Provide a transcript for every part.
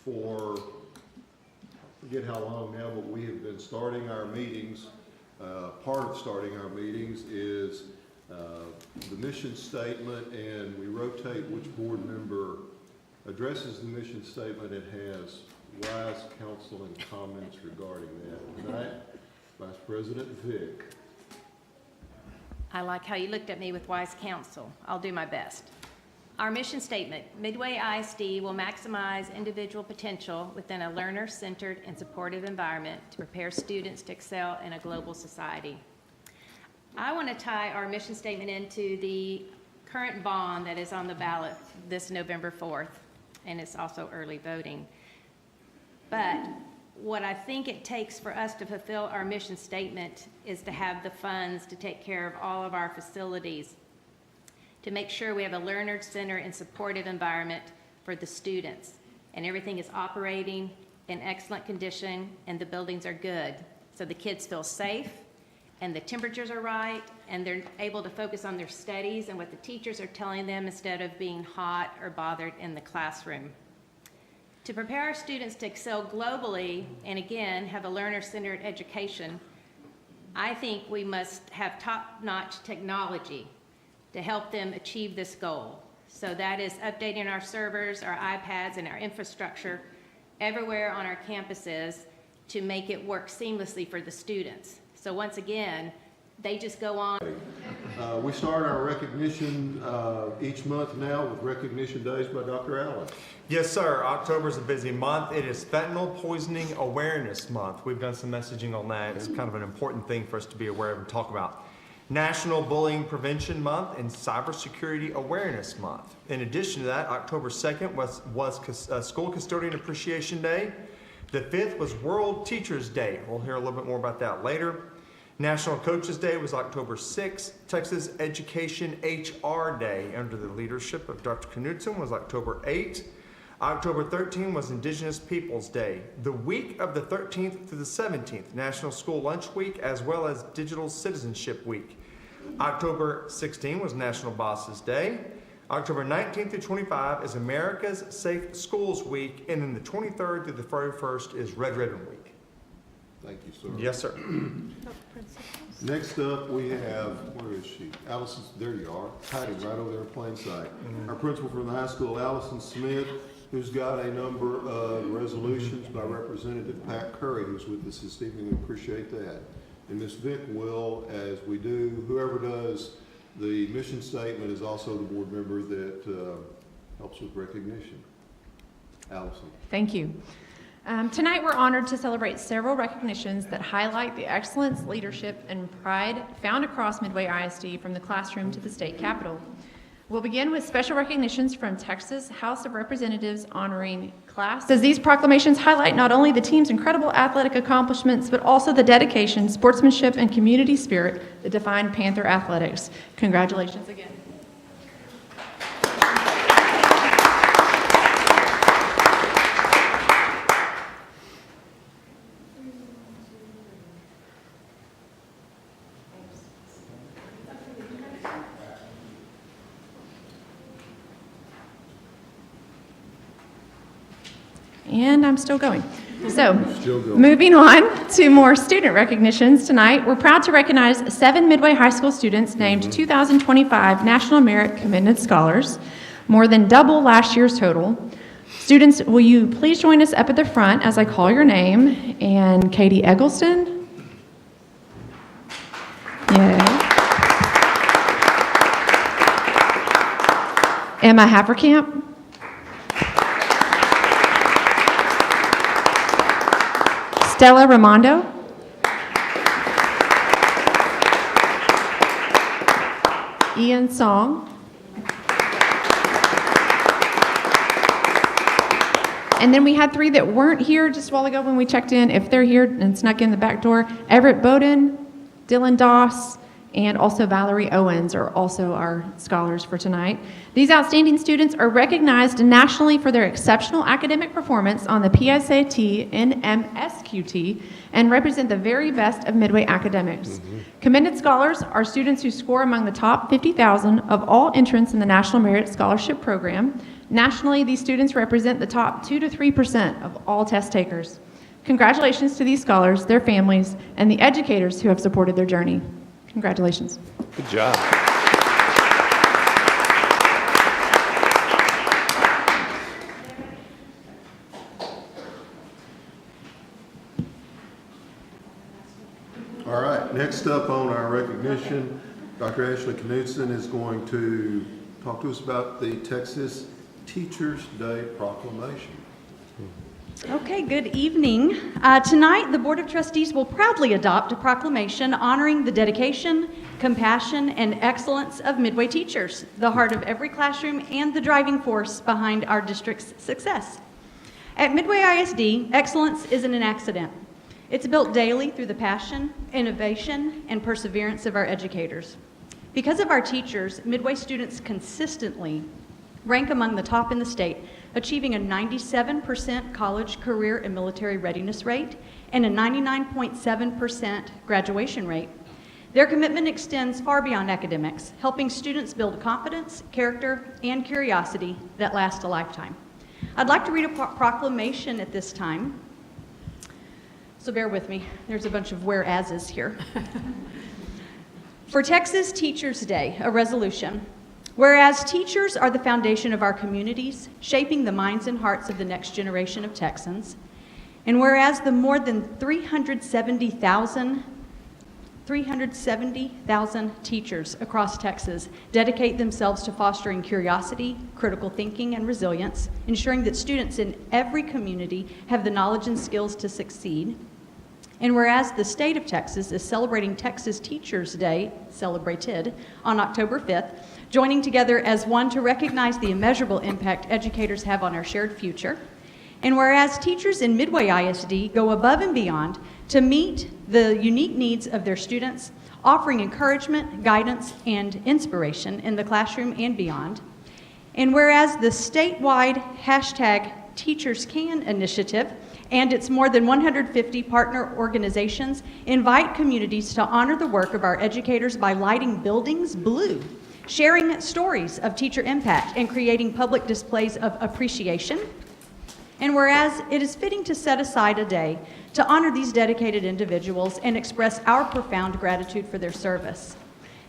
for, I forget how long now, but we have been starting our meetings. Part of starting our meetings is the mission statement, and we rotate which board member addresses the mission statement and has wise counsel and comments regarding that. Tonight, Vice President Vick. I like how you looked at me with wise counsel. I'll do my best. Our mission statement, Midway ISD will maximize individual potential within a learner-centered and supportive environment to prepare students to excel in a global society. I want to tie our mission statement into the current bond that is on the ballot this November 4th, and it's also early voting. But what I think it takes for us to fulfill our mission statement is to have the funds to take care of all of our facilities, to make sure we have a learner-centered and supportive environment for the students, and everything is operating in excellent condition and the buildings are good, so the kids feel safe and the temperatures are right and they're able to focus on their studies and what the teachers are telling them instead of being hot or bothered in the classroom. To prepare our students to excel globally and again have a learner-centered education, I think we must have top-notch technology to help them achieve this goal. So that is updating our servers, our iPads, and our infrastructure everywhere on our campuses to make it work seamlessly for the students. So once again, they just go on. We start our recognition each month now with recognition days by Dr. Allen. Yes, sir. October is a busy month. It is Fentanyl Poisoning Awareness Month. We've done some messaging on that. It's kind of an important thing for us to be aware of and talk about. National Bullying Prevention Month and Cybersecurity Awareness Month. In addition to that, October 2nd was School Custodian Appreciation Day. The 5th was World Teachers Day. We'll hear a little bit more about that later. National Coaches Day was October 6th. Texas Education HR Day under the leadership of Dr. Knudsen was October 8th. October 13th was Indigenous Peoples Day. The week of the 13th through the 17th, National School Lunch Week, as well as Digital Citizenship Week. October 16th was National Bosses Day. October 19th through 25 is America's Safe Schools Week, and then the 23rd through the 31st is Red Ribbon Week. Thank you, sir. Yes, sir. Next up, we have, where is she? Allison, there you are, hiding right over there in plain sight. Our principal from the high school, Allison Smith, who's got a number of resolutions by Representative Pat Curry, who's with us this evening. We appreciate that. And Ms. Vick will, as we do, whoever does the mission statement is also the board member that helps with recognition. Allison. Thank you. Tonight we're honored to celebrate several recognitions that highlight the excellence, leadership, and pride found across Midway ISD from the classroom to the state capitol. We'll begin with special recognitions from Texas House of Representatives honoring class, as these proclamations highlight not only the team's incredible athletic accomplishments, but also the dedication, sportsmanship, and community spirit that define Panther athletics. Congratulations again. And I'm still going. So, moving on to more student recognitions tonight, we're proud to recognize 7 Midway High School students named 2025 National Merit Commended Scholars, more than double last year's total. Students, will you please join us up at the front as I call your name? And Katie Eggleston. Yay. Emma Haverkamp. Stella Ramondo. Ian Song. And then we had 3 that weren't here just a while ago when we checked in. If they're here and snuck in the back door, Everett Bowden, Dylan Doss, and also Valerie Owens are also our scholars for tonight. These outstanding students are recognized nationally for their exceptional academic performance on the PSAT and MSQT and represent the very best of Midway academics. Commended scholars are students who score among the top 50,000 of all entrants in the National Merit Scholarship Program. Nationally, these students represent the top 2 to 3% of all test takers. Congratulations to these scholars, their families, and the educators who have supported their journey. Congratulations. Good job. All right, next up on our recognition, Dr. Ashley Knudsen is going to talk to us about the Texas Teachers' Day proclamation. Okay, good evening. Tonight, the Board of Trustees will proudly adopt a proclamation honoring the dedication, compassion, and excellence of Midway teachers, the heart of every classroom and the driving force behind our district's success. At Midway ISD, excellence isn't an accident. It's built daily through the passion, innovation, and perseverance of our educators. Because of our teachers, Midway students consistently rank among the top in the state, achieving a 97% college, career, and military readiness rate and a 99.7% graduation rate. Their commitment extends far beyond academics, helping students build confidence, character, and curiosity that last a lifetime. I'd like to read a proclamation at this time. So bear with me, there's a bunch of whereases here. For Texas Teachers' Day, a resolution. Whereas teachers are the foundation of our communities, shaping the minds and hearts of the next generation of Texans, and whereas the more than 370,000 teachers across Texas dedicate themselves to fostering curiosity, critical thinking, and resilience, ensuring that students in every community have the knowledge and skills to succeed. And whereas the state of Texas is celebrating Texas Teachers' Day, celebrated, on October 5th, joining together as one to recognize the immeasurable impact educators have on our shared future. And whereas teachers in Midway ISD go above and beyond to meet the unique needs of their students, offering encouragement, guidance, and inspiration in the classroom and beyond. And whereas the statewide #TeachersCan initiative and its more than 150 partner organizations invite communities to honor the work of our educators by lighting buildings blue, sharing stories of teacher impact, and creating public displays of appreciation. And whereas it is fitting to set aside a day to honor these dedicated individuals and express our profound gratitude for their service.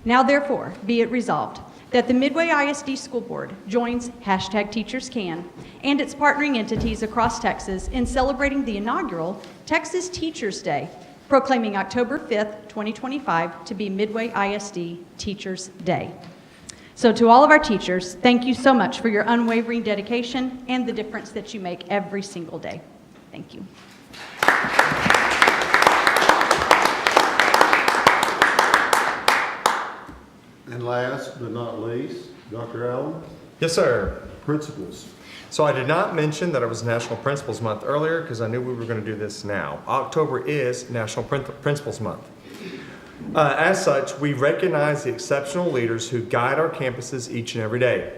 Now therefore, be it resolved that the Midway ISD School Board joins #TeachersCan and its partnering entities across Texas in celebrating the inaugural Texas Teachers' Day, proclaiming October 5th, 2025 to be Midway ISD Teachers' Day. So to all of our teachers, thank you so much for your unwavering dedication and the difference that you make every single day. Thank you. And last but not least, Dr. Allen, Yes, sir. principals. So I did not mention that it was National Principals Month earlier because I knew we were going to do this now. October is National Principals Month. As such, we recognize the exceptional leaders who guide our campuses each and every day.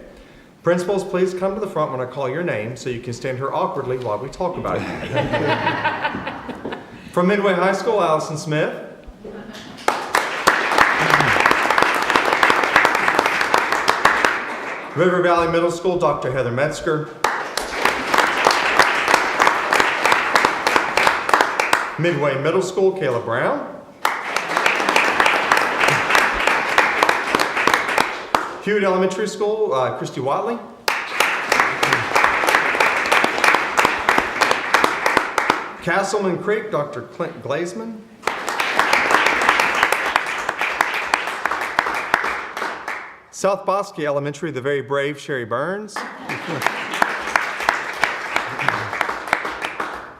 Principals, please come to the front when I call your name so you can stand here awkwardly while we talk about it. From Midway High School, Allison Smith. River Valley Middle School, Dr. Heather Metzger. Midway Middle School, Kayla Brown. Hewitt Elementary School, Christy Watley. Castleman Creek, Dr. Clint Glazman. South Bosque Elementary, the very brave Sherry Burns.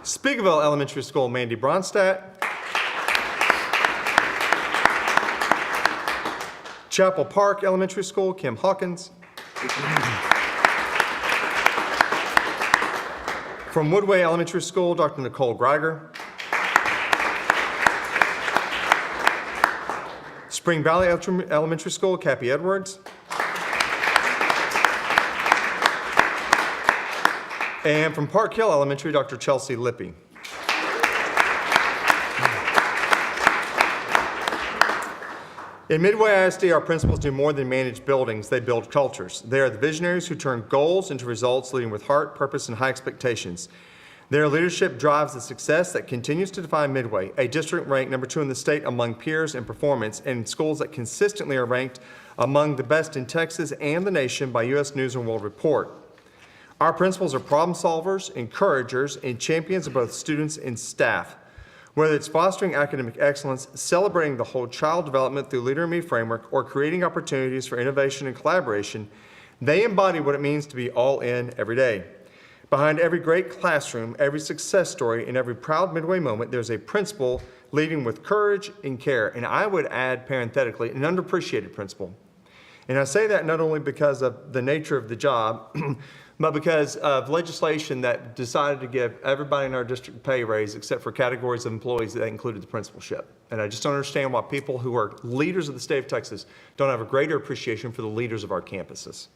Speakerville Elementary School, Mandy Bronstadt. Chapel Park Elementary School, Kim Hawkins. From Woodway Elementary School, Dr. Nicole Greiger. Spring Valley Elementary School, Cappy Edwards. And from Park Hill Elementary, Dr. Chelsea Lippy. In Midway ISD, our principals do more than manage buildings, they build cultures. They are the visionaries who turn goals into results, leading with heart, purpose, and high expectations. Their leadership drives the success that continues to define Midway, a district ranked number 2 in the state among peers in performance, and schools that consistently are ranked among the best in Texas and the nation by U.S. News & World Report. Our principals are problem solvers, encouragers, and champions of both students and staff. Whether it's fostering academic excellence, celebrating the whole child development through Leader in Me framework, or creating opportunities for innovation and collaboration, they embody what it means to be all in every day. Behind every great classroom, every success story, and every proud Midway moment, there's a principal leading with courage and care, and I would add parenthetically, an underappreciated principal. And I say that not only because of the nature of the job, but because of legislation that decided to give everybody in our district a pay raise except for categories of employees that included the principalship. And I just don't understand why people who are leaders of the state of Texas don't have a greater appreciation for the leaders of our campuses.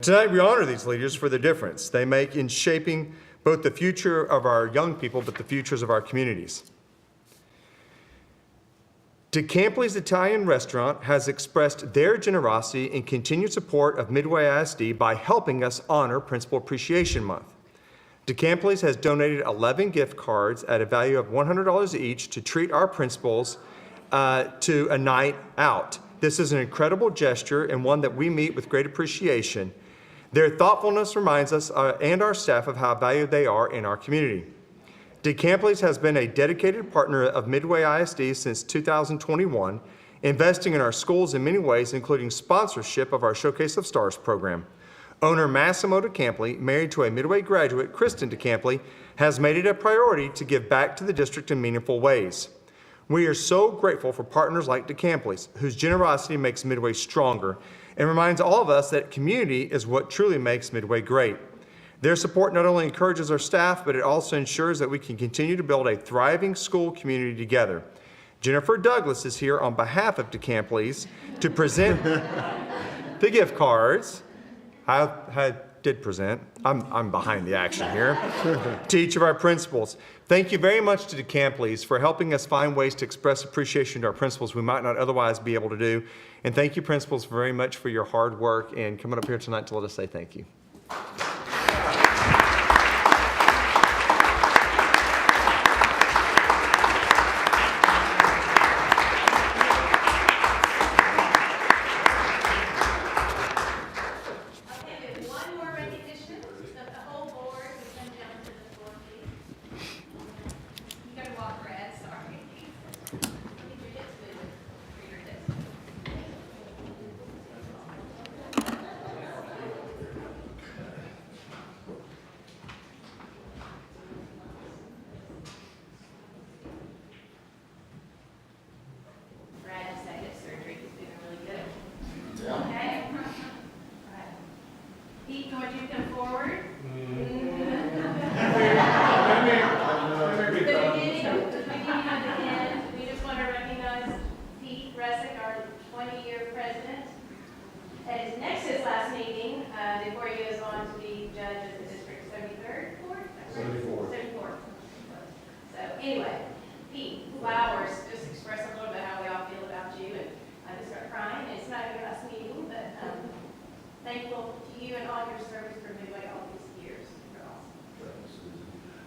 Tonight we honor these leaders for the difference they make in shaping both the future of our young people, but the futures of our communities. DeCampley's Italian Restaurant has expressed their generosity and continued support of Midway ISD by helping us honor Principal Appreciation Month. DeCampley's has donated 11 gift cards at a value of $100 each to treat our principals to a night out. This is an incredible gesture and one that we meet with great appreciation. Their thoughtfulness reminds us and our staff of how valued they are in our community. DeCampley's has been a dedicated partner of Midway ISD since 2021, investing in our schools in many ways, including sponsorship of our Showcase of Stars program. Owner Massimo DeCampley, married to a Midway graduate, Kristen DeCampley, has made it a priority to give back to the district in meaningful ways. We are so grateful for partners like DeCampley's, whose generosity makes Midway stronger and reminds all of us that community is what truly makes Midway great. Their support not only encourages our staff, but it also ensures that we can continue to build a thriving school community together. Jennifer Douglas is here on behalf of DeCampley's to present the gift cards. I did present. I'm behind the action here. To each of our principals. Thank you very much to DeCampley's for helping us find ways to express appreciation to our principals we might not otherwise be able to do. And thank you, principals, very much for your hard work and coming up here tonight to let us say thank you.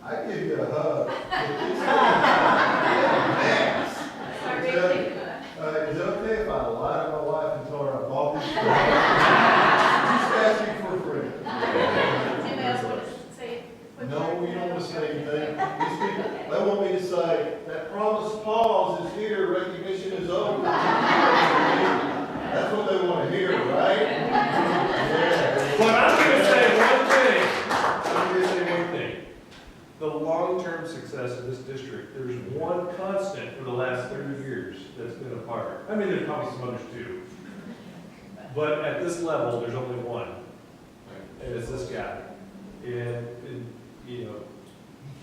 I give you a hug. Is it okay if I lie to my wife and tell her I bought this? Just asking for a friend. Anybody else want to say? No, you don't want to say anything. These people, they want me to say, that promised pause is here, recognition is over. That's what they want to hear, right? Yeah. But I'm going to say one thing. I'm going to say one thing. The long-term success of this district, there's one constant for the last 30 years that's been a part. I mean, there's probably some others too. But at this level, there's only one. And it's this guy. And you know,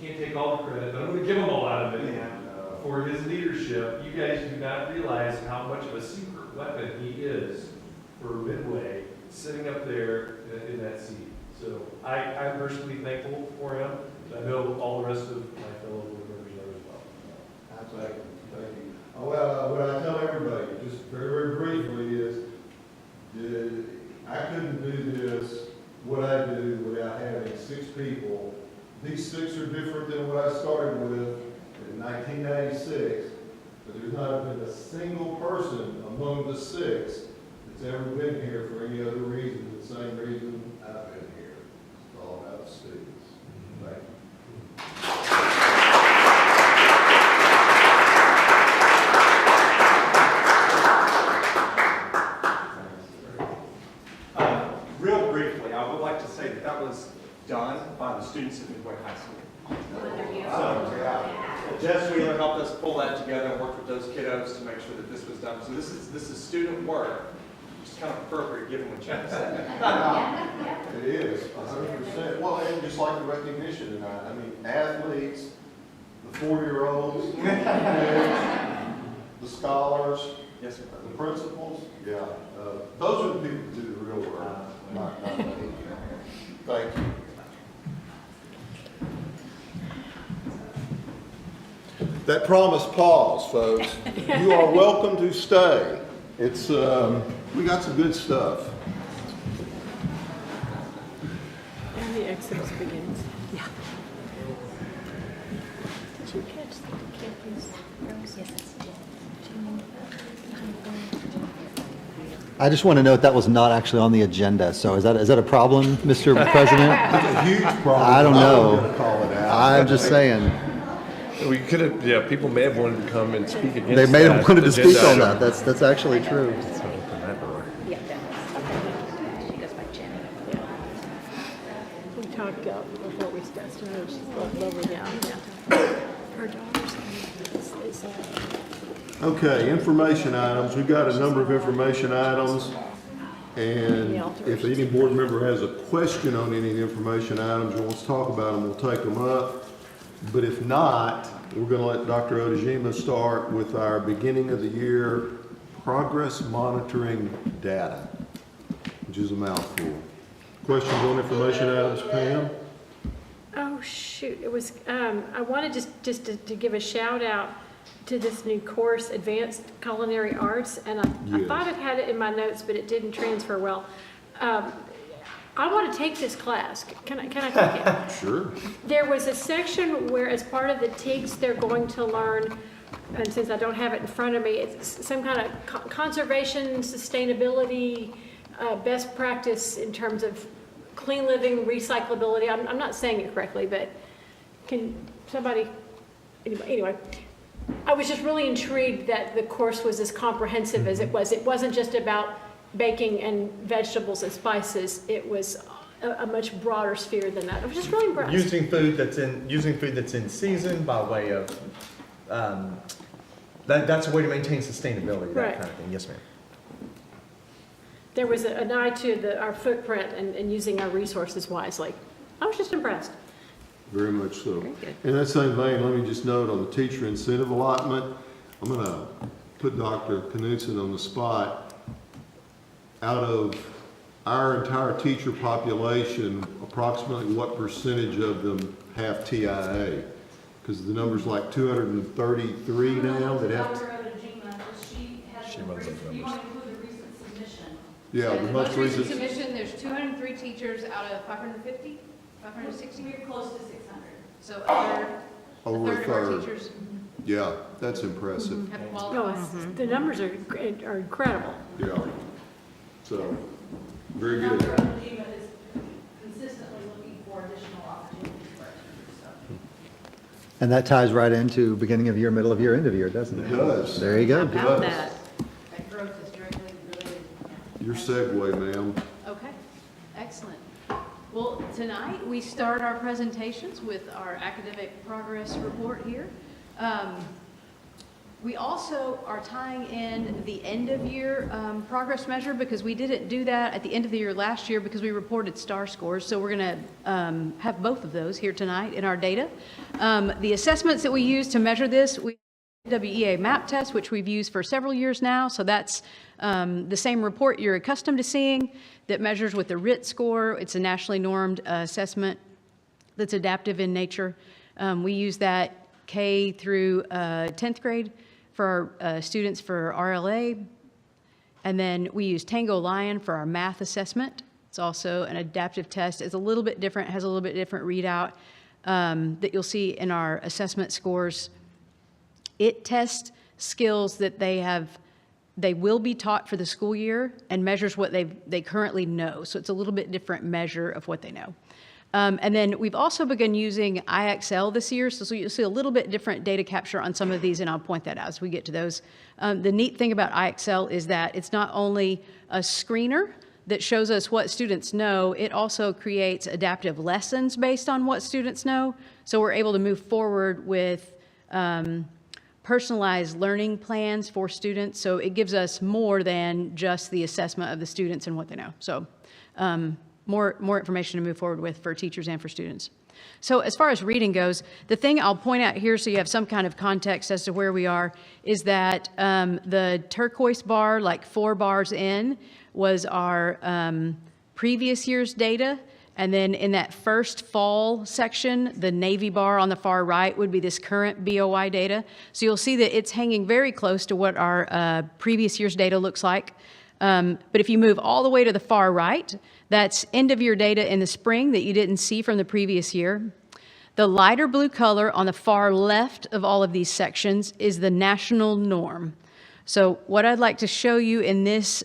you can't take all the credit, but I'm going to give him a lot of it for his leadership. You guys do not realize how much of a secret weapon he is for Midway sitting up there in that seat. So I'm personally thankful for him. I know all the rest of my fellow board members are as well. Thank you. Well, what I tell everybody, just very, very briefly, is I couldn't do this, what I do, without having 6 people. These 6 are different than what I started with in 1996, but there's not been a single person among the 6 that's ever been here for any other reason, the same reason I've been here. It's all about the students. Thank you. Real briefly, I would like to say that that was done by the students at Midway High School. So, Jess Wheeler helped us pull that together and work with those kiddos to make sure that this was done. So this is student work, which is kind of appropriate given what Jen said. It is, 100%. Well, and just like the recognition tonight, I mean, athletes, the 4-year-olds, the scholars, Yes, sir. the principals, yeah. Those are the people who do the real work, not me. Thank you. That promised pause, folks. You are welcome to stay. It's, we got some good stuff. And the exodus begins. Yeah. Did you catch the campus? I just want to note that was not actually on the agenda, so is that a problem, Mr. President? It's a huge problem. I don't know. I'm gonna call it out. I'm just saying, We could have, yeah, people may have wanted to come and speak against that. they may have wanted to speak on agenda that, that's actually true. item. So open that door. Yeah, that she goes by Jenny. We talked before we started, she's lower down, yeah. Her daughter's is Okay, information items. We've got a number of information items. And if any board member has a question on any of the information items and wants to talk about them, we'll take them up. But if not, we're going to let Dr. Odejima start with our beginning of the year progress monitoring data, which is a mouthful. Questions on information items, Pam? Oh, shoot, it was, I wanted just to give a shout out to this new course, Advanced Culinary Arts, and I Yes. thought I had it in my notes, but it didn't transfer well. I want to take this class. Can I take it? Sure. There was a section where, as part of the TIGS, they're going to learn, and since I don't have it in front of me, it's some kind of conservation, sustainability, best practice in terms of clean living, recyclability. I'm not saying it correctly, but can somebody, anyway. I was just really intrigued that the course was as comprehensive as it was. It wasn't just about baking and vegetables and spices. It was a much broader sphere than that. I was just really impressed. Using food that's in season by way of, that's a way to maintain sustainability, that Right. kind of thing. Yes, ma'am. There was an eye to our footprint and using our resources wisely. I was just impressed. Very much so. In that same vein, let me just note on the teacher incentive allotment, I'm going to put Dr. Knudsen on the spot. Out of our entire teacher population, approximately what percentage of them have TIA? Because the number's like 233 now that have. Dr. Odejima, she runs those you numbers. want to include the recent submission. Yeah, the most recent. submission, there's 203 teachers out of 550, 560? We're close to 600. So Over a of our third. teachers Yeah, that's impressive. have No, qualified. the numbers are incredible. Yeah. So, very Dr. good. Odejima is consistently looking for additional opportunities for our teachers, so. And that ties right into beginning of year, middle of year, end of year, doesn't it? It does. There you go. About that. That growth is directly related. Your segue, ma'am. Okay, excellent. Well, tonight, we start our presentations with our academic progress report here. We also are tying in the end-of-year progress measure because we didn't do that at the end of the year last year because we reported STAR scores. So we're going to have both of those here tonight in our data. The assessments that we use to measure this, we WEA MAP test, which we've used for several years now. So that's the same report you're accustomed to seeing that measures with the RIT score. It's a nationally normed assessment that's adaptive in nature. We use that K through 10th grade for our students for RLA. And then we use Tango Lion for our math assessment. It's also an adaptive test. It's a little bit different, has a little bit different readout that you'll see in our assessment scores. It tests skills that they will be taught for the school year and measures what they currently know. So it's a little bit different measure of what they know. And then we've also begun using IXL this year, so you'll see a little bit different data capture on some of these, and I'll point that out as we get to those. The neat thing about IXL is that it's not only a screener that shows us what students know, it also creates adaptive lessons based on what students know. So we're able to move forward with personalized learning plans for students. So it gives us more than just the assessment of the students and what they know. So more information to move forward with for teachers and for students. So as far as reading goes, the thing I'll point out here so you have some kind of context as to where we are is that the turquoise bar, like 4 bars in, was our previous year's data. And then in that first fall section, the navy bar on the far right would be this current BOI data. So you'll see that it's hanging very close to what our previous year's data looks like. But if you move all the way to the far right, that's end of year data in the spring that you didn't see from the previous year. The lighter blue color on the far left of all of these sections is the national norm. So what I'd like to show you in this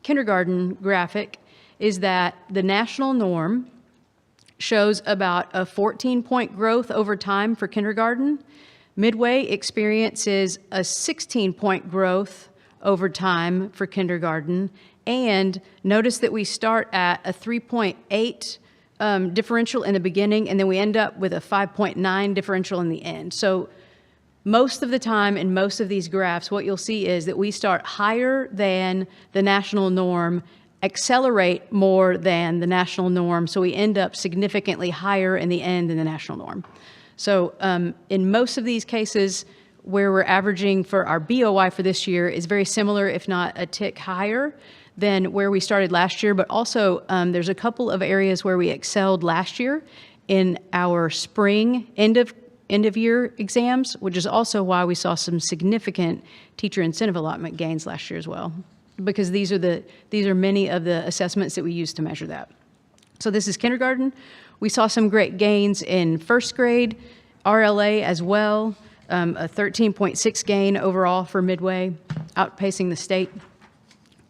kindergarten graphic is that the national norm shows about a 14-point growth over time for kindergarten. Midway experiences a 16-point growth over time for kindergarten. And notice that we start at a 3.8 differential in the beginning, and then we end up with a 5.9 differential in the end. So most of the time in most of these graphs, what you'll see is that we start higher than the national norm, accelerate more than the national norm, so we end up significantly higher in the end than the national norm. So in most of these cases, where we're averaging for our BOI for this year is very similar, if not a tick higher than where we started last year, but also there's a couple of areas where we excelled last year in our spring end of year exams, which is also why we saw some significant teacher incentive allotment gains last year as well, because these are many of the assessments that we use to measure that. So this is kindergarten. We saw some great gains in first grade, RLA as well, a 13.6 gain overall for Midway, outpacing the state.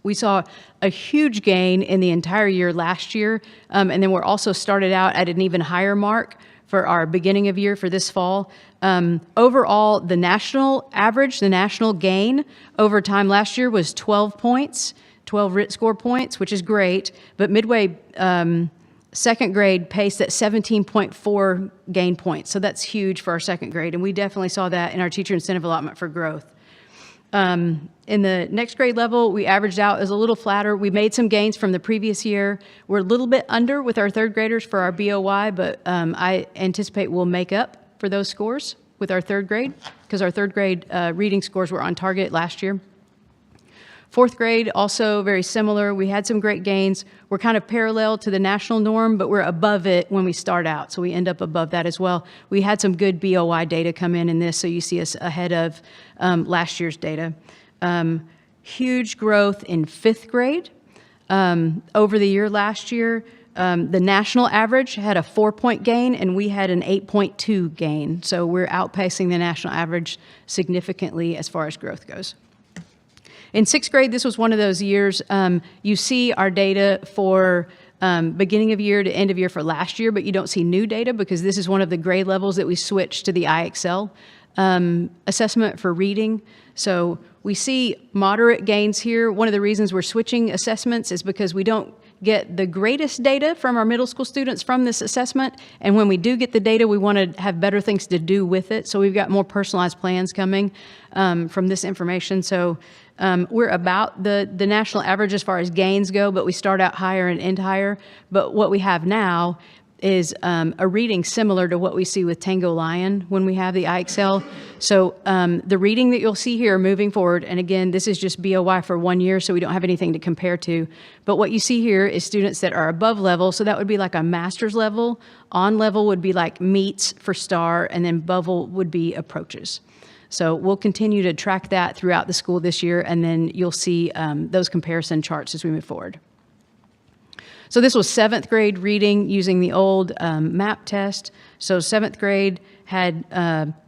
We saw a huge gain in the entire year last year, and then we're also started out at an even higher mark for our beginning of year for this fall. Overall, the national average, the national gain over time last year was 12 points, 12 RIT score points, which is great, but Midway second grade paced at 17.4 gain points, so that's huge for our second grade, and we definitely saw that in our teacher incentive allotment for growth. In the next grade level, we averaged out as a little flatter. We made some gains from the previous year. We're a little bit under with our third graders for our BOI, but I anticipate we'll make up for those scores with our third grade because our third grade reading scores were on target last year. Fourth grade, also very similar. We had some great gains. We're kind of parallel to the national norm, but we're above it when we start out, so we end up above that as well. We had some good BOI data come in this, so you see us ahead of last year's data. Huge growth in fifth grade. Over the year last year, the national average had a 4-point gain, and we had an 8.2 gain. So we're outpacing the national average significantly as far as growth goes. In sixth grade, this was one of those years, you see our data for beginning of year to end of year for last year, but you don't see new data because this is one of the grade levels that we switched to the IXL assessment for reading. So we see moderate gains here. One of the reasons we're switching assessments is because we don't get the greatest data from our middle school students from this assessment, and when we do get the data, we want to have better things to do with it, so we've got more personalized plans coming from this information. So we're about the national average as far as gains go, but we start out higher and end higher. But what we have now is a reading similar to what we see with Tango Lion when we have the IXL. So the reading that you'll see here moving forward, and again, this is just BOI for 1 year, so we don't have anything to compare to, but what you see here is students that are above level, so that would be like a master's level. On level would be like meets for STAR, and then above would be approaches. So we'll continue to track that throughout the school this year, and then you'll see those comparison charts as we move forward. So this was 7th grade reading using the old MAP test. So 7th grade had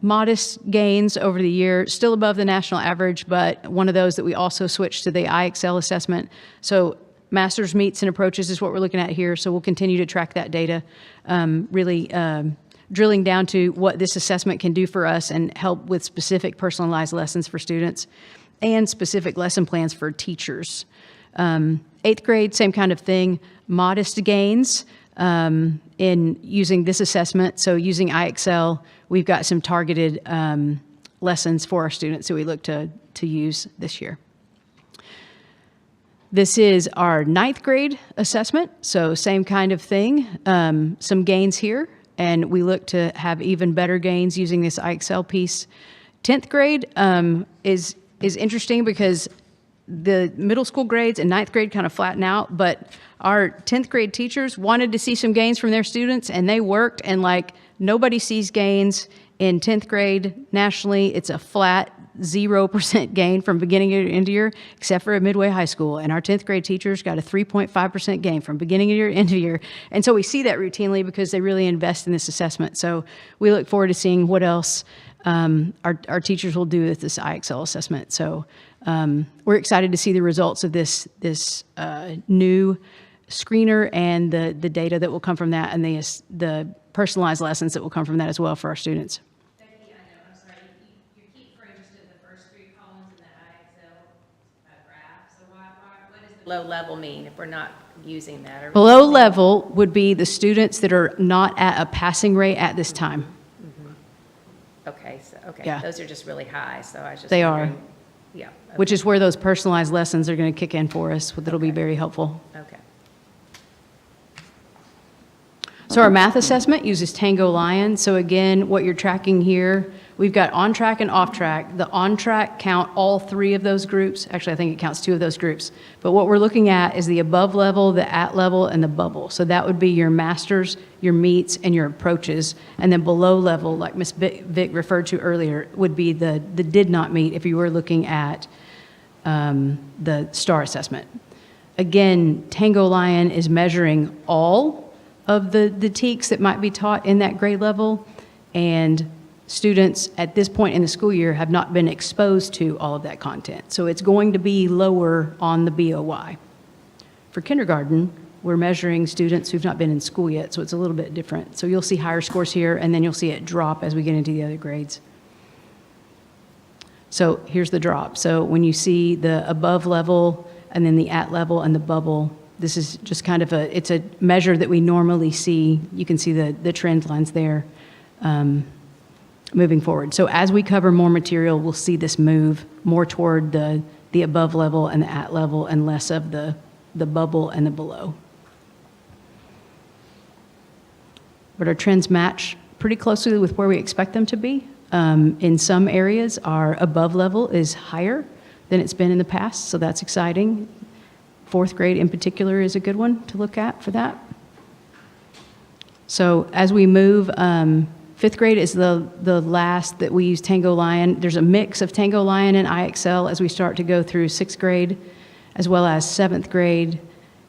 modest gains over the year, still above the national average, but one of those that we also switched to the IXL assessment. So master's meets and approaches is what we're looking at here. So we'll continue to track that data, really drilling down to what this assessment can do for us and help with specific personalized lessons for students and specific lesson plans for teachers. 8th grade, same kind of thing, modest gains in using this assessment. So using IXL, we've got some targeted lessons for our students that we look to use this year. This is our 9th grade assessment, so same kind of thing, some gains here, and we look to have even better gains using this IXL piece. 10th grade is interesting because the middle school grades and 9th grade kind of flatten out, but our 10th grade teachers wanted to see some gains from their students, and they worked, and like nobody sees gains in 10th grade nationally. It's a flat 0% gain from beginning year to end of year, except for at Midway High School. And our 10th grade teachers got a 3.5% gain from beginning of year to end of year. And so we see that routinely because they really invest in this assessment. So we look forward to seeing what else our teachers will do with this IXL assessment. So we're excited to see the results of this new screener and the data that will come from that, and the personalized lessons that will come from that as well for our students. Becky, I know, I'm sorry, you keep referring just to the first 3 columns in the IXL graph. So what does the low level mean if we're not using that? Are we Below using- level would be the students that are not at a passing rate at this time. Okay, so, okay, Yeah. those are just really high, so I was just They are. wondering- Yeah, Which is where those personalized lessons are going to kick in for us. That'll be very helpful. okay. So our math assessment uses Tango Lion. So again, what you're tracking here, we've got on track and off track. The on track count all 3 of those groups. Actually, I think it counts 2 of those groups. But what we're looking at is the above level, the at level, and the bubble. So that would be your masters, your meets, and your approaches. And then below level, like Ms. Vick referred to earlier, would be the did not meet if you were looking at the STAR assessment. Again, Tango Lion is measuring all of the TEKS that might be taught in that grade level, and students at this point in the school year have not been exposed to all of that content. So it's going to be lower on the BOY. For kindergarten, we're measuring students who've not been in school yet, so it's a little bit different. So you'll see higher scores here, and then you'll see it drop as we get into the other grades. So here's the drop. So when you see the above level and then the at level and the bubble, this is just kind of it's a measure that we normally see. You can see the trend lines there moving forward. So as we cover more material, we'll see this move more toward the above level and the at level and less of the bubble and the below. But our trends match pretty closely with where we expect them to be. In some areas, our above level is higher than it's been in the past, so that's exciting. 4th grade in particular is a good one to look at for that. So as we move, 5th grade is the last that we use Tango Lion. There's a mix of Tango Lion and IXL as we start to go through 6th grade, as well as 7th grade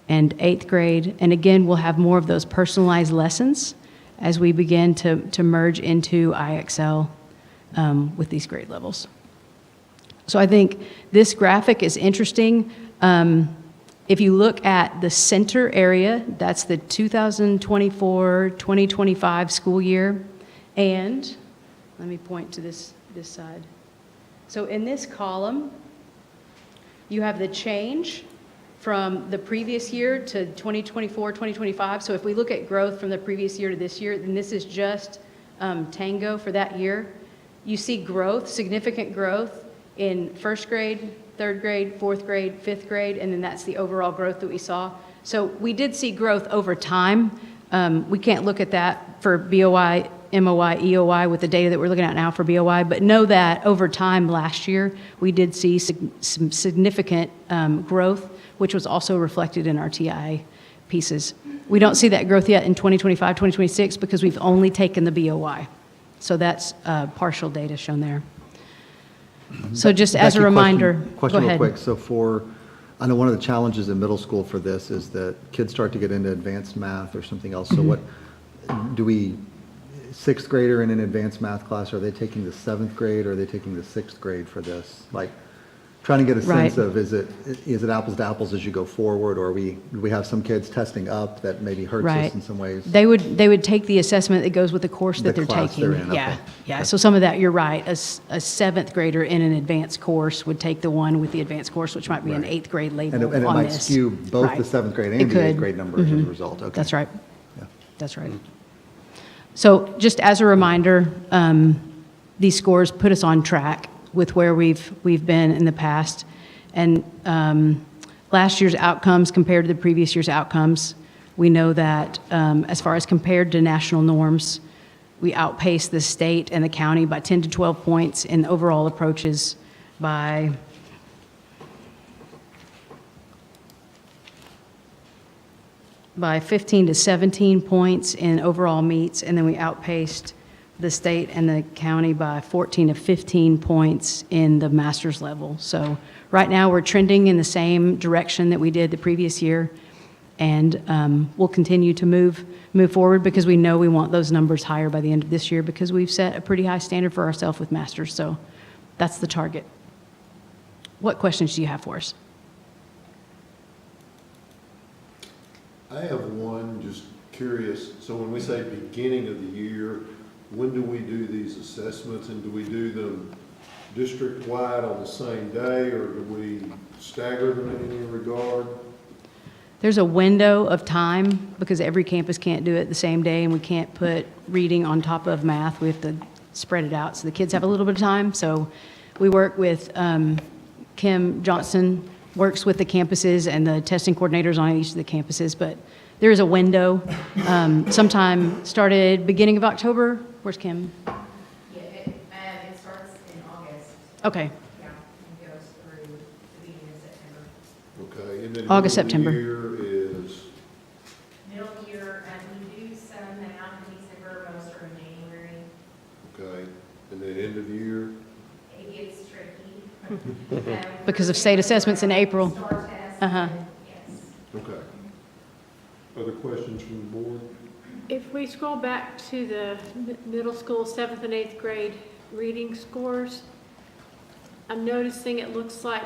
and 8th grade. And again, we'll have more of those personalized lessons as we begin to merge into IXL with these grade levels. So I think this graphic is interesting. If you look at the center area, that's the 2024-2025 school year. And let me point to this side. So in this column, you have the change from the previous year to 2024-2025. So if we look at growth from the previous year to this year, then this is just Tango for that year. You see growth, significant growth in 1st grade, 3rd grade, 4th grade, 5th grade, and then that's the overall growth that we saw. So we did see growth over time. We can't look at that for BOI, MOI, EOI with the data that we're looking at now for BOI, but know that over time last year, we did see some significant growth, which was also reflected in our TI pieces. We don't see that growth yet in 2025, 2026 because we've only taken the BOI. So that's partial data shown there. So just as a Becky, question- reminder, Question go real ahead. quick. So I know one of the challenges in middle school for this is that kids start to get into advanced math or something else. So Mm-hmm. what, sixth grader in an advanced math class, are they taking the seventh grade or are they taking the sixth grade for this? Like, trying to get a sense Right. of, is it apples to apples as you go forward, or do we have some kids testing up that maybe hurts us Right. in some ways? They would take the assessment that goes with the course that The they're class taking. they're in, Yeah, okay. yeah. Okay. So some of that, you're right. A seventh grader in an advanced course would take the one with the advanced course, which might be an Right. eighth grade label And on this. it might skew both the Right. seventh grade It and the eighth could. grade numbers as a Mhm. result, okay. That's right. Yeah. That's right. So just as a reminder, these scores put us on track with where we've been in the past. And last year's outcomes compared to the previous year's outcomes, we know that as far as compared to national norms, we outpaced the state and the county by 10 to 12 points in overall approaches by by 15 to 17 points in overall meets, and then we outpaced the state and the county by 14 to 15 points in the master's level. So right now, we're trending in the same direction that we did the previous year, and we'll continue to move forward because we know we want those numbers higher by the end of this year because we've set a pretty high standard for ourselves with masters, so that's the target. What questions do you have for us? I have one, just curious. So when we say beginning of the year, when do we do these assessments, and do we do them district-wide on the same day, or do we stagger them in any regard? There's a window of time because every campus can't do it the same day, and we can't put reading on top of math. We have to spread it out so the kids have a little bit of time. So we work with Kim Johnson, works with the campuses and the testing coordinators on each of the campuses, but there is a window. Sometime started beginning of October. Where's Kim? Yeah, it starts in August, Okay, yeah, and goes through the beginning of September. Okay, and then August, middle of the September. year is, Middle of the year, we do some out in December, most are in January. okay, and then end of year? It gets tricky. Because of state assessments in April. Star tests, Uh-huh. and yes. Okay. Other questions from the board? If we scroll back to the middle school, 7th and 8th grade reading scores, I'm noticing it looks like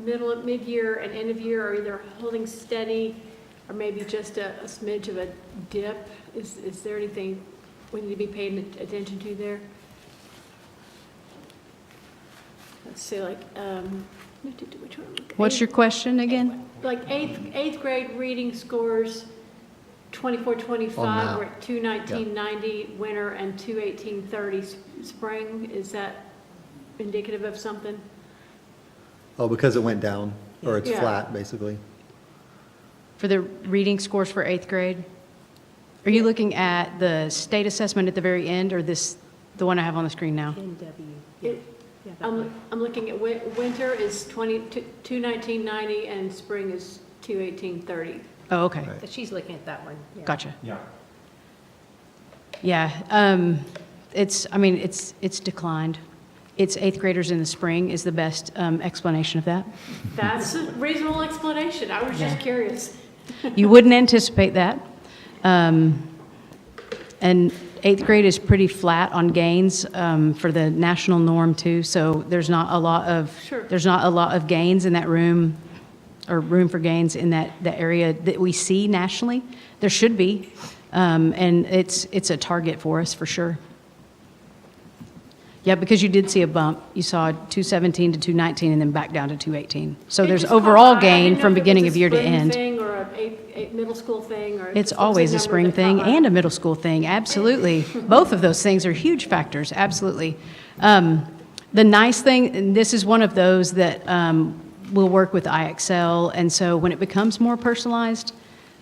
mid-year and end of year are either holding steady or maybe just a smidge of a dip. Is there anything we need to be paying attention to there? Let's see, like, which one? what's your question again? Like eighth grade reading scores, 24-25, On that. we're at 219.90 winter and 218.30 spring. Is that indicative of something? Oh, because it went down, or it's Yeah. flat, basically? For the reading scores for 8th grade? Are you looking at the state assessment at the very end, or the one I have on the screen now? It- I'm looking at winter is 219.90 and spring is 218.30. Oh, okay. Right. She's looking at that one. yeah. Gotcha. Yeah. Yeah, it's declined. It's 8th graders in the spring is the best explanation of that. That's a reasonable explanation. I was just Yeah. curious. You wouldn't anticipate that. And 8th grade is pretty flat on gains for the national norm too, so there's not a lot of, Sure. there's not a lot of gains in that room, or room for gains in that area that we see nationally. There should be, and it's a target for us for sure. Yeah, because you did see a bump. You saw 217 to 219 and then back down to 218. So It there's just caught my overall eye. I gain didn't know from if it beginning was of year to spring end. thing or a middle school thing, or if It's it was always a number spring that thing caught my and eye. a middle school thing, absolutely. Both of those things are huge factors, absolutely. The nice thing, and this is one of those that we'll work with IXL, and so when it becomes more personalized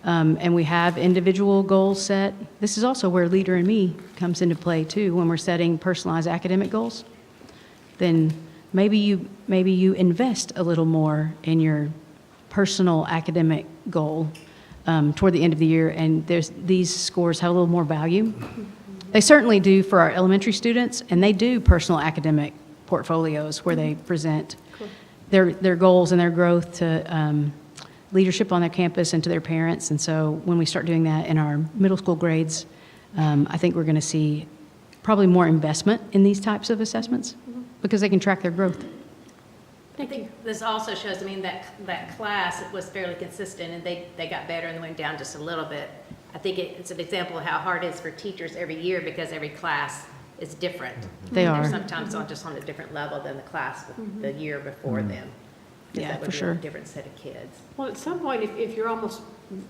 and we have individual goals set, this is also where Leader in Me comes into play too, when we're setting personalized academic goals. Then maybe you invest a little more in your personal academic goal toward the end of the year, and these scores have a little more value. They certainly do for our elementary students, and they do personal academic portfolios where they present their goals and their growth to leadership on their campus and to their parents. And so when we start doing that in our middle school grades, I think we're going to see probably more investment in these types of assessments because they can track their growth. I think this also shows, I mean, that class was fairly consistent, and they got better and went down just a little bit. I think it's an example of how hard it is for teachers every year, because every class is different. They They're are. sometimes just on a different level than the class the year before them. 'Cause Yeah, that would for be sure. a different set of kids. Well, at some point, if you're almost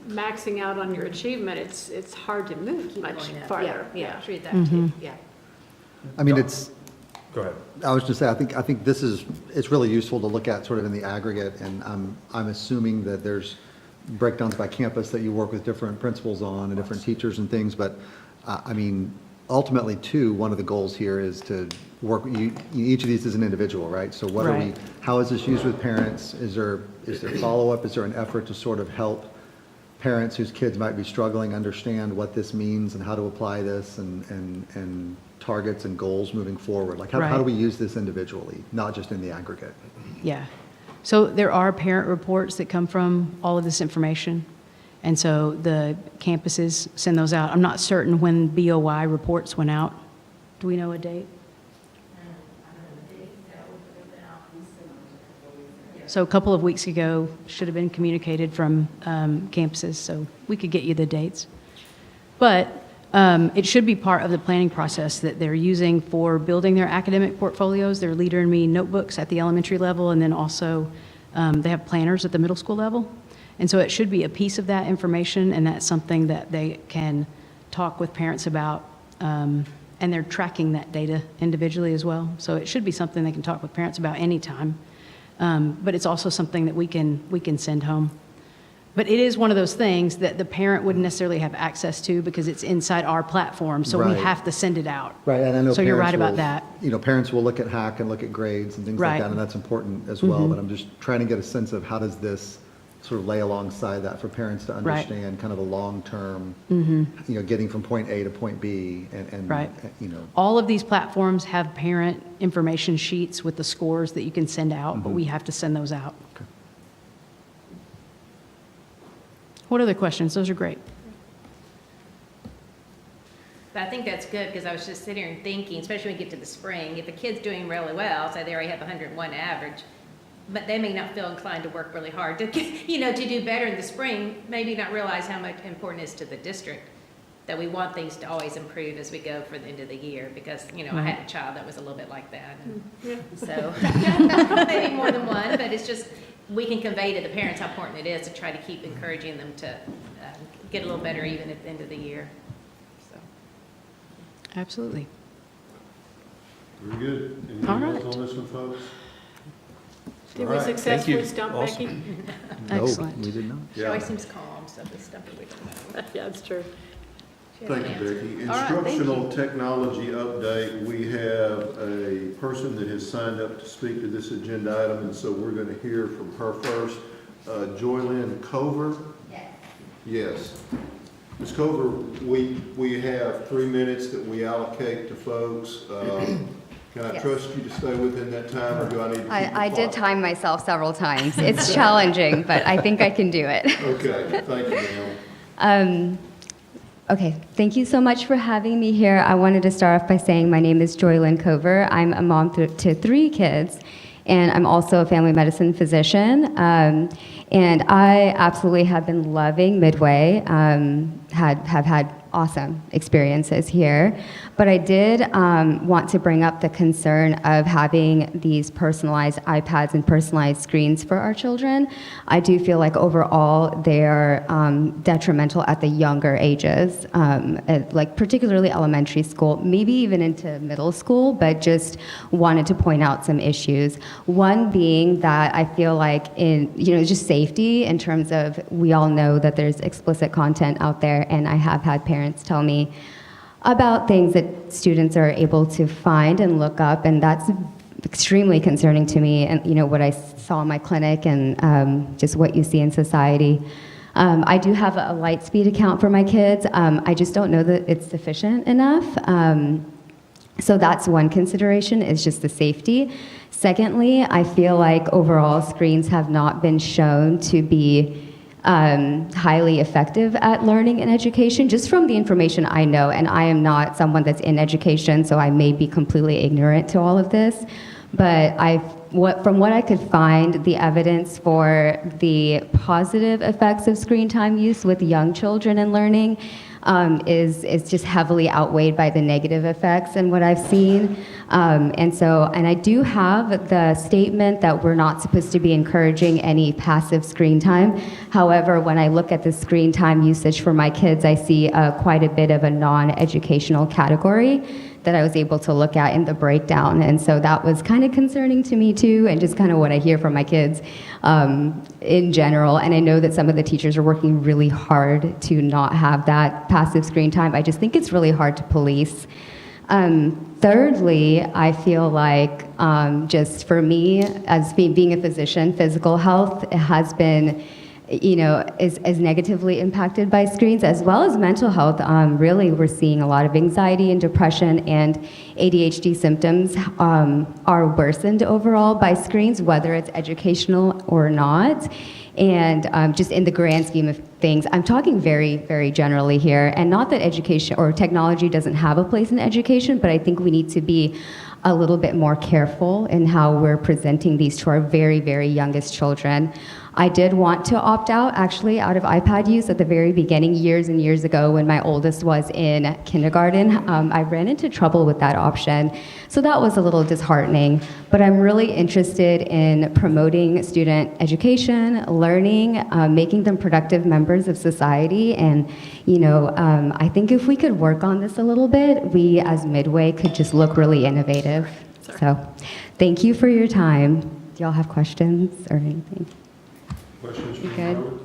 maxing out on your achievement, it's hard to move Keep much going up. farther. Yeah, true that too, yeah. I mean, it's, Go ahead. I was just saying, I think this is, it's really useful to look at sort of in the aggregate, and I'm assuming that there's breakdowns by campus that you work with different principals on and different teachers and things, but, I mean, ultimately, too, one of the goals here is to work, each of these is an individual, right? So what are we, Right. how is this used with parents? Is there follow-up? Is there an effort to sort of help parents whose kids might be struggling understand what this means and how to apply this and targets and goals moving forward? Like, how do Right. we use this individually, not just in the aggregate? Yeah. So there are parent reports that come from all of this information. And so the campuses send those out. I'm not certain when BOI reports went out. Do we know a date? So a couple of weeks ago, should have been communicated from campuses, so we could get you the dates. But it should be part of the planning process that they're using for building their academic portfolios, their Leader in Me notebooks at the elementary level, and then also they have planners at the middle school level. And so it should be a piece of that information, and that's something that they can talk with parents about, and they're tracking that data individually as well. So it should be something they can talk with parents about anytime. But it's also something that we can send home. But it is one of those things that the parent wouldn't necessarily have access to because it's inside our platform, so we Right. have to send it out. Right, and I know So you're right parents about will- that. You know, parents will look at HACC and look at grades and things like Right. that, and that's important as well, but I'm just trying to get a sense of how does this sort of lay alongside that for parents to Right. understand kind of a long-term, you know, getting from point A to point B and, Right. you know. All of these platforms have parent information sheets with the scores that you can send out, but we have to send those out. Okay. What other questions? Those are great. But I think that's good, because I was just sitting here and thinking, especially when we get to the spring, if a kid's doing really well, say they already have 101 average, but they may not feel inclined to work really hard to, to do better in the spring, maybe not realize how much important it is to the district, that we want things to always improve as we go for the end of the year, because, I had a child that was a little bit like that. And so, maybe more than one, but it's just, we can convey to the parents how important it is to try to keep encouraging them to get a little better even at the end of the year. So. Absolutely. Very good. All Anything right. else on this one, folks? Did All we right. successfully stump Awesome. Becky? No, Excellent. we did not. She always seems calm, so this stuff that we don't know. Yeah, that's true. She has Thank an you, answer. Becky. All right, thank Instructional technology update. We have a person that has signed up to speak to this agenda item, and so we're going to hear from her first. Joylyn Cover? Yes. Ms. Cover, we have 3 minutes that we allocate to folks. Can I Yes. trust you to stay within that time, or do I need to keep the I did clock? time myself several times. It's challenging, but I think I can do it. Okay, thank you, ma'am. Okay, thank you so much for having me here. I wanted to start off by saying my name is Joylyn Cover. I'm a mom to 3 kids, and I'm also a family medicine physician. And I absolutely have been loving Midway, have had awesome experiences here. But I did want to bring up the concern of having these personalized iPads and personalized screens for our children. I do feel like overall they're detrimental at the younger ages, like particularly elementary school, maybe even into middle school, but just wanted to point out some issues. One being that I feel like in, just safety in terms of, we all know that there's explicit content out there, and I have had parents tell me about things that students are able to find and look up, and that's extremely concerning to me, and what I saw in my clinic and just what you see in society. I do have a Lightspeed account for my kids. I just don't know that it's sufficient enough. So that's one consideration, is just the safety. Secondly, I feel like overall screens have not been shown to be highly effective at learning and education, just from the information I know, and I am not someone that's in education, so I may be completely ignorant to all of this, but from what I could find, the evidence for the positive effects of screen time use with young children and learning is just heavily outweighed by the negative effects in what I've seen. And I do have the statement that we're not supposed to be encouraging any passive screen time. However, when I look at the screen time usage for my kids, I see quite a bit of a non-educational category that I was able to look at in the breakdown. And so that was kind of concerning to me too, and just kind of what I hear from my kids in general. And I know that some of the teachers are working really hard to not have that passive screen time. I just think it's really hard to police. Thirdly, I feel like just for me, as being a physician, physical health has been is negatively impacted by screens, as well as mental health. Really, we're seeing a lot of anxiety and depression, and ADHD symptoms are worsened overall by screens, whether it's educational or not. And just in the grand scheme of things, I'm talking very, very generally here, and not that education or technology doesn't have a place in education, but I think we need to be a little bit more careful in how we're presenting these to our very, very youngest children. I did want to opt out, actually, out of iPad use at the very beginning, years and years ago, when my oldest was in kindergarten. I ran into trouble with that option, so that was a little disheartening. But I'm really interested in promoting student education, learning, making them productive members of society, and I think if we could work on this a little bit, we as Midway could just look really innovative. So, thank you for your time. Do y'all have questions or anything? Questions You from good? Howard?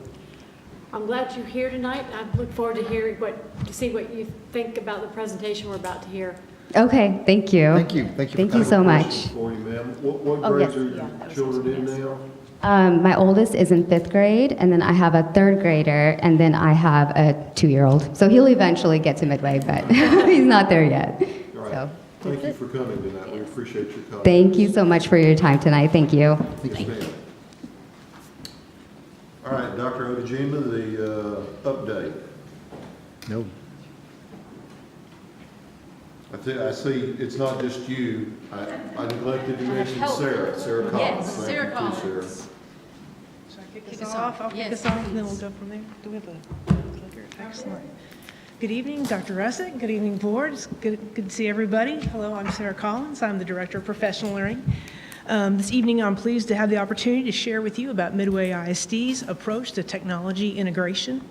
I'm glad you're here tonight. I look forward to see what you think about the presentation we're about to hear. Okay, thank you. Thank you. Thank you. Thank for you coming. so much. Question for you, ma'am. What Oh, grades yes. are your children in now? My oldest is in 5th grade, and then I have a 3rd grader, and then I have a 2-year-old. So he'll eventually get to Midway, but he's not there yet. All right. So, Thank you for coming tonight. We appreciate your comments. thank you so much for your time tonight. Thank you. Yes, ma'am. All right, Dr. Odejima, the update. No. I see it's not just you. I neglected to mention Sarah. Sarah Collins. Yes, Thank Sarah you, too, Collins. Sarah. Should I kick this off? I'll kick this off, and then we'll go from there. Do we have a clicker? Excellent. Good evening, Dr. Russick. Good evening, board. It's good to see everybody. Hello, I'm Sarah Collins. I'm the Director of Professional Learning. This evening, I'm pleased to have the opportunity to share with you about Midway ISD's approach to technology integration.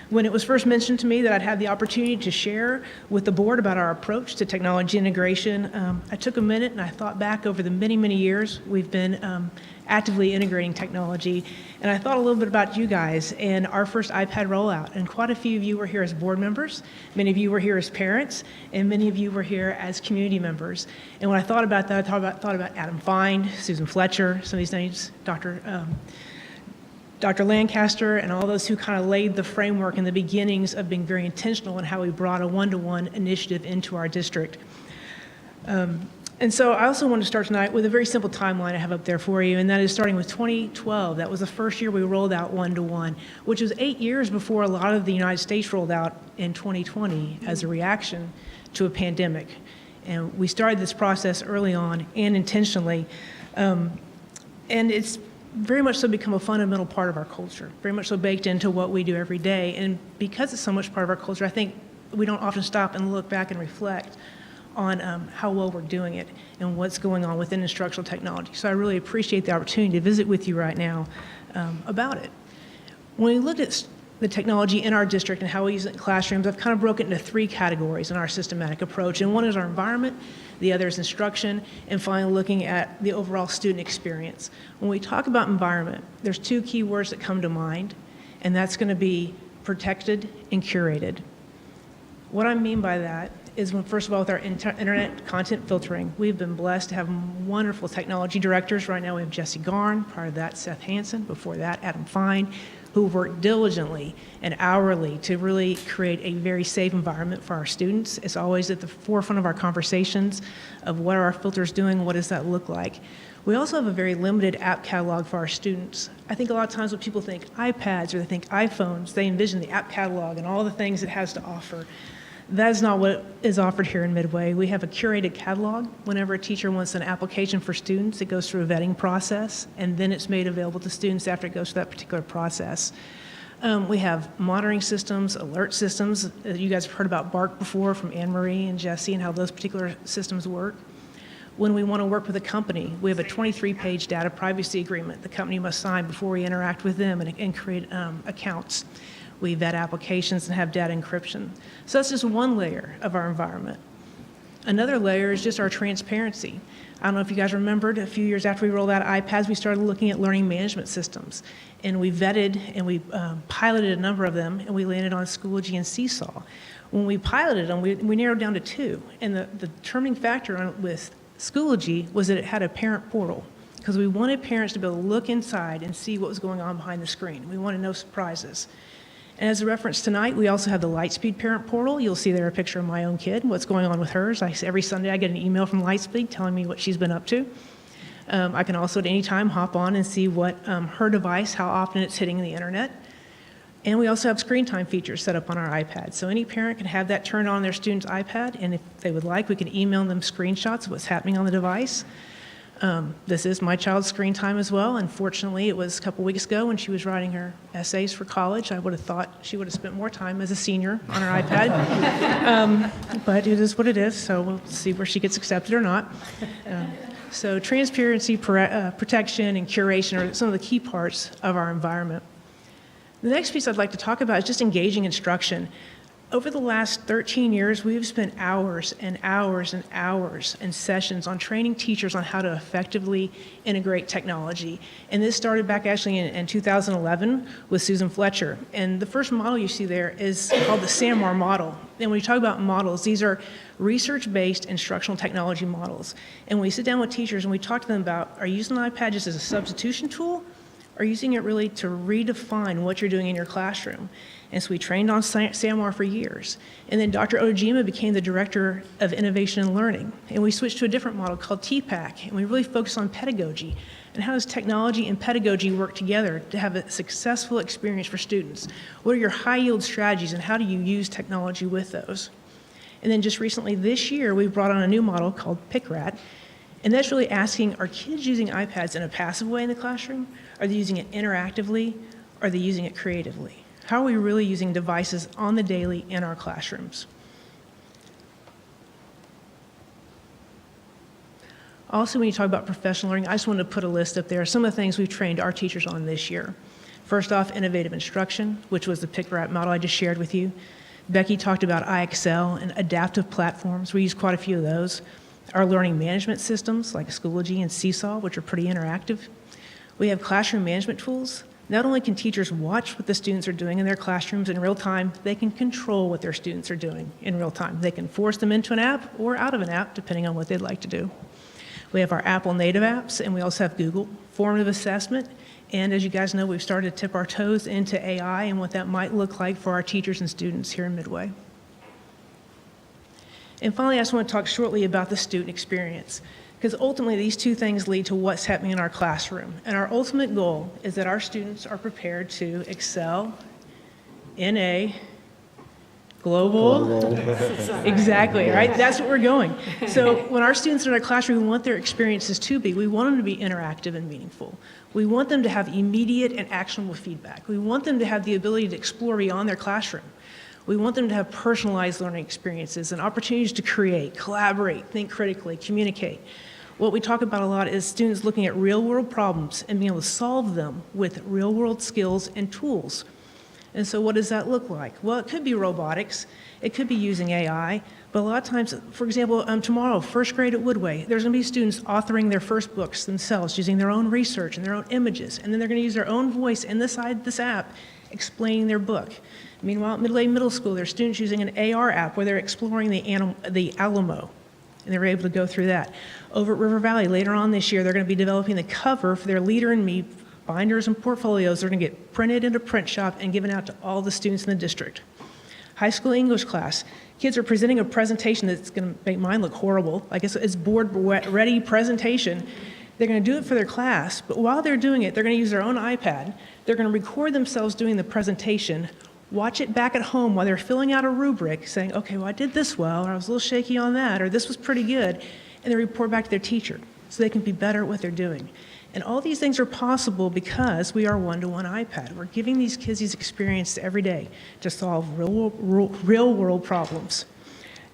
When it was first mentioned to me that I'd have the opportunity to share with the board about our approach to technology integration, I took a minute and I thought back over the many, many years we've been actively integrating technology, and I thought a little bit about you guys and our first iPad rollout. And quite a few of you were here as board members, many of you were here as parents, and many of you were here as community members. And when I thought about that, I thought about Adam Fine, Susan Fletcher, some of these names, Dr. Lancaster, and all those who kind of laid the framework in the beginnings of being very intentional in how we brought a one-to-one initiative into our district. And so I also want to start tonight with a very simple timeline I have up there for you, and that is starting with 2012. That was the first year we rolled out one-to-one, which was 8 years before a lot of the United States rolled out in 2020 as a reaction to a pandemic. And we started this process early on and intentionally, and it's very much so become a fundamental part of our culture, very much so baked into what we do every day. And because it's so much part of our culture, I think we don't often stop and look back and reflect on how well we're doing it and what's going on within instructional technology. So I really appreciate the opportunity to visit with you right now about it. When we look at the technology in our district and how we use it in classrooms, I've kind of broken it into 3 categories in our systematic approach. And one is our environment, the other is instruction, and finally looking at the overall student experience. When we talk about environment, there's 2 key words that come to mind, and that's going to be protected and curated. What I mean by that is, first of all, with our internet content filtering, we've been blessed to have wonderful technology directors. Right now we have Jesse Garn, prior to that Seth Hansen, before that Adam Fine. who work diligently and hourly to really create a very safe environment for our students. It's always at the forefront of our conversations of what are our filters doing, what does that look like. We also have a very limited app catalog for our students. I think a lot of times when people think iPads or they think iPhones, they envision the app catalog and all the things it has to offer. That is not what is offered here in Midway. We have a curated catalog. Whenever a teacher wants an application for students, it goes through a vetting process, and then it's made available to students after it goes through that particular process. We have monitoring systems, alert systems. You guys have heard about BARC before from Anne Marie and Jesse and how those particular systems work. When we want to work with a company, we have a 23-page data privacy agreement the company must sign before we interact with them and create accounts. We vet applications and have data encryption. So that's just one layer of our environment. Another layer is just our transparency. I don't know if you guys remembered, a few years after we rolled out iPads, we started looking at learning management systems. And we vetted and we piloted a number of them, and we landed on Schoology and Seesaw. When we piloted them, we narrowed down to 2. And the determining factor with Schoology was that it had a parent portal, because we wanted parents to be able to look inside and see what was going on behind the screen. We wanted no surprises. And as a reference tonight, we also have the Lightspeed parent portal. You'll see there a picture of my own kid, what's going on with hers. Every Sunday I get an email from Lightspeed telling me what she's been up to. I can also at any time hop on and see what her device, how often it's hitting the internet. And we also have screen time features set up on our iPad. So any parent can have that turned on their student's iPad, and if they would like, we can email them screenshots of what's happening on the device. This is my child's screen time as well. Unfortunately, it was a couple weeks ago when she was writing her essays for college. I would have thought she would have spent more time as a senior on her iPad. But it is what it is, so we'll see where she gets accepted or not. So transparency, protection, and curation are some of the key parts of our environment. The next piece I'd like to talk about is just engaging instruction. Over the last 13 years, we've spent hours and hours and hours in sessions on training teachers on how to effectively integrate technology. And this started back actually in 2011 with Susan Fletcher. And the first model you see there is called the SAMR model. And when we talk about models, these are research-based instructional technology models. And when we sit down with teachers and we talk to them about, are you using an iPad just as a substitution tool? Or using it really to redefine what you're doing in your classroom? And so we trained on SAMR for years. And then Dr. Ojima became the Director of Innovation and Learning. And we switched to a different model called TPAC. And we really focused on pedagogy. And how does technology and pedagogy work together to have a successful experience for students? What are your high-yield strategies and how do you use technology with those? And then just recently this year, we brought on a new model called PICRAT. And that's really asking, are kids using iPads in a passive way in the classroom? Are they using it interactively? Are they using it creatively? How are we really using devices on the daily in our classrooms? Also, when you talk about professional learning, I just wanted to put a list up there. Some of the things we've trained our teachers on this year. First off, innovative instruction, which was the PICRAT model I just shared with you. Becky talked about IXL and adaptive platforms. We use quite a few of those. Our learning management systems like Schoology and Seesaw, which are pretty interactive. We have classroom management tools. Not only can teachers watch what the students are doing in their classrooms in real time, they can control what their students are doing in real time. They can force them into an app or out of an app, depending on what they'd like to do. We have our Apple native apps, and we also have Google formative assessment. And as you guys know, we've started to tip our toes into AI and what that might look like for our teachers and students here in Midway. And finally, I just want to talk shortly about the student experience, because ultimately these two things lead to what's happening in our classroom. And our ultimate goal is that our students are prepared to excel in a global. Exactly, right? That's what we're going. So when our students are in our classroom, we want their experiences to be, we want them to be interactive and meaningful. We want them to have immediate and actionable feedback. We want them to have the ability to explore beyond their classroom. We want them to have personalized learning experiences and opportunities to create, collaborate, think critically, communicate. What we talk about a lot is students looking at real-world problems and being able to solve them with real-world skills and tools. And so what does that look like? Well, it could be robotics. It could be using AI. But a lot of times, for example, tomorrow, first grade at Woodway, there's going to be students authoring their first books themselves, using their own research and their own images. And then they're going to use their own voice inside this app, explaining their book. Meanwhile, at Midway Middle School, there are students using an AR app where they're exploring the Alamo, and they're able to go through that. Over at River Valley, later on this year, they're going to be developing the cover for their Leader in Me binders and portfolios that are going to get printed in a print shop and given out to all the students in the district. High school English class, kids are presenting a presentation that's going to make mine look horrible. I guess it's board-ready presentation. They're going to do it for their class, but while they're doing it, they're going to use their own iPad. They're going to record themselves doing the presentation, watch it back at home while they're filling out a rubric, saying, okay, well, I did this well, or I was a little shaky on that, or this was pretty good, and they report back to their teacher so they can be better at what they're doing. And all these things are possible because we are one-to-one iPad. We're giving these kids these experiences every day to solve real-world problems.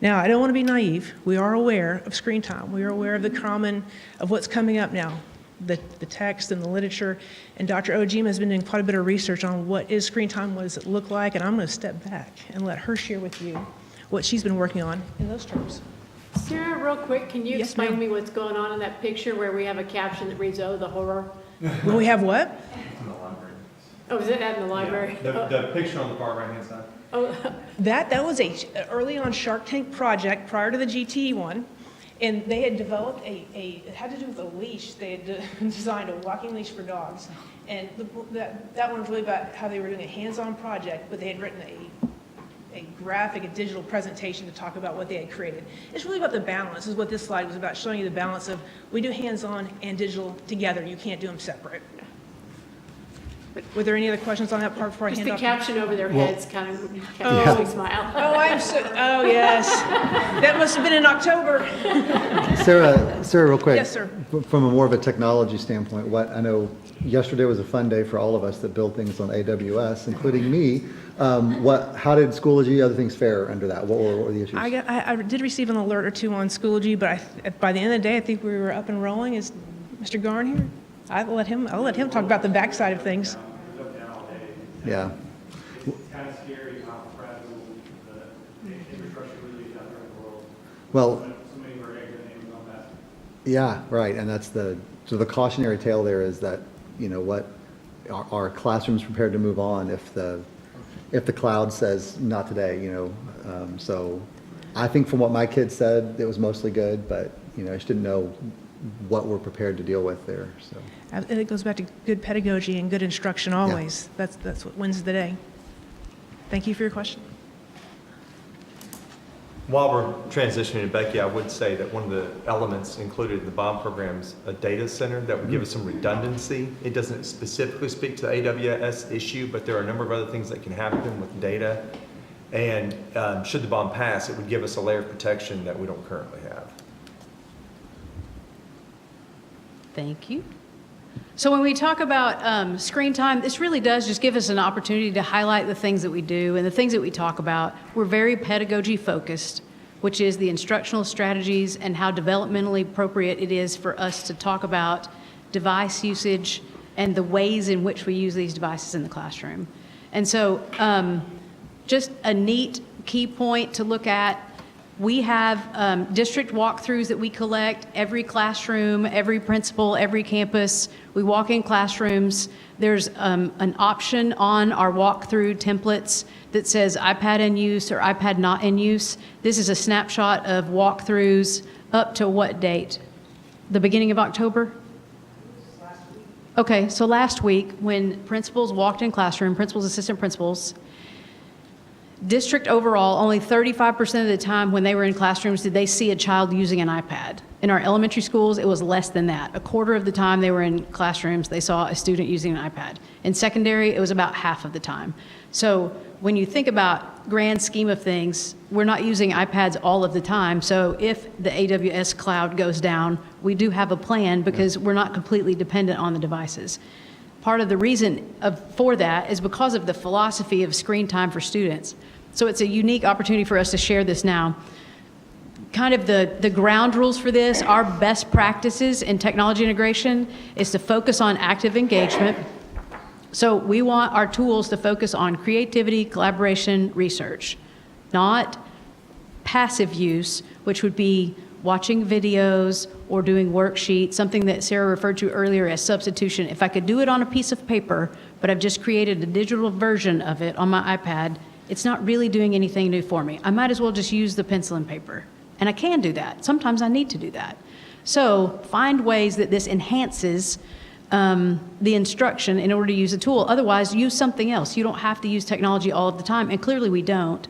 Now, I don't want to be naive. We are aware of screen time. We are aware of what's coming up now, the text and the literature. And Dr. Ojima has been doing quite a bit of research on what is screen time, what does it look like, and I'm going to step back and let her share with you what she's been working on in those terms. Sarah, real quick, can you Yes, explain to ma'am. me what's going on in that picture where we have a caption that reads, "Oh, the horror"? When we have what? Oh, is it in the library? The picture on the far right-hand side. Oh, That was a early on Shark Tank project prior to the GTE one, and they had developed it had to do with a leash. They had designed a walking leash for dogs, and that one was really about how they were doing a hands-on project, but they had written a graphic, a digital presentation to talk about what they had created. It's really about the balance, is what this slide was about, showing you the balance of we do hands-on and digital together. You can't do them separate. Were there any other questions on that part before I just hand the off? caption over their heads kind of Oh. makes me smile. Oh, yes. That must have been in October. Sarah, real quick. Yes, sir. From a more of a technology standpoint, I know yesterday was a fun day for all of us that build things on AWS, including me. How did Schoology, other things fare under that? What were the issues? I did receive an alert or two on Schoology, but by the end of the day, I think we were up and rolling. Is Mr. Garn here? I'll let him talk about the backside of things. Yeah. It's kind of scary how fragile the infrastructure really is out there in the world. Well, So many of our eggs are named on that. yeah, right, and that's the cautionary tale there is that, are classrooms prepared to move on if the cloud says not today, so I think from what my kids said, it was mostly good, but, I just didn't know what we're prepared to deal with there, so. And it goes back to good pedagogy and good instruction always. That's what wins the day. Thank you for your question. While we're transitioning to Becky, I would say that one of the elements included in the BOM program is a data center that would give us some redundancy. It doesn't specifically speak to the AWS issue, but there are a number of other things that can happen with data. And should the BOM pass, it would give us a layer of protection that we don't currently have. Thank you. So when we talk about screen time, this really does just give us an opportunity to highlight the things that we do and the things that we talk about. We're very pedagogy focused, which is the instructional strategies and how developmentally appropriate it is for us to talk about device usage and the ways in which we use these devices in the classroom. And so just a neat key point to look at, we have district walkthroughs that we collect every classroom, every principal, every campus. We walk in classrooms. There's an option on our walkthrough templates that says iPad in use or iPad not in use. This is a snapshot of walkthroughs up to what date? The beginning of October? Okay, so last week when principals walked in classroom, principals, assistant principals, district overall, only 35% of the time when they were in classrooms did they see a child using an iPad. In our elementary schools, it was less than that. A quarter of the time they were in classrooms, they saw a student using an iPad. In secondary, it was about half of the time. So when you think about grand scheme of things, we're not using iPads all of the time. So if the AWS cloud goes down, we do have a plan because we're not completely dependent on the devices. Part of the reason for that is because of the philosophy of screen time for students. So it's a unique opportunity for us to share this now. Kind of the ground rules for this, our best practices in technology integration is to focus on active engagement. So we want our tools to focus on creativity, collaboration, research, not passive use, which would be watching videos or doing worksheets, something that Sarah referred to earlier as substitution. If I could do it on a piece of paper, but I've just created a digital version of it on my iPad, it's not really doing anything new for me. I might as well just use the pencil and paper. And I can do that. Sometimes I need to do that. So find ways that this enhances the instruction in order to use a tool. Otherwise, use something else. You don't have to use technology all of the time, and clearly we don't.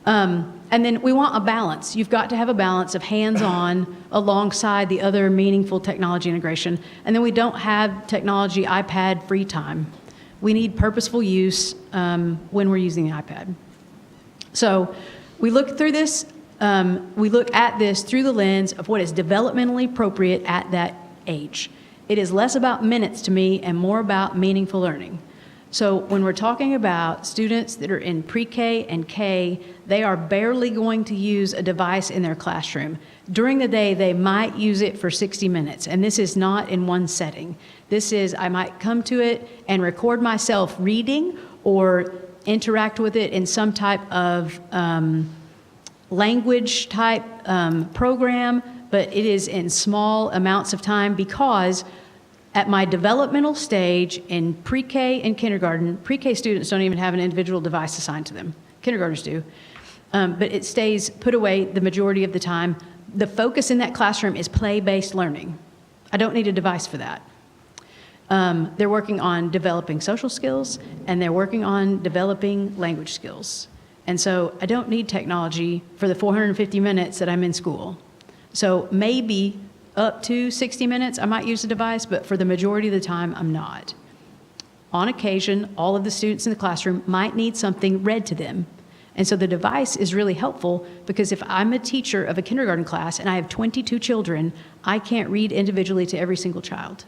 And then we want a balance. You've got to have a balance of hands-on alongside the other meaningful technology integration. And then we don't have technology iPad free time. We need purposeful use when we're using the iPad. So we look through this, we look at this through the lens of what is developmentally appropriate at that age. It is less about minutes to me and more about meaningful learning. So when we're talking about students that are in pre-K and K, they are barely going to use a device in their classroom. During the day, they might use it for 60 minutes, and this is not in one setting. This is, I might come to it and record myself reading or interact with it in some type of language type program, but it is in small amounts of time because at my developmental stage in pre-K and kindergarten, pre-K students don't even have an individual device assigned to them. Kindergartners do. But it stays put away the majority of the time. The focus in that classroom is play-based learning. I don't need a device for that. They're working on developing social skills, and they're working on developing language skills. And so I don't need technology for the 450 minutes that I'm in school. So maybe up to 60 minutes, I might use a device, but for the majority of the time, I'm not. On occasion, all of the students in the classroom might need something read to them. And so the device is really helpful because if I'm a teacher of a kindergarten class and I have 22 children, I can't read individually to every single child.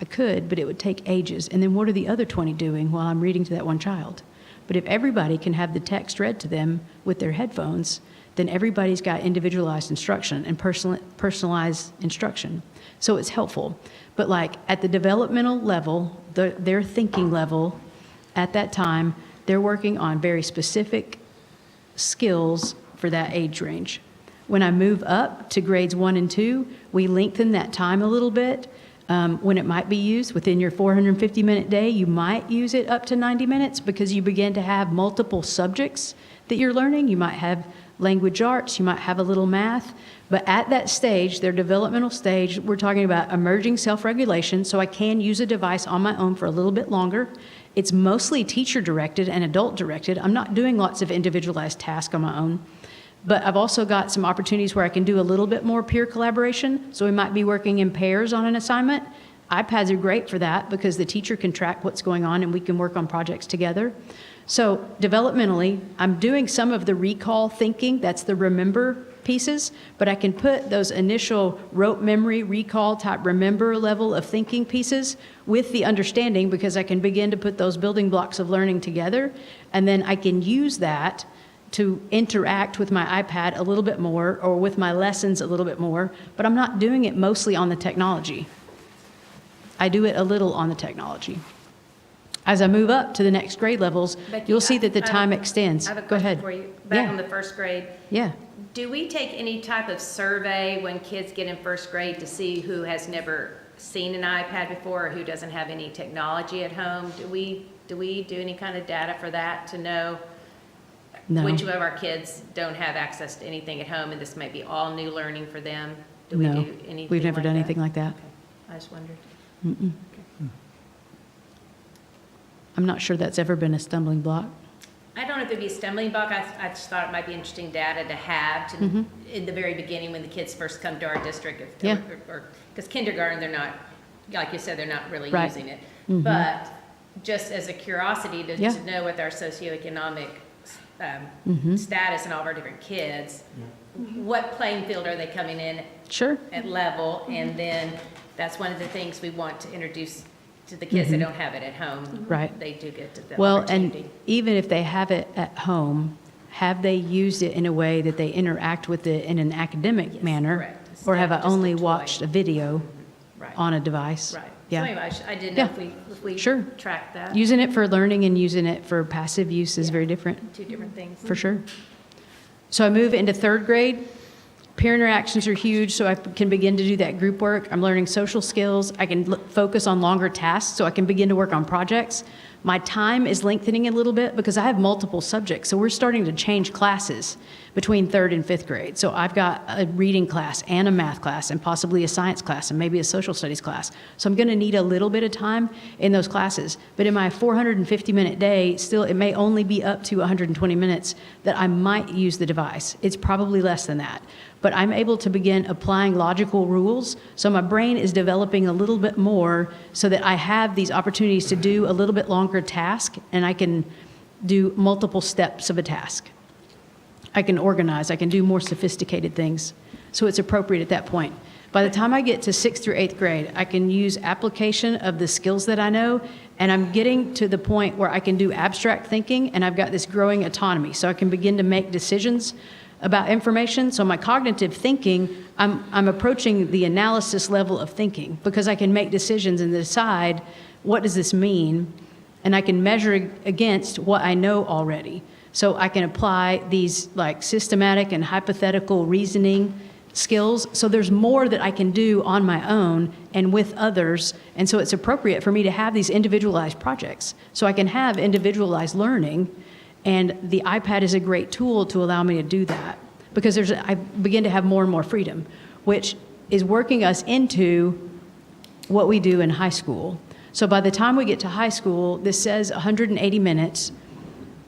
I could, but it would take ages. And then what are the other 20 doing while I'm reading to that one child? But if everybody can have the text read to them with their headphones, then everybody's got individualized instruction and personalized instruction. So it's helpful. But like at the developmental level, their thinking level at that time, they're working on very specific skills for that age range. When I move up to grades 1 and 2, we lengthen that time a little bit. When it might be used within your 450-minute day, you might use it up to 90 minutes because you begin to have multiple subjects that you're learning. You might have language arts, you might have a little math, but at that stage, their developmental stage, we're talking about emerging self-regulation, so I can use a device on my own for a little bit longer. It's mostly teacher-directed and adult-directed. I'm not doing lots of individualized tasks on my own, but I've also got some opportunities where I can do a little bit more peer collaboration, so we might be working in pairs on an assignment. iPads are great for that because the teacher can track what's going on and we can work on projects together. So developmentally, I'm doing some of the recall thinking, that's the remember pieces, but I can put those initial rote memory, recall type remember level of thinking pieces with the understanding because I can begin to put those building blocks of learning together, and then I can use that to interact with my iPad a little bit more or with my lessons a little bit more, but I'm not doing it mostly on the technology. I do it a little on the technology. As I move up to the next grade levels, Becky, you'll see that the time extends. I have a Go question ahead. for you. Back Yeah. on the first grade, Yeah. do we take any type of survey when kids get in first grade to see who has never seen an iPad before or who doesn't have any technology at home? Do we do any kind of data for that to know No. which of our kids don't have access to anything at home and this may be all new learning for them? Do we No. do anything We've never like done that? anything like that. Okay. I just wondered. I'm not sure that's ever been a stumbling block. I don't know if it'd be a stumbling block. I just thought it might be interesting data to have to, in the very beginning when the kids first come to our district. Yeah. Because kindergarten, they're not, like you said, they're not really Right. using it. But just as a curiosity to Yeah. to know what our socioeconomic status and all of our different kids, what playing field are they coming in Sure. at level? And then that's one of the things we want to introduce to the kids that don't have it at home. Right. They do get the Well, opportunity. and even if they have it at home, have they used it in a way that they interact with it in an academic Yes, manner? correct. Or have I Instead of just only a toy. watched a video Right. on a device? Right. So Yeah. anyway, I didn't know Yeah. if we Sure. track that. Using it for learning and using it for passive use is very different. Two different things. For sure. So I move into third grade. Peer interactions are huge, so I can begin to do that group work. I'm learning social skills. I can focus on longer tasks, so I can begin to work on projects. My time is lengthening a little bit because I have multiple subjects, so we're starting to change classes between 3rd and 5th grade. So I've got a reading class and a math class and possibly a science class and maybe a social studies class. So I'm going to need a little bit of time in those classes. But in my 450-minute day, still, it may only be up to 120 minutes that I might use the device. It's probably less than that. But I'm able to begin applying logical rules. So my brain is developing a little bit more so that I have these opportunities to do a little bit longer task, and I can do multiple steps of a task. I can organize, I can do more sophisticated things. So it's appropriate at that point. By the time I get to 6th through 8th grade, I can use application of the skills that I know, and I'm getting to the point where I can do abstract thinking, and I've got this growing autonomy. So I can begin to make decisions about information. So my cognitive thinking, I'm approaching the analysis level of thinking because I can make decisions and decide, what does this mean? And I can measure against what I know already. So I can apply these like systematic and hypothetical reasoning skills. So there's more that I can do on my own and with others. And so it's appropriate for me to have these individualized projects. So I can have individualized learning. And the iPad is a great tool to allow me to do that because I begin to have more and more freedom, which is working us into what we do in high school. So by the time we get to high school, this says 180 minutes.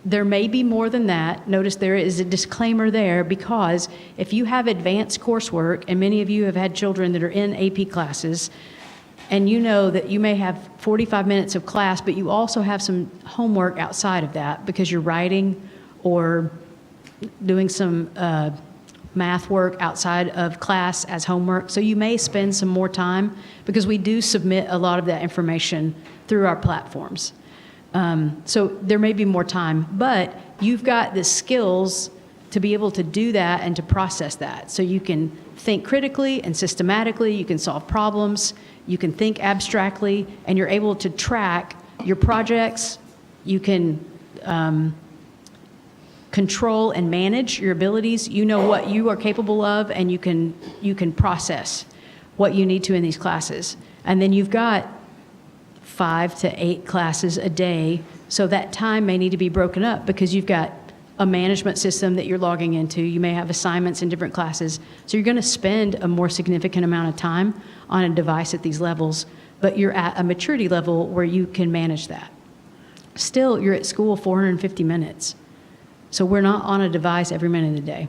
There may be more than that. Notice there is a disclaimer there because if you have advanced coursework, and many of you have had children that are in AP classes, and you know that you may have 45 minutes of class, but you also have some homework outside of that because you're writing or doing some math work outside of class as homework. So you may spend some more time because we do submit a lot of that information through our platforms. So there may be more time, but you've got the skills to be able to do that and to process that. So you can think critically and systematically, you can solve problems, you can think abstractly, and you're able to track your projects. You can control and manage your abilities. You know what you are capable of, and you can process what you need to in these classes. And then you've got 5 to 8 classes a day, so that time may need to be broken up because you've got a management system that you're logging into. You may have assignments in different classes. So you're going to spend a more significant amount of time on a device at these levels, but you're at a maturity level where you can manage that. Still, you're at school 450 minutes. So we're not on a device every minute of the day.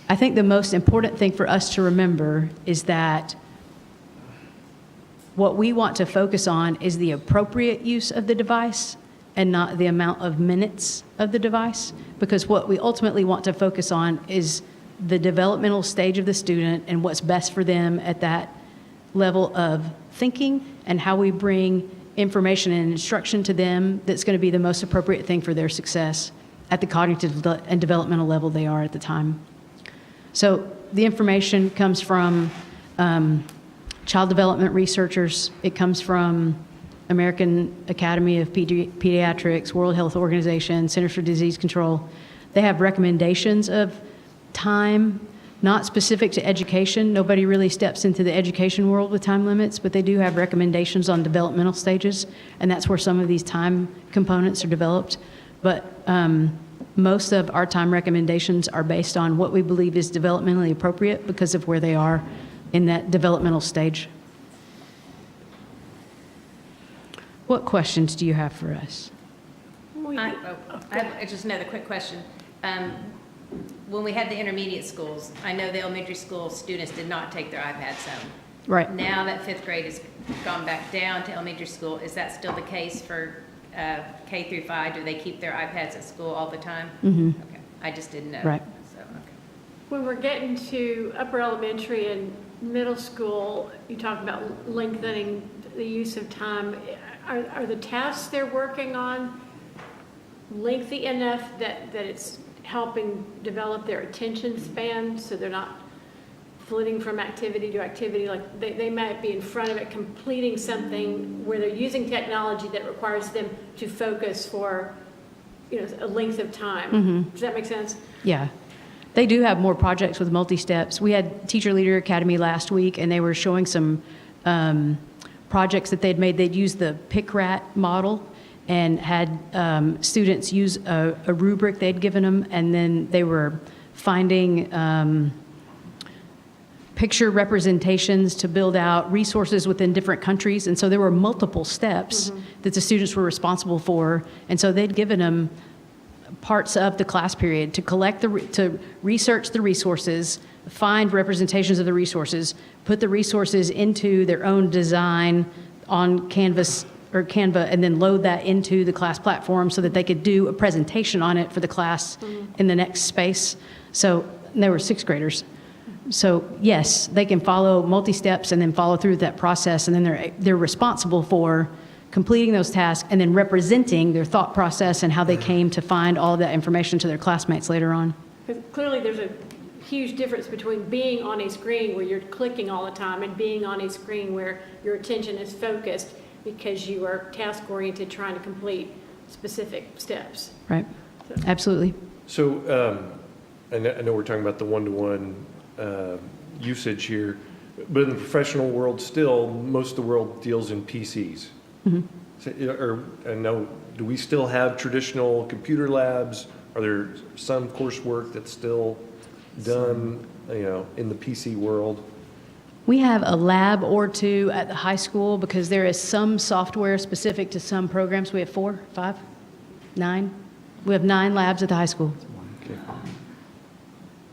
I think the most important thing for us to remember is that what we want to focus on is the appropriate use of the device and not the amount of minutes of the device, because what we ultimately want to focus on is the developmental stage of the student and what's best for them at that level of thinking and how we bring information and instruction to them that's going to be the most appropriate thing for their success at the cognitive and developmental level they are at the time. So the information comes from child development researchers. It comes from American Academy of Pediatrics, World Health Organization, Centers for Disease Control. They have recommendations of time, not specific to education. Nobody really steps into the education world with time limits, but they do have recommendations on developmental stages, and that's where some of these time components are developed. But most of our time recommendations are based on what we believe is developmentally appropriate because of where they are in that developmental stage. What questions do you have for us? I have just another quick question. When we had the intermediate schools, I know the elementary school students did not take their iPads home. Right. Now that 5th grade has gone back down to elementary school, is that still the case for K through 5? Do they keep their iPads at school all the time? Mm-hmm. Okay, I just didn't know. Right. So, okay. When we're getting to upper elementary and middle school, you talk about lengthening the use of time. Are the tasks they're working on lengthy enough that it's helping develop their attention span so they're not flitting from activity to activity? Like they might be in front of it completing something where they're using technology that requires them to focus for a length of time. Mm-hmm. Does that make sense? Yeah. They do have more projects with multi-steps. We had Teacher Leader Academy last week, and they were showing some projects that they'd made. They'd used the PIC-RAT model and had students use a rubric they'd given them, and then they were finding picture representations to build out resources within different countries. And so there were multiple steps that the students were responsible for. And so they'd given them parts of the class period to collect to research the resources, find representations of the resources, put the resources into their own design on Canvas or Canva, and then load that into the class platform so that they could do a presentation on it for the class in the next space. So they were sixth graders. So yes, they can follow multi-steps and then follow through that process, and then they're responsible for completing those tasks and then representing their thought process and how they came to find all of that information to their classmates later on. Because clearly there's a huge difference between being on a screen where you're clicking all the time and being on a screen where your attention is focused because you are task-oriented trying to complete specific steps. Right, absolutely. So, I know we're talking about the one-to-one usage here, but in the professional world still, most of the world deals in PCs. So, I know, do we still have traditional computer labs? Are there some coursework that's still done, in the PC world? We have a lab or two at the high school because there is some software specific to some programs. We have 4, 5, 9. We have 9 labs at the high school. Okay.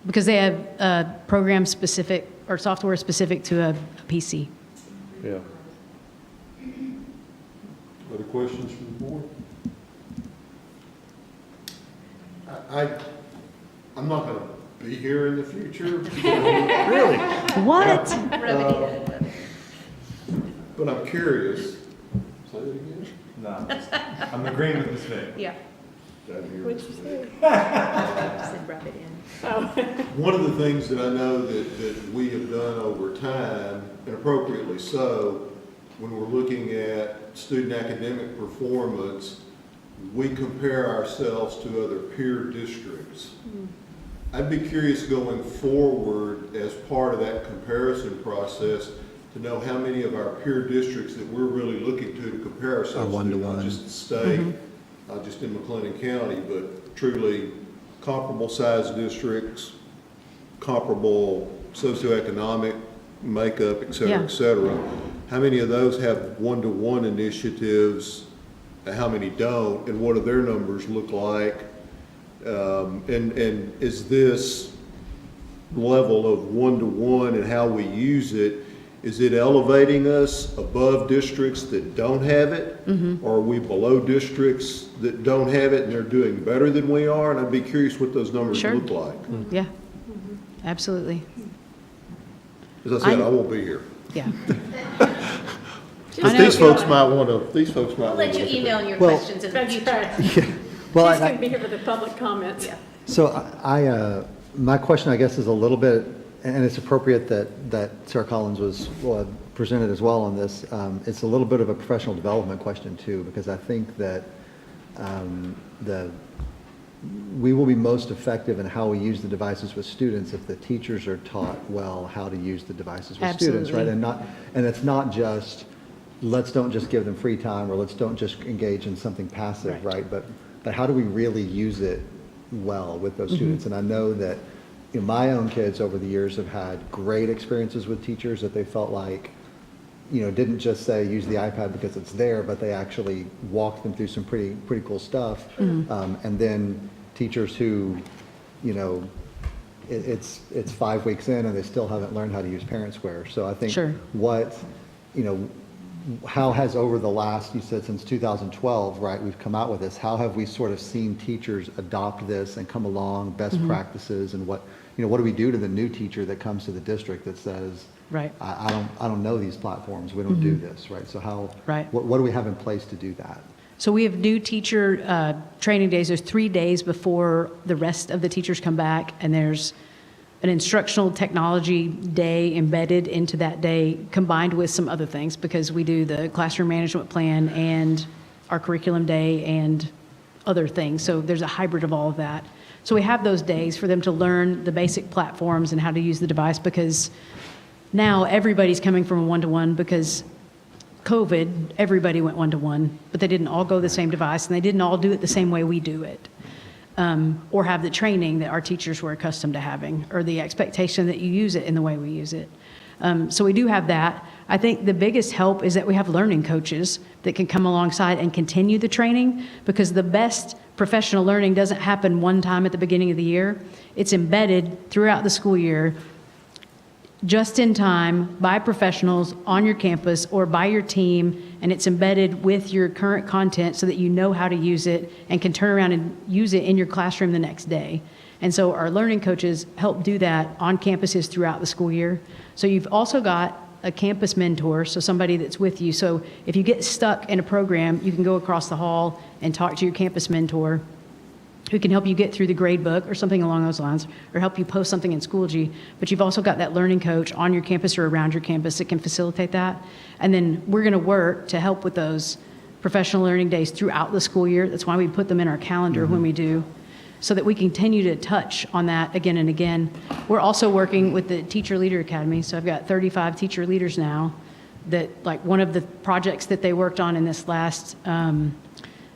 Because they have program specific or software specific to a PC. Yeah. Other questions from the board? I'm not gonna be here in the future. Really? What? But I'm curious. Say it again? No, I'm agreeing with Ms. Vick. Yeah. Didn't hear What'd it. you say? Said rub it in. Oh. One of the things that I know that we have done over time, and appropriately so, when we're looking at student academic performance, we compare ourselves to other peer districts. I'd be curious going forward as part of that comparison process to know how many of our peer districts that we're really looking to compare ourselves to, one-to-one. not just the state, not just in McLennan County, but truly comparable size districts, comparable socioeconomic makeup, et cetera, Yeah. et cetera. How many of those have one-to-one initiatives? How many don't? And what do their numbers look like? And is this level of one-to-one and how we use it, is it elevating us above districts that don't have it? Or are we below districts that don't have it and they're doing better than we are? And I'd be curious what those numbers Sure. look like. Yeah, absolutely. As I said, I won't be here. Yeah. But know. these folks might want to, We'll let you email your Well- questions in the That's future. right. Well, She's I- going to be here for the public comments. So my question, I guess, is a little bit, and it's appropriate that Sarah Collins was presented as well on this. It's a little bit of a professional development question too, because I think that we will be most effective in how we use the devices with students if the teachers are taught well how to use the devices with students, right? Absolutely. And it's not just, let's don't just give them free time, or let's don't just engage in something passive, right? But how do we really use it well with those students? And I know that my own kids over the years have had great experiences with teachers that they felt like, didn't just say use the iPad because it's there, but they actually walked them through some pretty cool stuff. And then teachers who, it's 5 weeks in and they still haven't learned how to use Parent Square. So I think Sure. how has over the last, you said since 2012, right, we've come out with this, how have we sort of seen teachers adopt this and come along, best practices, and what do we do to the new teacher that comes to the district that says, Right. I don't know these platforms, we don't do this, right? So Right. what do we have in place to do that? So we have new teacher training days. There's 3 days before the rest of the teachers come back, and there's an instructional technology day embedded into that day, combined with some other things, because we do the classroom management plan and our curriculum day and other things. So there's a hybrid of all of that. So we have those days for them to learn the basic platforms and how to use the device, because now everybody's coming from a one-to-one because COVID, everybody went one-to-one, but they didn't all go the same device, and they didn't all do it the same way we do it. or have the training that our teachers were accustomed to having, or the expectation that you use it in the way we use it. So we do have that. I think the biggest help is that we have learning coaches that can come alongside and continue the training, because the best professional learning doesn't happen one time at the beginning of the year. It's embedded throughout the school year, just in time, by professionals on your campus or by your team, and it's embedded with your current content so that you know how to use it and can turn around and use it in your classroom the next day. And so our learning coaches help do that on campuses throughout the school year. So you've also got a campus mentor, so somebody that's with you. So if you get stuck in a program, you can go across the hall and talk to your campus mentor, who can help you get through the grade book or something along those lines, or help you post something in Schoology. But you've also got that learning coach on your campus or around your campus that can facilitate that. And then we're going to work to help with those professional learning days throughout the school year. That's why we put them in our calendar when we do, so that we continue to touch on that again and again. We're also working with the Teacher Leader Academy. So I've got 35 teacher leaders now that, like, one of the projects that they worked on in this last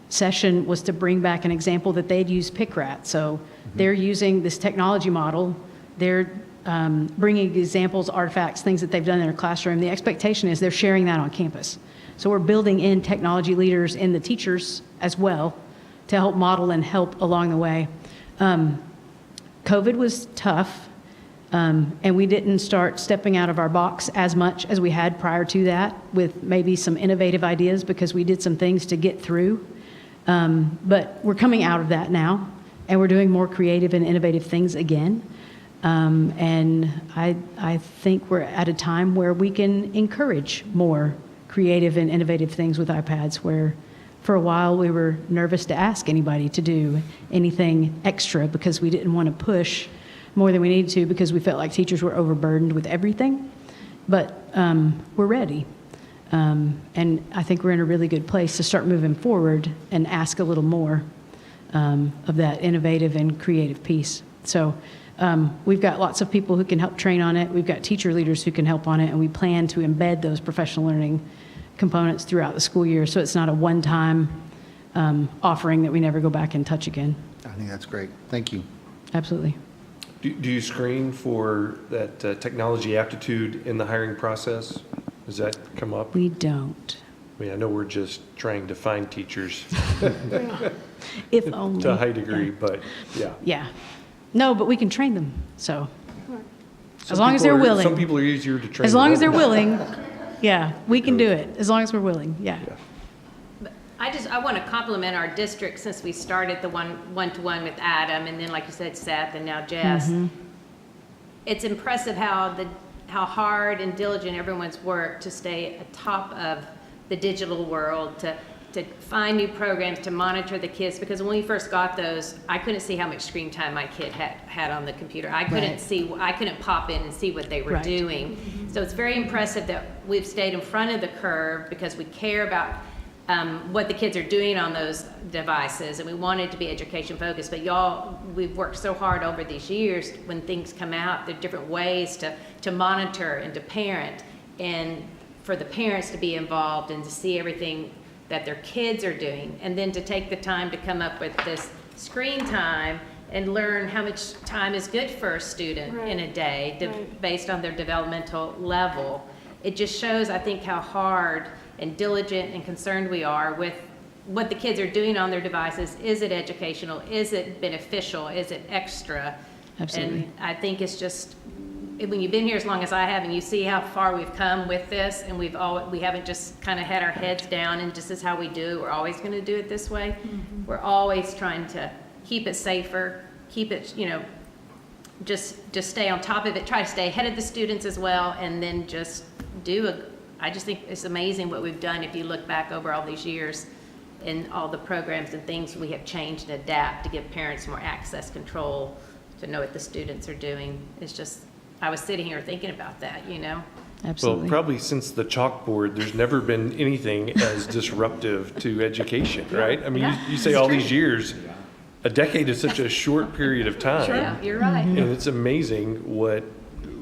session was to bring back an example that they'd use PICRAT. So they're using this technology model. They're bringing examples, artifacts, things that they've done in their classroom. The expectation is they're sharing that on campus. So we're building in technology leaders in the teachers as well to help model and help along the way. COVID was tough, and we didn't start stepping out of our box as much as we had prior to that, with maybe some innovative ideas, because we did some things to get through. But we're coming out of that now, and we're doing more creative and innovative things again. And I think we're at a time where we can encourage more creative and innovative things with iPads, where for a while we were nervous to ask anybody to do anything extra because we didn't want to push more than we needed to, because we felt like teachers were overburdened with everything. But we're ready. And I think we're in a really good place to start moving forward and ask a little more of that innovative and creative piece. So we've got lots of people who can help train on it. We've got teacher leaders who can help on it, and we plan to embed those professional learning components throughout the school year, so it's not a one-time offering that we never go back and touch again. I think that's great. Thank you. Absolutely. Do you screen for that technology aptitude in the hiring process? Does that come up? We don't. I mean, I know we're just trying to find teachers If only. to a high degree, but yeah. Yeah. No, but we can train them, so. Some As long as people they're are- willing. Some people are easier to train. As long than as they're others. willing, yeah, we can do it, as long as we're willing, yeah. I want to compliment our district, since we started the one-to-one with Adam, and then, like you said, Seth, and now Jess. It's impressive how hard and diligent everyone's worked to stay atop of the digital world, to find new programs, to monitor the kids, because when we first got those, I couldn't see how much screen time my kid had on the computer. I couldn't pop in and see what they were Right. doing. So it's very impressive that we've stayed in front of the curve, because we care about what the kids are doing on those devices, and we want it to be education focused. But y'all, we've worked so hard over these years. When things come out, there are different ways to monitor and to parent, and for the parents to be involved and to see everything that their kids are doing, and then to take the time to come up with this screen time and learn how much time is good for a student in a day, based on their developmental level. It just shows, I think, how hard and diligent and concerned we are with what the kids are doing on their devices. Is it educational? Is it beneficial? Is it extra? Absolutely. And I think it's just, when you've been here as long as I have, and you see how far we've come with this, and we haven't just kind of had our heads down and this is how we do it, we're always going to do it this way. We're always trying to keep it safer, keep it, just stay on top of it, try to stay ahead of the students as well, and then just I just think it's amazing what we've done if you look back over all these years, and all the programs and things we have changed and adapt to give parents more access control to know what the students are doing. It's just, I was sitting here thinking about that, Absolutely. Well, probably since the chalkboard, there's never been anything as disruptive to education, right? I mean, Yeah, you say it's all true. these years, a decade is such a short period of time. Yeah, you're right. And it's amazing what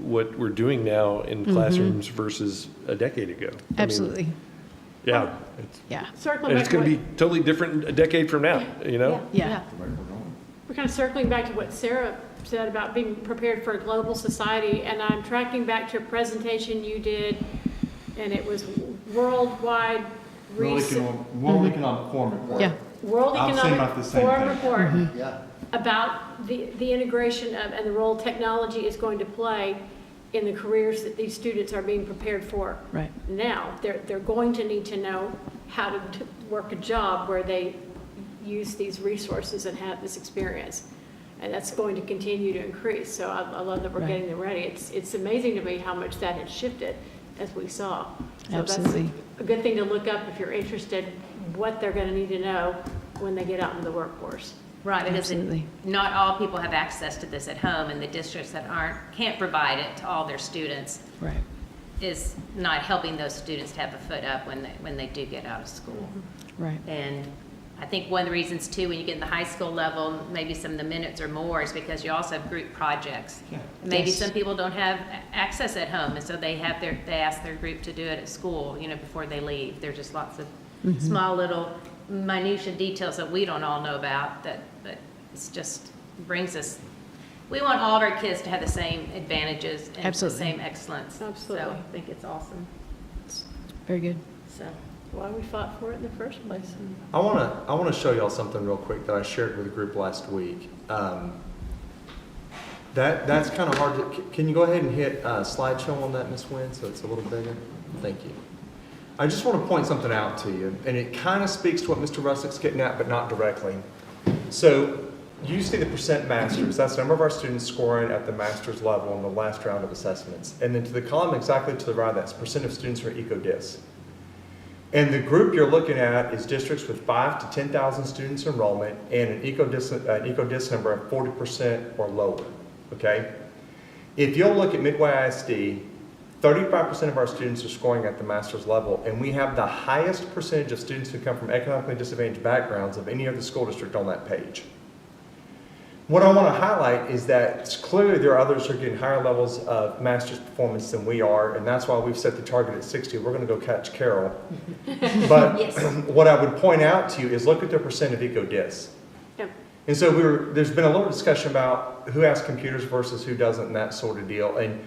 we're doing now in classrooms versus a decade ago. I mean, Absolutely, Yeah. yeah. Circling And back it's to going to what, be totally different a decade from now, Yeah. We're kind of circling back to what Sarah said about being prepared for a global society, and I'm tracking back to a presentation you did, and it was worldwide World Economic Forum report. Yeah. World I was saying Economic about the same Forum thing. report Yeah. about the integration of, and the role technology is going to play in the careers that these students are being prepared for. Right. Now, they're going to need to know how to work a job where they use these resources and have this experience. And that's going to continue to increase. So I love that we're Right. getting them ready. It's amazing to me how much that has shifted as we saw. So Absolutely. that's a good thing to look up if you're interested, what they're gonna need to know when they get out into the workforce. Right, because Absolutely. not all people have access to this at home, and the districts that can't provide it to all their students Right. is not helping those students to have a foot up when they do get out of school. Right. And I think one of the reasons too, when you get in the high school level, maybe some of the minutes or more, is because you also have group projects. And maybe Yes. some people don't have access at home, and so they ask their group to do it at school, before they leave. There's just lots of small little minutia details that we don't all know about, but it's just brings us, we want all of our kids to have the same advantages and the Absolutely. same excellence. Absolutely. So I think it's awesome, Very good. so. Why we fought for it in the first place. I wanna show y'all something real quick that I shared with the group last week. That's kind of hard to, can you go ahead and hit slideshow on that, Ms. Wynn, so it's a little bigger? Thank you. I just want to point something out to you, and it kind of speaks to what Mr. Russick's getting at, but not directly. So you see the percent masters, that's the number of our students scoring at the master's level in the last round of assessments. And then to the column exactly to the right, that's percent of students who are EcoDis. And the group you're looking at is districts with 5,000 to 10,000 students enrollment and an EcoDis number of 40% or lower, okay? If you'll look at Midway ISD, 35% of our students are scoring at the master's level, and we have the highest percentage of students who come from economically disadvantaged backgrounds of any other school district on that page. What I want to highlight is that clearly there are others who are getting higher levels of master's performance than we are, and that's why we've set the target at 60. We're going to go catch Carol. But Yes. what I would point out to you is look at the percent of EcoDis. Yep. And so there's been a little discussion about who has computers versus who doesn't and that sort of deal. And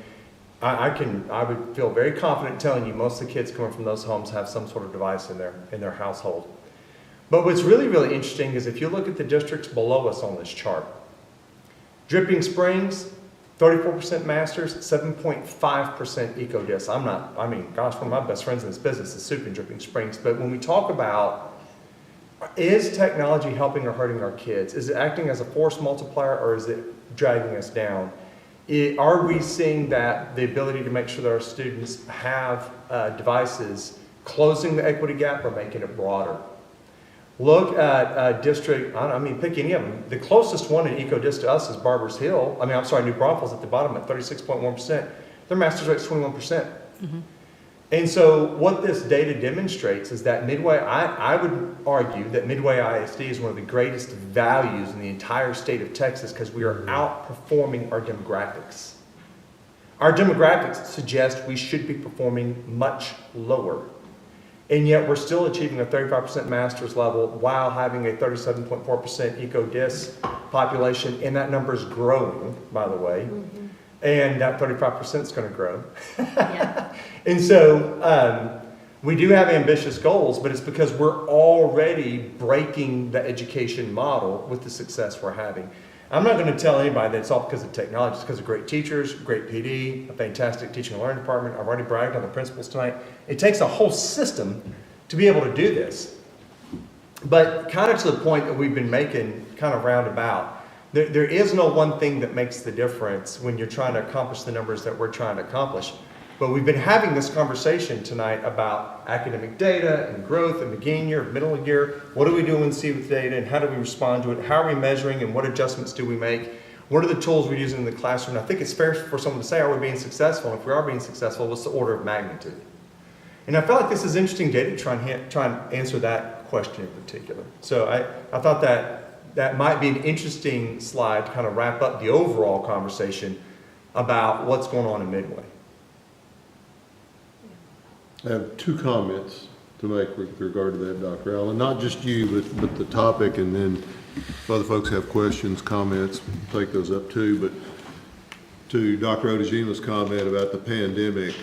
I would feel very confident telling you most of the kids coming from those homes have some sort of device in their household. But what's really, really interesting is if you look at the districts below us on this chart, Dripping Springs, 34% masters, 7.5% EcoDis. Gosh, one of my best friends in this business is super in Dripping Springs. But when we talk about, is technology helping or hurting our kids? Is it acting as a force multiplier or is it dragging us down? Are we seeing that the ability to make sure that our students have devices closing the equity gap or making it broader? Look at district, pick any of them. The closest one in EcoDis to us is Barbers Hill. New Braunfels at the bottom at 36.1%. Their master's rate's 21%. And so what this data demonstrates is that Midway, I would argue that Midway ISD is one of the greatest values in the entire state of Texas because we are outperforming our demographics. Our demographics suggest we should be performing much lower. And yet we're still achieving a 35% master's level while having a 37.4% EcoDis population, and that number is growing, by the way. And that 35% is going to grow. Yeah. And so we do have ambitious goals, but it's because we're already breaking the education model with the success we're having. I'm not going to tell anybody that it's all because of technology. It's because of great teachers, great PD, a fantastic teaching and learning department. I've already bragged on the principals tonight. It takes a whole system to be able to do this. But kind of to the point that we've been making kind of roundabout, there is no one thing that makes the difference when you're trying to accomplish the numbers that we're trying to accomplish. But we've been having this conversation tonight about academic data and growth in beginning year, middle of year. What do we do when we see with data and how do we respond to it? How are we measuring and what adjustments do we make? What are the tools we're using in the classroom? I think it's fair for someone to say, are we being successful? And if we are being successful, what's the order of magnitude? And I felt like this is interesting data to try and answer that question in particular. So I thought that might be an interesting slide to kind of wrap up the overall conversation about what's going on in Midway. I have two comments to make with regard to that, Dr. Allen? Not just you, but the topic, and then if other folks have questions, comments, take those up too. But to Dr. Odejima's comment about the pandemic,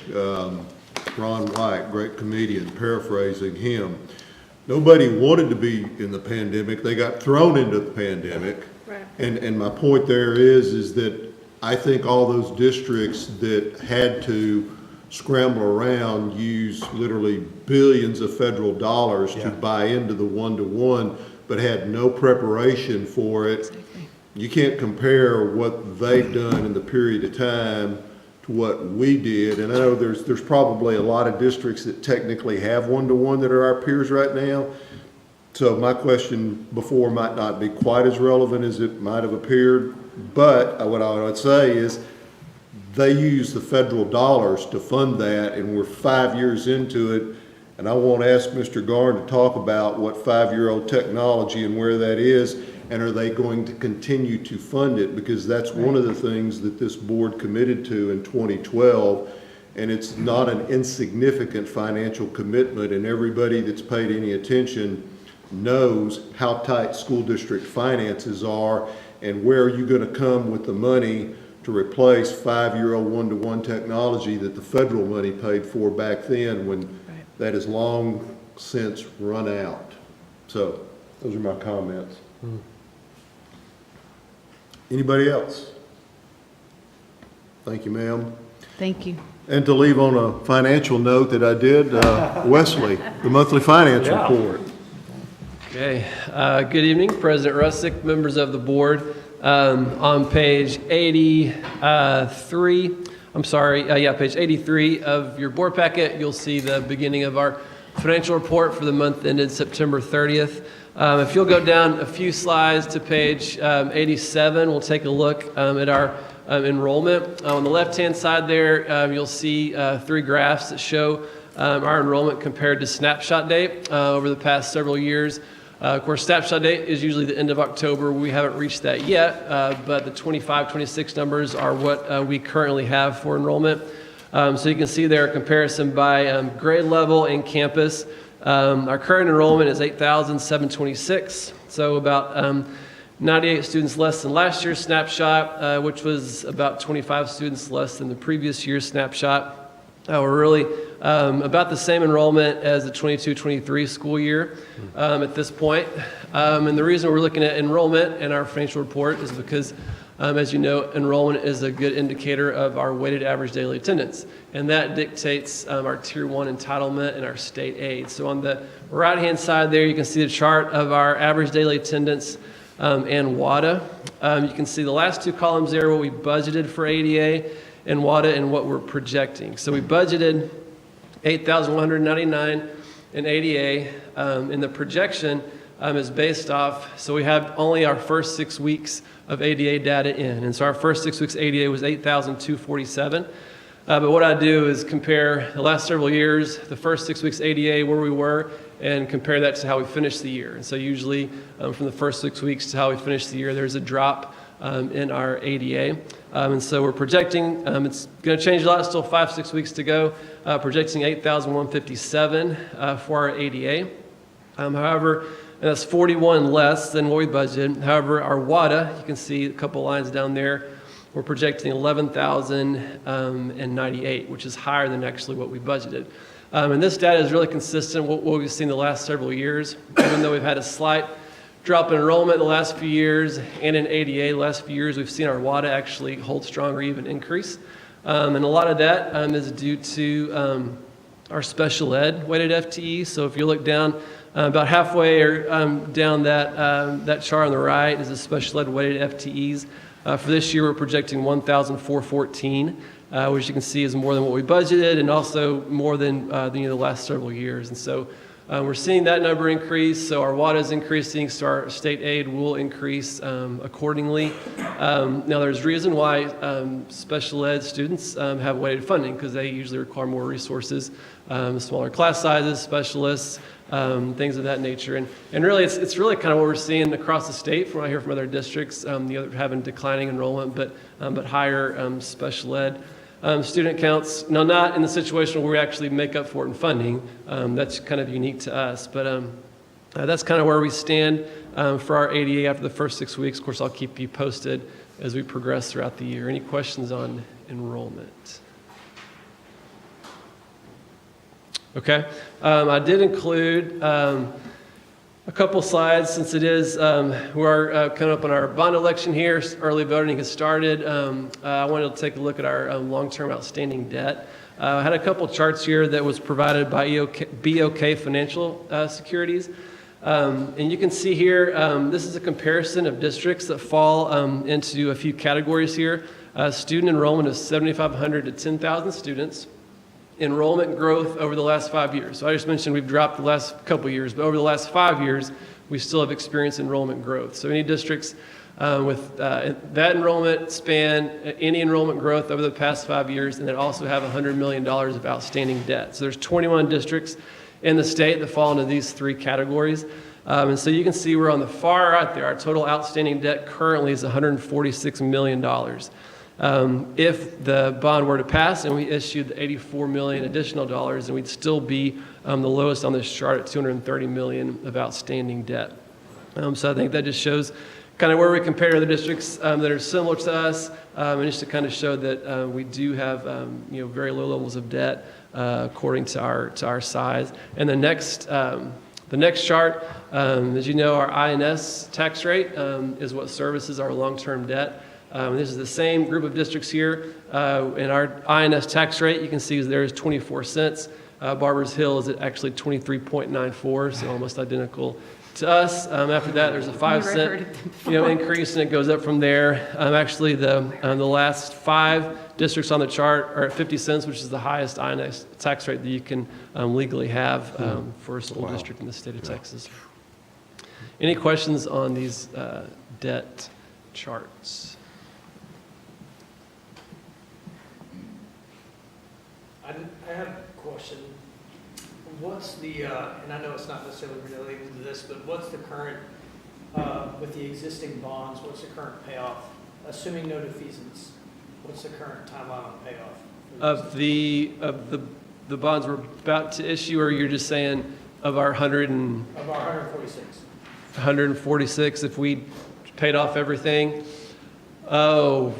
Ron White, great comedian, paraphrasing him, nobody wanted to be in the pandemic. They got thrown into the pandemic. Right. And my point there is that I think all those districts that had to scramble around use literally billions of federal dollars to buy into the one-to-one, but had no preparation for it. You can't compare what they've done in the period of time to what we did. And I know there's probably a lot of districts that technically have one-to-one that are our peers right now. So my question before might not be quite as relevant as it might have appeared, but what I would say is they use the federal dollars to fund that, and we're 5 years into it. And I want to ask Mr. Garn to talk about what 5-year-old technology and where that is, and are they going to continue to fund it? Because that's one of the things that this board committed to in 2012, and it's not an insignificant financial commitment, and everybody that's paid any attention knows how tight school district finances are, and where are you going to come with the money to replace 5-year-old one-to-one technology that the federal money paid for back then, when that has long since run out. So those are my comments. Anybody else? Thank you, ma'am. Thank you. And to leave on a financial note that I did, Wesley, the monthly finance report. Okay, good evening, President Russick, members of the board. On page 83, page 83 of your board packet, you'll see the beginning of our financial report for the month ended September 30th. If you'll go down a few slides to page 87, we'll take a look at our enrollment. On the left-hand side there, you'll see 3 graphs that show our enrollment compared to snapshot date over the past several years. Of course, snapshot date is usually the end of October. We haven't reached that yet, but the 25-26 numbers are what we currently have for enrollment. So you can see there a comparison by grade level and campus. Our current enrollment is 8,726, so about 98 students less than last year's snapshot, which was about 25 students less than the previous year's snapshot. We're really about the same enrollment as the 22-23 school year at this point. And the reason we're looking at enrollment in our financial report is because, as you know, enrollment is a good indicator of our weighted average daily attendance. And that dictates our Tier 1 entitlement and our state aid. So on the right-hand side there, you can see the chart of our average daily attendance and WADA. You can see the last 2 columns there, what we budgeted for ADA and WADA and what we're projecting. So we budgeted 8,199 in ADA, and the projection is based off, so we have only our first 6 weeks of ADA data in. And so our first 6 weeks ADA was 8,247. But what I do is compare the last several years, the first 6 weeks ADA, where we were, and compare that to how we finished the year. And so usually from the first 6 weeks to how we finished the year, there's a drop in our ADA. And so we're projecting, it's going to change a lot, still 5-6 weeks to go, projecting 8,157 for our ADA. However, and that's 41 less than what we budgeted. However, our WADA, you can see a couple lines down there, we're projecting 11,098, which is higher than actually what we budgeted. And this data is really consistent with what we've seen the last several years, even though we've had a slight drop in enrollment the last few years, and in ADA the last few years, we've seen our WADA actually hold strong or even increase. And a lot of that is due to our special ed weighted FTE. So if you look down about halfway or down that chart on the right is the special ed weighted FTEs. For this year, we're projecting 1,414, which you can see is more than what we budgeted and also more than the last several years. And so we're seeing that number increase, so our WADA is increasing, so our state aid will increase accordingly. Now, there's reason why special ed students have weighted funding, because they usually require more resources, smaller class sizes, specialists, things of that nature. And really, it's really kind of what we're seeing across the state from what I hear from other districts, the other having declining enrollment, but higher special ed student counts. Now, not in the situation where we actually make up for it in funding. That's kind of unique to us, but that's kind of where we stand for our ADA after the first 6 weeks. Of course, I'll keep you posted as we progress throughout the year. Any questions on enrollment? Okay. I did include a couple slides since it is, we are coming up on our bond election here. Early voting has started. I wanted to take a look at our long-term outstanding debt. I had a couple charts here that was provided by BOK Financial Securities. And you can see here, this is a comparison of districts that fall into a few categories here. Student enrollment of 7,500 to 10,000 students. Enrollment growth over the last 5 years. So I just mentioned we've dropped the last couple years, but over the last 5 years, we still have experienced enrollment growth. So any districts with that enrollment span, any enrollment growth over the past 5 years, and then also have $100 million of outstanding debt. So there's 21 districts in the state that fall into these three categories. And so you can see we're on the far right there. Our total outstanding debt currently is $146 million. If the bond were to pass and we issued the $84 million additional dollars, then we'd still be the lowest on this chart at $230 million of outstanding debt. So I think that just shows kind of where we compare to the districts that are similar to us, and just to kind of show that we do have very low levels of debt according to our size. And the next chart, as you know, our INS tax rate is what services our long-term debt. This is the same group of districts here. And our INS tax rate, you can see there is 24 cents. Barbers Hill is at actually 23.94, so almost identical to us. After that, there's a 5 cent increase, and it goes up from there. Actually, the last 5 districts on the chart are at 50 cents, which is the highest INS tax rate that you can legally have for a school district in the state of Texas. Any questions on these debt charts? I have a question. What's the, and I know it's not necessarily related to this, but what's the current, with the existing bonds, what's the current payoff? Assuming no defeasance, what's the current timeline on payoff? Of the bonds we're about to issue, or you're just saying of our 146. 146, if we paid off everything? Oh,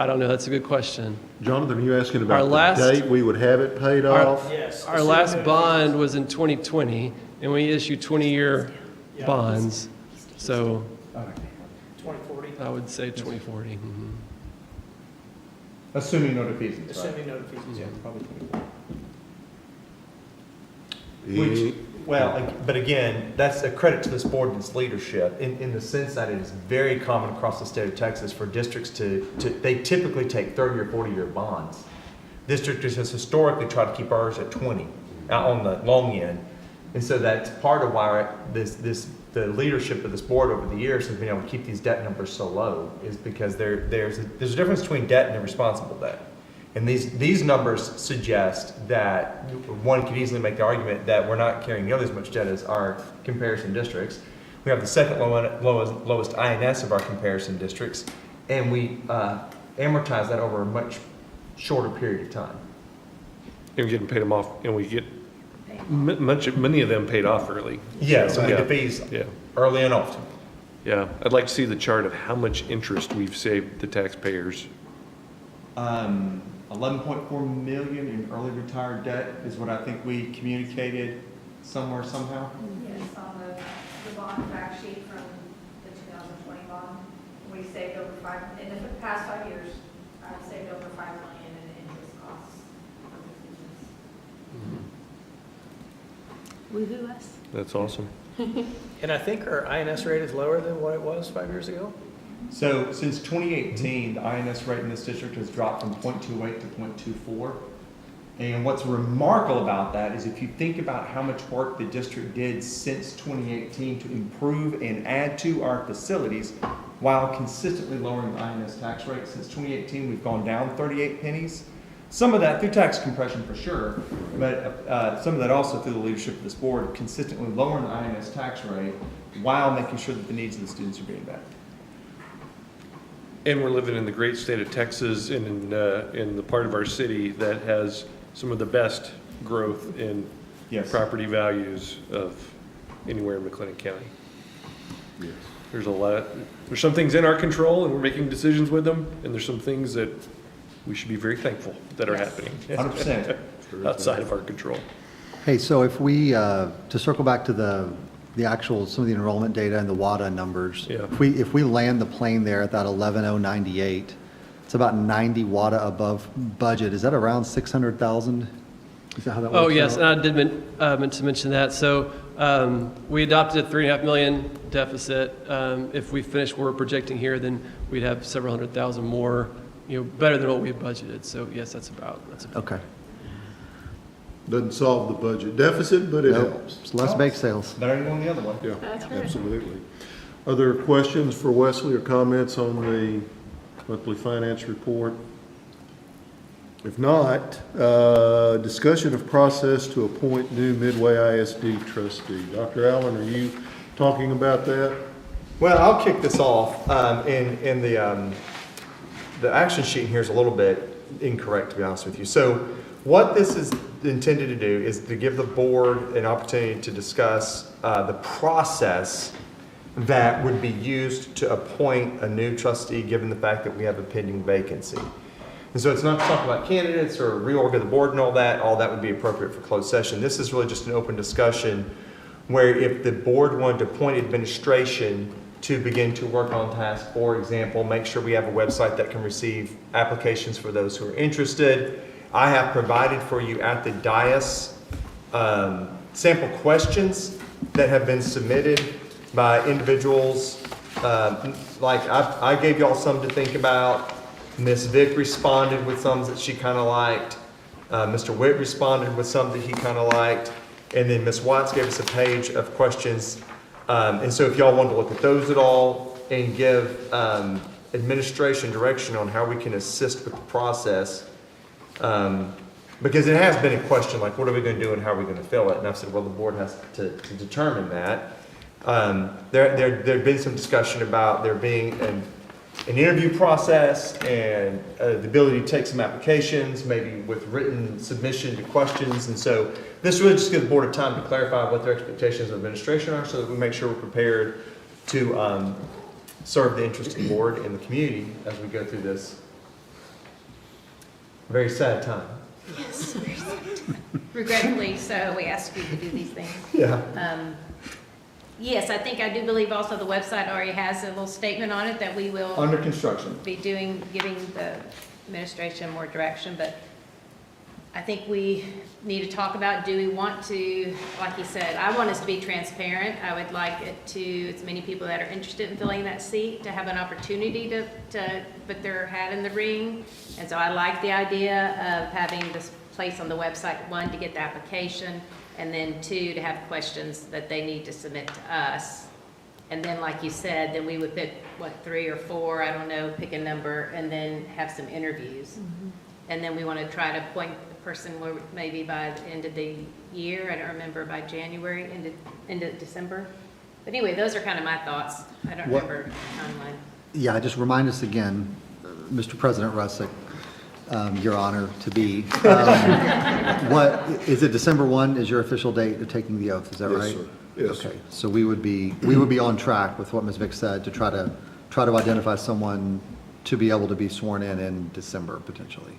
I don't know. That's a good question. Jonathan, are you asking about Our the date we would have it paid off? Yes. Our last bond was in 2020, and we issued 20-year bonds. So 2040? I would say 2040. Mm-hmm. Assuming no defeasance, right? Assuming no defeasance. Yeah, probably 24. Any- But again, that's a credit to this board and its leadership in the sense that it is very common across the state of Texas for districts they typically take 30 or 40-year bonds. Districts has historically tried to keep ours at 20 on the long end. And so that's part of why the leadership of this board over the years has been able to keep these debt numbers so low, is because there's a difference between debt and irresponsible debt. And these numbers suggest that one could easily make the argument that we're not carrying nearly as much debt as our comparison districts. We have the second lowest INS of our comparison districts, and we amortize that over a much shorter period of time. And we're getting paid them off, and we get many of them paid off early. Yeah, so we get the fees early and often. Yeah, I'd like to see the chart of how much interest we've saved the taxpayers. 11.4 million in early retired debt is what I think we communicated somewhere, somehow. Yes, on the bond fact sheet from the 2020 bond, we saved over in the past 5 years, I've saved over $5 million in interest costs. Woo-hoo us. That's awesome. And I think our INS rate is lower than what it was 5 years ago. So since 2018, the INS rate in this district has dropped from 0.28 to 0.24. And what's remarkable about that is if you think about how much work the district did since 2018 to improve and add to our facilities while consistently lowering the INS tax rate. Since 2018, we've gone down 38 pennies. Some of that through tax compression for sure, but some of that also through the leadership of this board, consistently lowering the INS tax rate while making sure that the needs of the students are being met. And we're living in the great state of Texas and in the part of our city that has some of the best growth in Yes. property values of anywhere in McLennan County. Yes. There's some things in our control and we're making decisions with them, and there's some things that we should be very thankful that are Yes. happening 100%. outside of our control. Hey, so if we, to circle back to the actual, some of the enrollment data and the WADA numbers. Yeah. If we land the plane there at that 11,098, it's about 90 WADA above budget. Is that around 600,000? Is that how that works out? Oh, yes, and I did meant to mention that. So we adopted a $3.5 million deficit. If we finish what we're projecting here, then we'd have several hundred thousand more, better than what we had budgeted. So yes, that's about. Okay. Doesn't solve the budget deficit, but it Nope. helps. It's less bake sales. Better than going the other way. Yeah, That's right. absolutely. Other questions for Wesley or comments on the monthly finance report? If not, discussion of process to appoint new Midway ISD trustee. Dr. Allen, are you talking about that? Well, I'll kick this off. In the action sheet here is a little bit incorrect, to be honest with you. So what this is intended to do is to give the board an opportunity to discuss the process that would be used to appoint a new trustee, given the fact that we have a pending vacancy. And so it's not to talk about candidates or reorg of the board and all that would be appropriate for closed session. This is really just an open discussion where if the board wanted to appoint administration to begin to work on tasks, for example, make sure we have a website that can receive applications for those who are interested. I have provided for you at the dais sample questions that have been submitted by individuals. Like I gave y'all some to think about. Ms. Vick responded with some that she kind of liked. Mr. Witt responded with some that he kind of liked. And then Ms. Watts gave us a page of questions. And so if y'all want to look at those at all and give administration direction on how we can assist with the process, because it has been a question like, what are we going to do and how are we going to fill it? And I've said, well, the board has to determine that. There'd been some discussion about there being an interview process and the ability to take some applications, maybe with written submission to questions. And so this really just gives the board time to clarify what their expectations of administration are so that we make sure we're prepared to serve the interest of the board and the community as we go through this very sad time. Yes. Regretfully so, we asked you to do these things. Yeah. Yes, I think I do believe also the website already has a little statement on it that we will Under construction. be giving the administration more direction, but I think we need to talk about, do we want to, like you said, I want us to be transparent. I would like it to, as many people that are interested in filling that seat, to have an opportunity to put their hat in the ring. And so I like the idea of having this place on the website, one, to get the application, and then two, to have questions that they need to submit to us. And then, like you said, then we would pick, 3 or 4, I don't know, pick a number, and then have some interviews. And then we want to try to appoint the person maybe by the end of the year, I don't remember, by January, into December. But anyway, those are kind of my thoughts. I don't remember the timeline. Yeah, just remind us again, Mr. President Russick, your honor to be. What, is it December 1 is your official date of taking the oath, is that Yes, right? sir. Yes, sir. Okay, so we would be on track with what Ms. Vick said to try to identify someone to be able to be sworn in December potentially.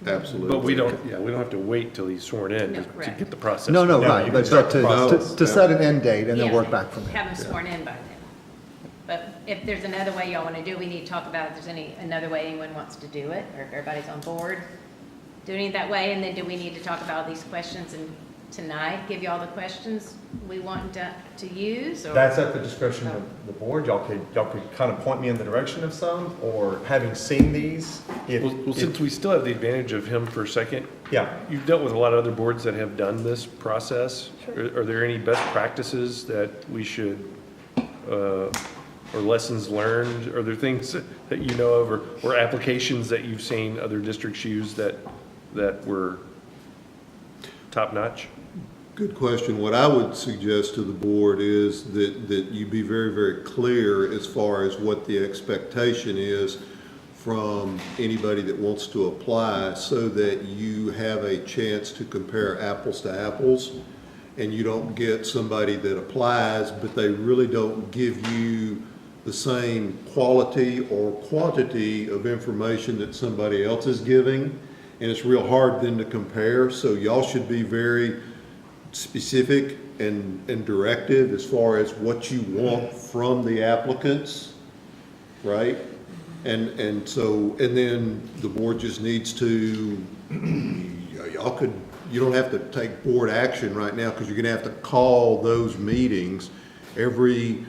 Absolutely. But we don't have to wait till he's sworn in No, to correct. get the process. No, going. right, you but can start the process. to set an end date and then Yeah, work back from there. have them sworn in by then. But if there's another way y'all want to do it, we need to talk about if there's another way anyone wants to do it, or if everybody's on board doing it that way. And then do we need to talk about these questions and tonight, give you all the questions we want to use? Or? That's at the discretion of the board. Y'all could kind of point me in the direction of some, or having seen these. Well, since we still have the advantage of him for a second, Yeah. you've dealt with a lot of other boards that have done this process. Are there any best practices that we should, or lessons learned? Are there things that you know of, or applications that you've seen other districts use that were top notch? Good question. What I would suggest to the board is that you be very, very clear as far as what the expectation is from anybody that wants to apply so that you have a chance to compare apples to apples, and you don't get somebody that applies, but they really don't give you the same quality or quantity of information that somebody else is giving, and it's real hard then to compare. So y'all should be very specific and directive as far as what you want from the applicants, right? And then the board just needs to, you don't have to take board action right now, because you're gonna have to call those meetings. Every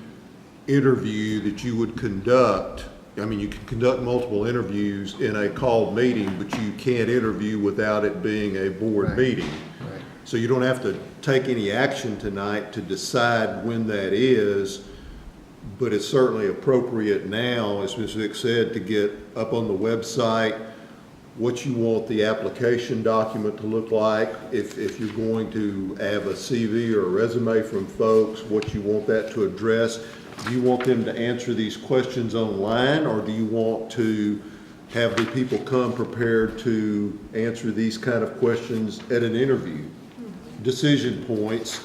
interview that you would conduct, I mean, you can conduct multiple interviews in a called meeting, but you can't interview without it being a board meeting. Right. So you don't have to take any action tonight to decide when that is, but it's certainly appropriate now, as Ms. Vick said, to get up on the website what you want the application document to look like. If you're going to have a CV or a resume from folks, what you want that to address. Do you want them to answer these questions online, or do you want to have the people come prepared to answer these kind of questions at an interview? Decision points,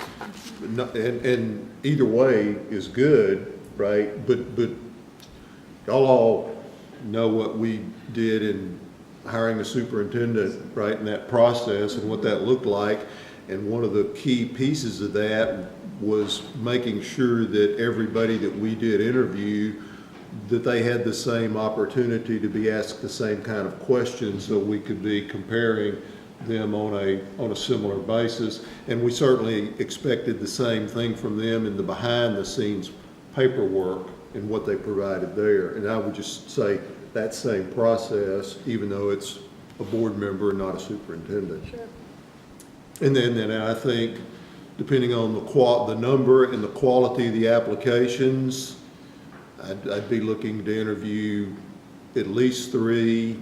and either way is good, right? But y'all all know what we did in hiring a superintendent, right, in that process and what that looked like. And one of the key pieces of that was making sure that everybody that we did interview, that they had the same opportunity to be asked the same kind of questions, so we could be comparing them on a similar basis. And we certainly expected the same thing from them in the behind the scenes paperwork and what they provided there. And I would just say that same process, even though it's a board member and not a superintendent. Sure. And then I think, depending on the number and the quality of the applications, I'd be looking to interview at least 3.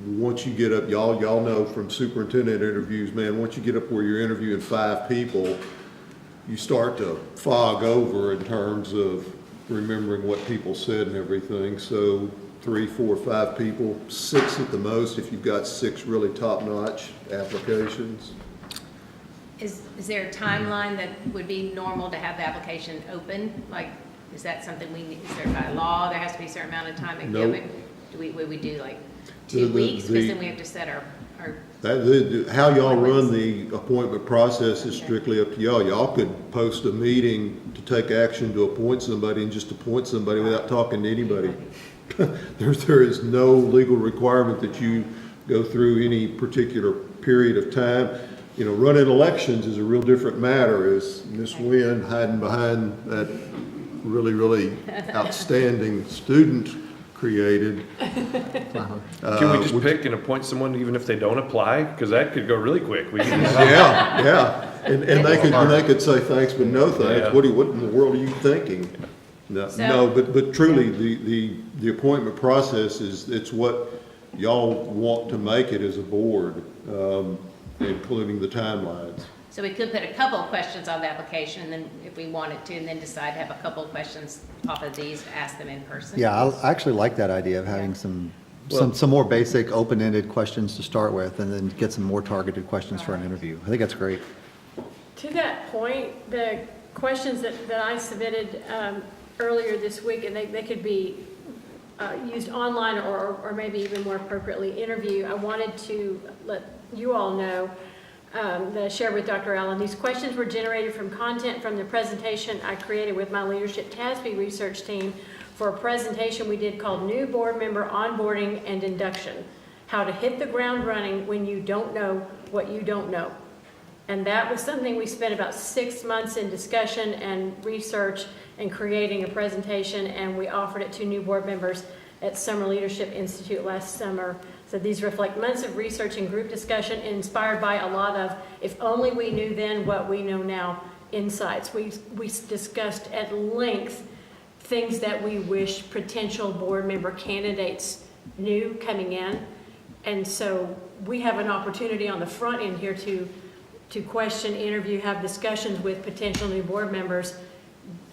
Once you get up, y'all know from superintendent interviews, man, once you get up where you're interviewing 5 people, you start to fog over in terms of remembering what people said and everything. So 3, 4, 5 people, 6 at the most if you've got 6 really top-notch applications. Is there a timeline that would be normal to have the application open? Like, is that something is there by law, there has to be a certain amount of time? Nope. Would we do like 2 weeks? Because then we have to set our How y'all run the appointment process is strictly up to y'all. Y'all could post a meeting to take action to appoint somebody and just appoint somebody without talking to anybody. There is no legal requirement that you go through any particular period of time. You know, running elections is a real different matter, as Ms. Wynn hiding behind that really, really outstanding student created. Can we just pick and appoint someone even if they don't apply? Because that could go really quick. We can Yeah. And they could say thanks, but no thanks. Yeah. What in the world are you thinking? No, but truly, the appointment process it's what y'all want to make it as a board, including the timelines. So we could put a couple of questions on the application, and then if we wanted to, and then decide to have a couple of questions off of these, ask them in person. Yeah, I actually like that idea of having some more basic, open-ended questions to start with, and then get some more targeted questions for an interview. I think that's great. To that point, the questions that I submitted earlier this week, and they could be used online or maybe even more appropriately interview, I wanted to let you all know that I shared with Dr. Allen. These questions were generated from content from the presentation I created with my leadership TASB research team for a presentation we did called New Board Member Onboarding and Induction, How to Hit the Ground Running When You Don't Know What You Don't Know. And that was something we spent about 6 months in discussion and research and creating a presentation, and we offered it to new board members at Summer Leadership Institute last summer. So these reflect months of research and group discussion inspired by a lot of, if only we knew then what we know now, insights. We discussed at length things that we wish potential board member candidates knew coming in. And so we have an opportunity on the front end here to question, interview, have discussions with potential new board members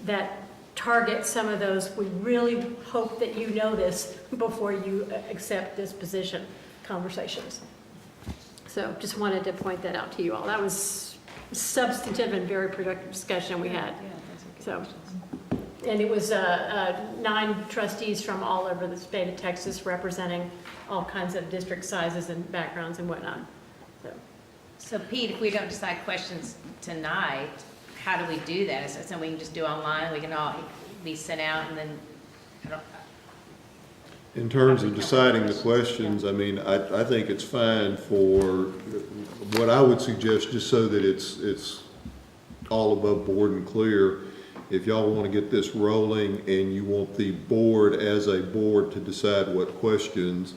that target some of those. We really hope that you know this before you accept this position conversations. So just wanted to point that out to you all. That was substantive and very productive discussion we had. So, and it was 9 trustees from all over the state of Texas representing all kinds of district sizes and backgrounds and whatnot. So Pete, if we don't decide questions tonight, how do we do that? Is that something we can just do online? We can all be sent out and then, I don't, In terms of deciding the questions, I mean, I think it's fine for, what I would suggest, just so that it's all above board and clear, if y'all want to get this rolling and you want the board as a board to decide what questions,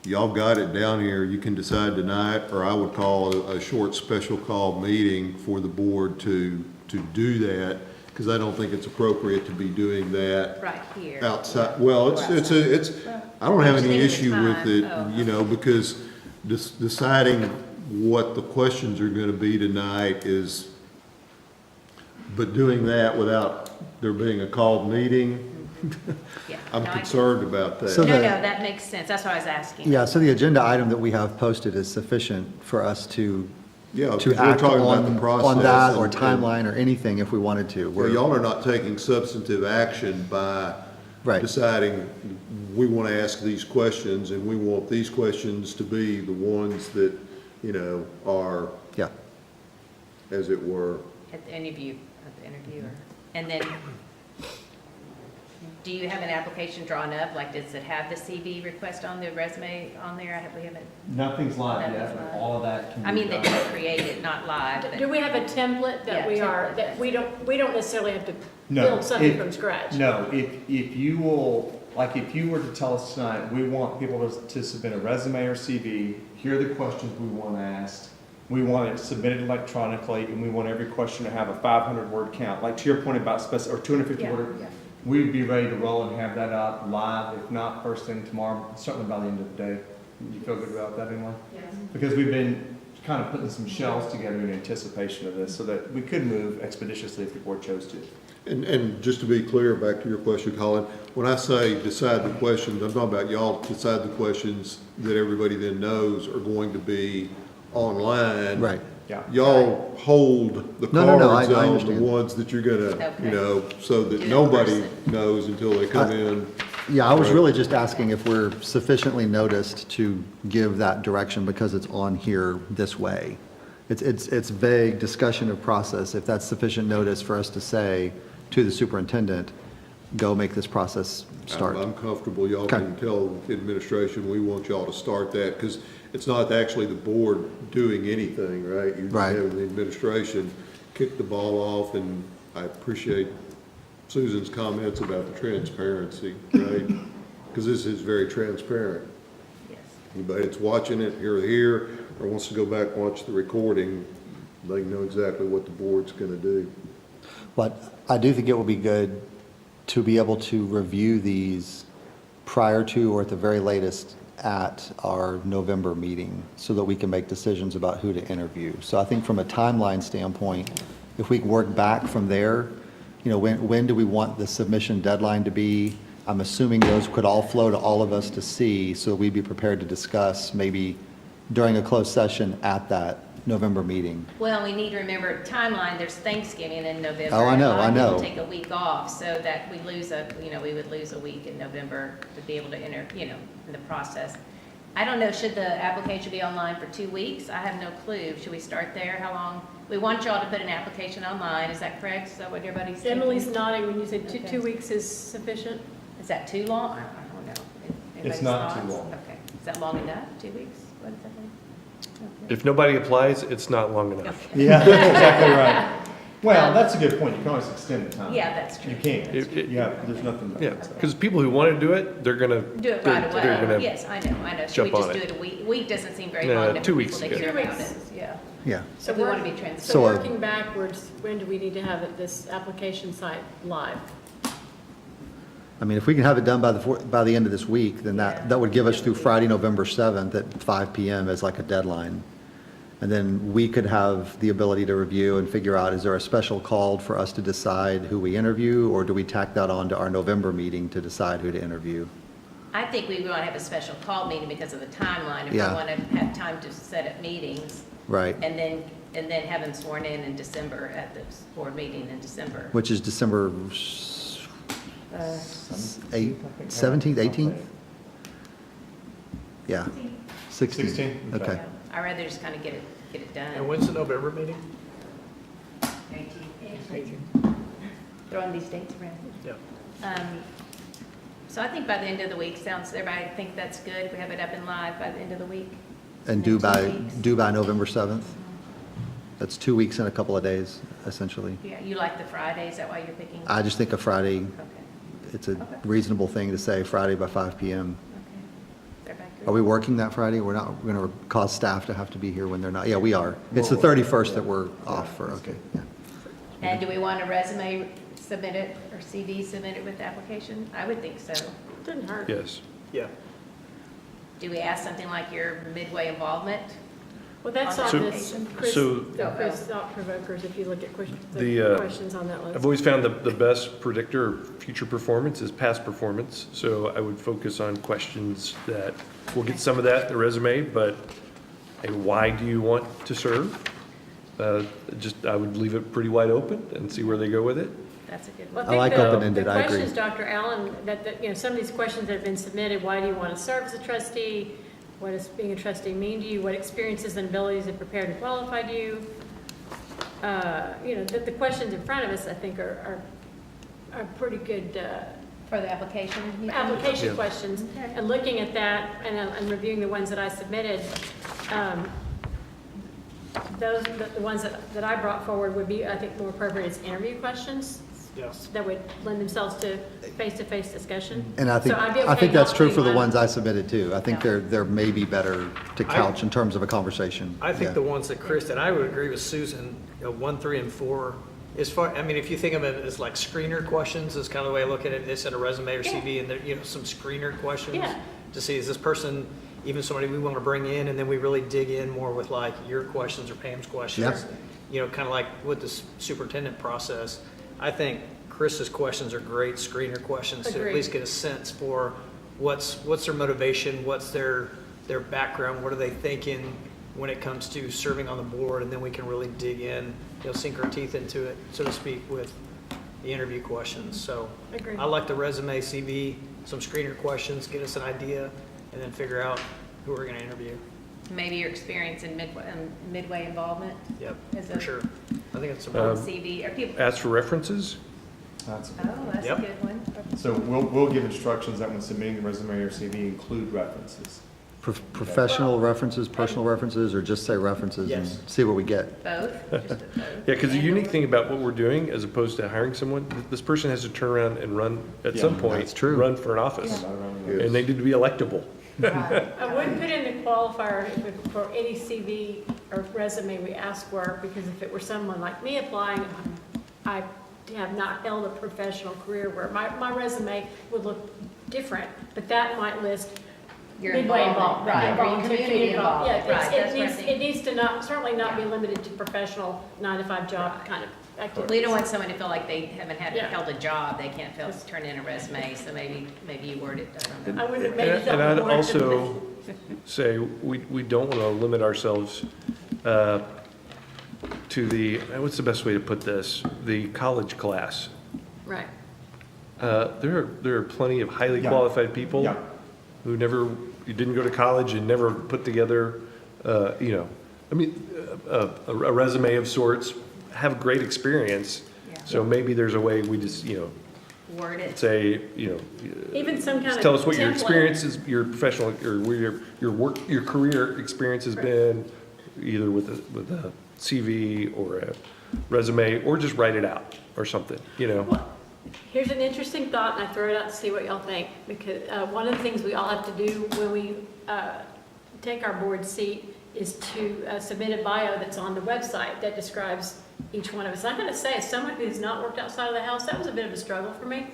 y'all got it down here, you can decide tonight, or I would call a short special call meeting for the board to do that, because I don't think it's appropriate to be doing that right here. outside. Well, I don't have any issue with it, you know, because deciding what the questions are going to be tonight is, but doing that without there being a called meeting, Yeah. I'm No, concerned about that. So No, the- no, that makes sense. That's what I was asking. Yeah, so the agenda item that we have posted is sufficient for us to Yeah, because to we're act talking about on the process. that or and- timeline or anything if we wanted to. Well, We're- y'all are not taking substantive action by Right. deciding, we want to ask these questions, and we want these questions to be the ones that, you know, are, Yeah. At the interview, and then, do you have an application drawn up? Like, does it have the CV request on the resume on there? We haven't, Nothing's live yet, Nothing's but live. all of that can be I mean, that you done. created, not live, but. Do we have a template that Yeah, that we don't necessarily have to No, build something if- from scratch? No, if you will, like, if you were to tell us tonight, we want people to submit a resume or CV, here are the questions we want asked, we want it submitted electronically, and we want every question to have a 500-word count, like to your point about or 250 Yeah, word. yeah. We'd be ready to roll and have that out live, if not first thing tomorrow, certainly by the end of the day. You feel good about that, anyway? Yes. Because we've been kind of putting some shelves together in anticipation of this, so that we could move expeditiously if the board chose to. and just to be clear, back to your question, Colin, when I say decide the questions, I'm talking about y'all decide the questions that everybody then knows are going to be online. Right. Yeah. Y'all hold the No, cards I on the understand. ones that you're gonna, Okay. you know, so that Do it in nobody person. knows until they come in. Yeah, I was Right. really just asking if we're sufficiently noticed to give that direction because it's on here this way. It's vague discussion of process. If that's sufficient notice for us to say to the superintendent, go make this process start. I'm comfortable, y'all Okay. can tell administration, we want y'all to start that, because it's not actually the board doing anything, right? You're just Right. having the administration kick the ball off, and I appreciate Susan's comments about the transparency, right? Because this is very transparent. Yes. Anybody that's watching it here, or wants to go back and watch the recording, they know exactly what the board's gonna do. But I do think it will be good to be able to review these prior to or at the very latest at our November meeting so that we can make decisions about who to interview. So I think from a timeline standpoint, if we can work back from there, you know, when do we want the submission deadline to be? I'm assuming those could all flow to all of us to see, so we'd be prepared to discuss maybe during a closed session at that November meeting. Well, we need to remember timeline, there's Thanksgiving in November. Oh, I know, and a lot I of people know. take a week off, so that we would lose a week in November to be able to enter, in the process. I don't know, should the application be online for 2 weeks? I have no clue. Should we start there? How long? We want y'all to put an application online, is that correct? Is that what everybody's thinking? Emily's nodding when you said Okay. 2 weeks is sufficient. Is that too long? I don't know. Anybody's not too thoughts? long. Okay. Is that long enough, 2 weeks? What does that mean? Okay. If nobody applies, it's not long enough. Okay. Yeah, exactly right. Well, that's a good point. You can always extend the time. Yeah, that's true. You can't. That's true. Yeah, there's nothing. Yeah, because people who want to do it, they're gonna. Do it right they're away. gonna- Yes, I know. Should we jump just on do it. it a week? Week doesn't seem very No, long to 2 people weeks to is hear good. about it. Yeah. Yeah. So we want to be transparent. So So, working backwards, when do we need to have this application site live? I mean, if we can have it done by the end of this week, then that would give us through Friday, November 7th at 5 PM as like a deadline. And then we could have the ability to review and figure out, is there a special call for us to decide who we interview, or do we tack that on to our November meeting to decide who to interview? I think we want to have a special call meeting because of the timeline. If we Yeah. want to have time to set up meetings. Right. And then have them sworn in December at the board meeting in December. Which is December 17th, 18th? Yeah, 16th. Okay. I'd rather just kind of get it And done. when's the November meeting? Throwing these dates around. Yeah. So I think by the end of the week, everybody think that's good? We have it up and live by the end of the week? And then due by November 7th? That's 2 weeks and a couple of days, essentially. Yeah, you like the Friday, is that why you're picking? I just think a Friday, Okay, it's a Okay. reasonable thing to say, Friday by 5 PM. okay. Everybody Are agree? we working that Friday? We're going to cause staff to have to be here when they're not. Yeah, we are. It's the 31st that we're off for, okay. Yeah. And do we want a resume submitted or CV submitted with the application? I would think so. Didn't hurt. Yes. Yeah. Do we ask something like your midway involvement? Well, that's So- on this, Chris so- thought provokers, if you look at questions, The, the questions on that list. I've always found the best predictor of future performance is past performance, so I would focus on questions that, we'll get some of that in the resume, but hey, why do you want to serve? I would leave it pretty wide open and see where they go with it. That's a good Well, one. I like think open-ended, I agree. The questions, Dr. Allen, some of these questions that have been submitted, why do you want to serve as a trustee? What does being a trustee mean to you? What experiences and abilities have prepared and qualified you? The questions in front of us, I think, are pretty good For the application? you think? application Yeah. questions. Okay. And looking at that and reviewing the ones that I submitted, the ones that I brought forward would be, I think, more appropriate as interview questions. Yes. That would lend themselves to face-to-face discussion. And I think, So I'd be I okay think that's not true putting for the one- ones I submitted too. I think Yeah. they're maybe better to couch in terms of a conversation. I think Yeah. the ones that Chris, and I would agree with Susan, 1, 3, and 4, as far, I mean, if you think of it as like screener questions, is kind of the way I look at it, this in a resume or CV, and there, some screener questions. Yeah. To see, is this person even somebody we want to bring in, and then we really dig in more with like your questions or Pam's questions. Kind of like with the superintendent process. I think Chris's questions are great screener questions to at Agreed. least get a sense for what's their motivation, what's their background, what are they thinking when it comes to serving on the board, and then we can really dig in, sink our teeth into it, so to speak, with the interview questions. So Agreed. I like the resume, CV, some screener questions, get us an idea, and then figure out who we're going to interview. Maybe your experience in midway involvement Yep, as for a sure. I think it's on important. CV. Are people, Ask for references. oh, that's a Yep. good one. So we'll give instructions that when submitting the resume or CV, include references. Professional references, personal references, or just say references and Yes. see what we get? Both? Just a both? Yeah, because the And- unique thing about what we're doing, as opposed to hiring someone, this person has to turn around and run, at some point, that's true. run for an office. And they need to be electable. I wouldn't put in the qualifier for any CV or resume we ask for, because if it were someone like me applying, I have not held a professional career where my resume would look different, but that might list Your midway involvement, involvement. right, or your community involvement, Yeah, right, that's what I think. it needs to certainly not be limited to professional 9-to-5 job Right. kind of activities. We don't want someone to feel like they haven't Yeah. held a job, they can't turn in a resume, so maybe you word it, I don't know. I wouldn't make And something I'd more also say, we don't want to limit ourselves to the, what's the best way to put this? The college class. Right. There are plenty of highly Yeah. qualified people Yeah. who didn't go to college and never put together, a resume of sorts, have great experience. Yeah. So maybe there's a way we just, Word it. say, Even some kind just of tell us what your template. experience is, your professional, or where your work, your career experience has been, either with a CV or a resume, or just write it out or something, Well, here's an interesting thought, and I throw it out to see what y'all think, because one of the things we all have to do when we take our board seat is to submit a bio that's on the website that describes each one of us. I'm going to say, as someone who's not worked outside of the house, that was a bit of a struggle for me,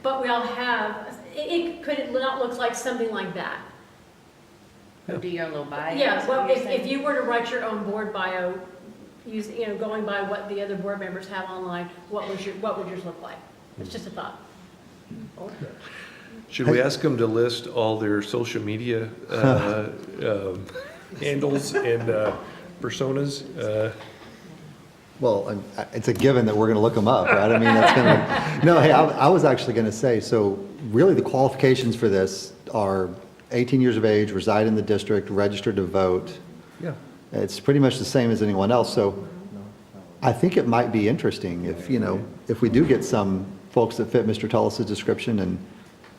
but we all have, it could not look like something like that. Go do your own little bio. Yeah, is well, what you're if saying? you were to write your own board bio, going by what the other board members have online, what would yours look like? It's just a thought. Should we ask them to list all their social media handles and personas? Well, it's a given that we're going to look them up, right? I mean, that's going to, no, hey, I was actually going to say, so really the qualifications for this are 18 years of age, reside in the district, registered to vote. Yeah. It's pretty much the same as anyone else, so I think it might be interesting if, if we do get some folks that fit Mr. Tullis's description, and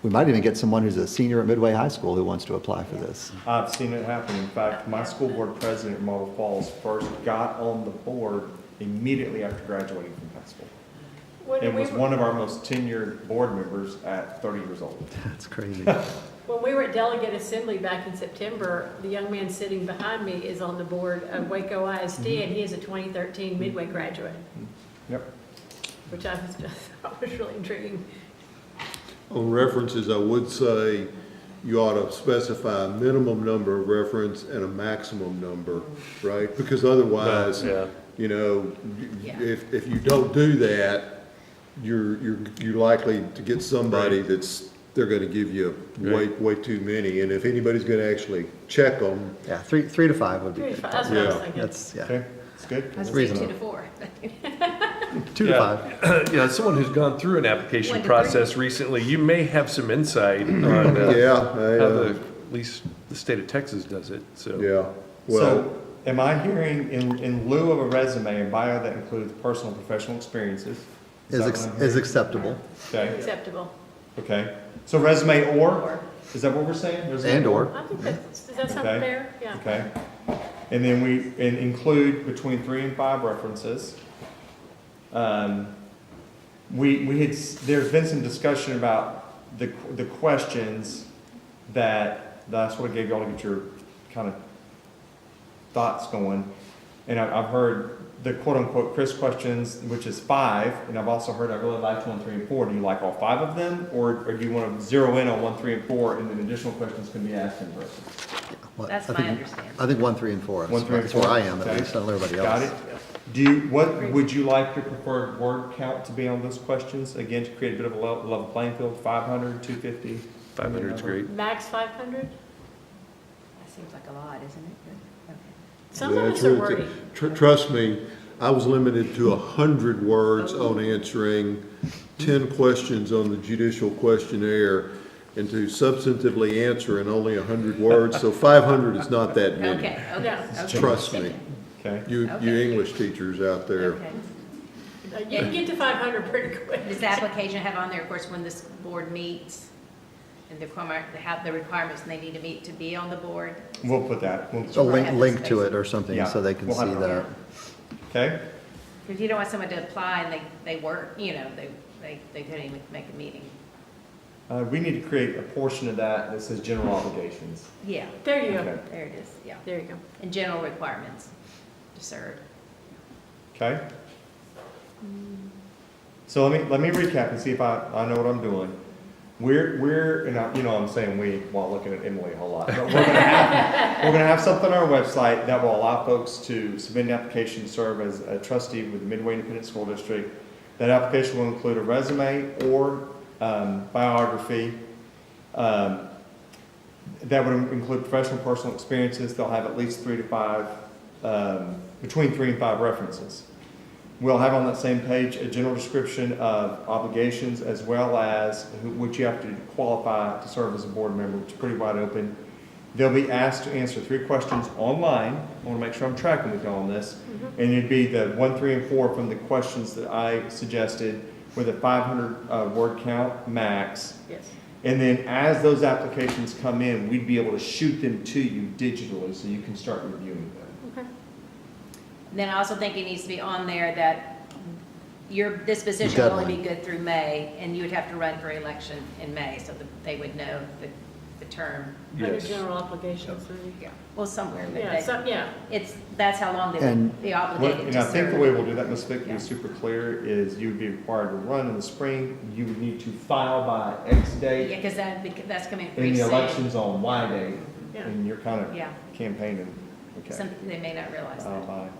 we might even get someone who's a senior at Midway High School who wants to apply for this. I've seen it happen. In fact, my school board president in Marble Falls first got on the board immediately after graduating from high school. And was one of our most tenured board members at 30 years old. That's crazy. When we were at Delegate Assembly back in September, the young man sitting behind me is on the board of Waco ISD, and he is a 2013 Midway graduate, Yep. which I was really intriguing. On references, I would say you ought to specify a minimum number of reference and a maximum number, right? Because otherwise, Yeah. if you don't do that, you're likely to get somebody they're gonna give you way too many. And if anybody's gonna actually check them, Yeah, 3 to 5 would be 3 to good. 5, that's what I was Yeah. thinking. That's, yeah, Okay, that's good. I was saying reasonable. 2 to 4. 2 to 5. Yeah, as someone who's gone through an 1 application to 3. process recently, you may have some insight on how at least the state of Texas does it, so. yeah, well, So, am I hearing in lieu of a resume, a bio that includes personal and professional experiences? Is that what I'm Is hearing? acceptable. Okay, Acceptable. okay. So resume or? Is that what we're saying? Resume And/or. I think does that sound Okay. fair? Yeah. Okay. And then we include between 3 and 5 references. There's been some discussion about the questions that's what I gave y'all to get your kind of thoughts going. And I've heard the quote-unquote Chris questions, which is 5, and I've also heard I really liked 1, 3, and 4. Do you like all 5 of them, or do you want to zero in on 1, 3, and 4, and then additional questions can be asked in person? Well, That's I my think- understanding. I think 1, 3, and 4. 1, 3, and That's 4. where I am, at Okay. least. I don't know everybody else. Got it. What would you like your preferred word count to be on those questions? Again, to create a bit of a level playing field, 500, 250? 500 is great. Max 500? That seems like a lot, isn't it? Okay. Some of yeah, us are wordy. trust me, I was limited to 100 words on answering 10 questions on the judicial questionnaire, and to substantively answer in only 100 words, so 500 is not that many. Okay, okay. Yeah. Okay. Trust me, Okay. you Okay. English teachers out there. Okay. You can get to 500 pretty quick. Does the application have on there, of course, when this board meets, and the requirements they need to meet to be on the board? We'll put that. A link to it or something, Yeah, so they can we'll have see it. that. Okay? Because you don't want someone to apply and they work, they couldn't even make a meeting. We need to create a portion of that says general obligations. Yeah, There you go. Okay. there it is, yeah. There you go. And general requirements to serve. Okay? So let me recap and see if I know what I'm doing. And I'm saying we while looking at Emily a whole lot. But we're gonna have something on our website that will allow folks to submit an application to serve as a trustee with the Midway Independent School District. That application will include a resume or biography. That would include professional and personal experiences. They'll have at least 3 to 5, between 3 and 5 references. We'll have on that same page a general description of obligations as well as what you have to qualify to serve as a board member, which is pretty wide open. They'll be asked to answer 3 questions online. I want to make sure I'm tracking with you on this. And it'd be the 1, 3, and 4 from the questions that I suggested with a 500 word count max. Yes. And then as those applications come in, we'd be able to shoot them to you digitally so you can start reviewing them. Okay. Then I also think it needs to be on there that this position will only be good through May, and you would have to run for election in May, so that they would know the term. Under Yes. general obligations. Yeah, well, somewhere, but Yeah, that's how long they And- would be obligated And to I think the serve. way we'll do that, Ms. Vick, to Yeah. be super clear, is you would be required to run in the spring. You would need to file by X Yeah, date. because that's coming And pretty the soon. election's on Y date. Yeah. and you're kind of Yeah. campaigning, okay. Something they may not realize that.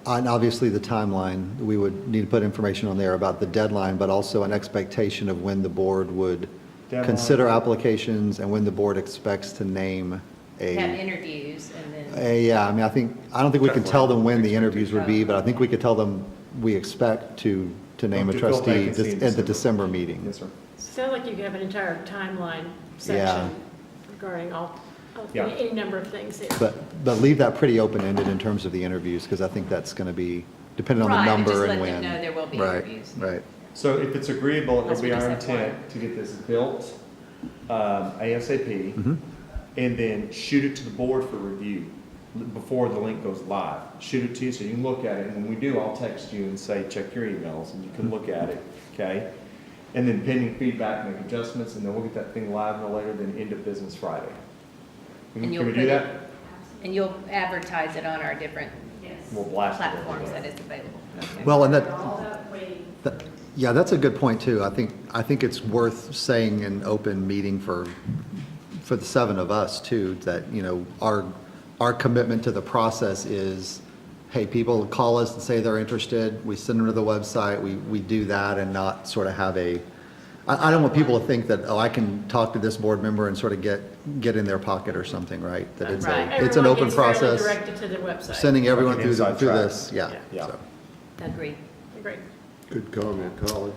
And obviously, the timeline, we would need to put information on there about the deadline, but also an expectation of when the board would Deadline. consider applications and when the board expects to name Have a, interviews and then, yeah, I mean, I don't think we can tell them when the interviews would be, but I think we could tell them we expect to name a To fill trustee vacancy in at the December meeting. Yes, sir. Sounds like you have an entire timeline Yeah. section regarding Yeah. any number of things here. But leave that pretty open-ended in terms of the interviews, because I think that's going to be, depending on the Right, number just and let when. them know there will be Right, interviews. Right. So if it's agreeable, it'll That's be what our they said, intent to get this built ASAP, Mhm. and then shoot it to the board for review before the link goes live. Shoot it to you so you can look at it, and when we do, I'll text you and say, check your emails, and you can look at it, okay? And then pending feedback, make adjustments, and then we'll get that thing live no later than end of business Friday. And Can you'll we put do it- that? and you'll advertise it on our different We'll blast it platforms everywhere. that it's available. Okay. Well, and yeah, that's a good point, too. I think it's worth saying in open meeting for the seven of us, too, that, you know, our commitment to the process is, hey, people call us and say they're interested, we send them to the website, we do that and not sort of have I don't want people to think that, oh, I can talk to this board member and sort of get in their pocket or something, right? That it's Right. it's an Everyone open gets fairly process, directed to the website. sending everyone Like an through inside track. this, yeah. Yeah. so. Agreed. Great. Good comment, Colin.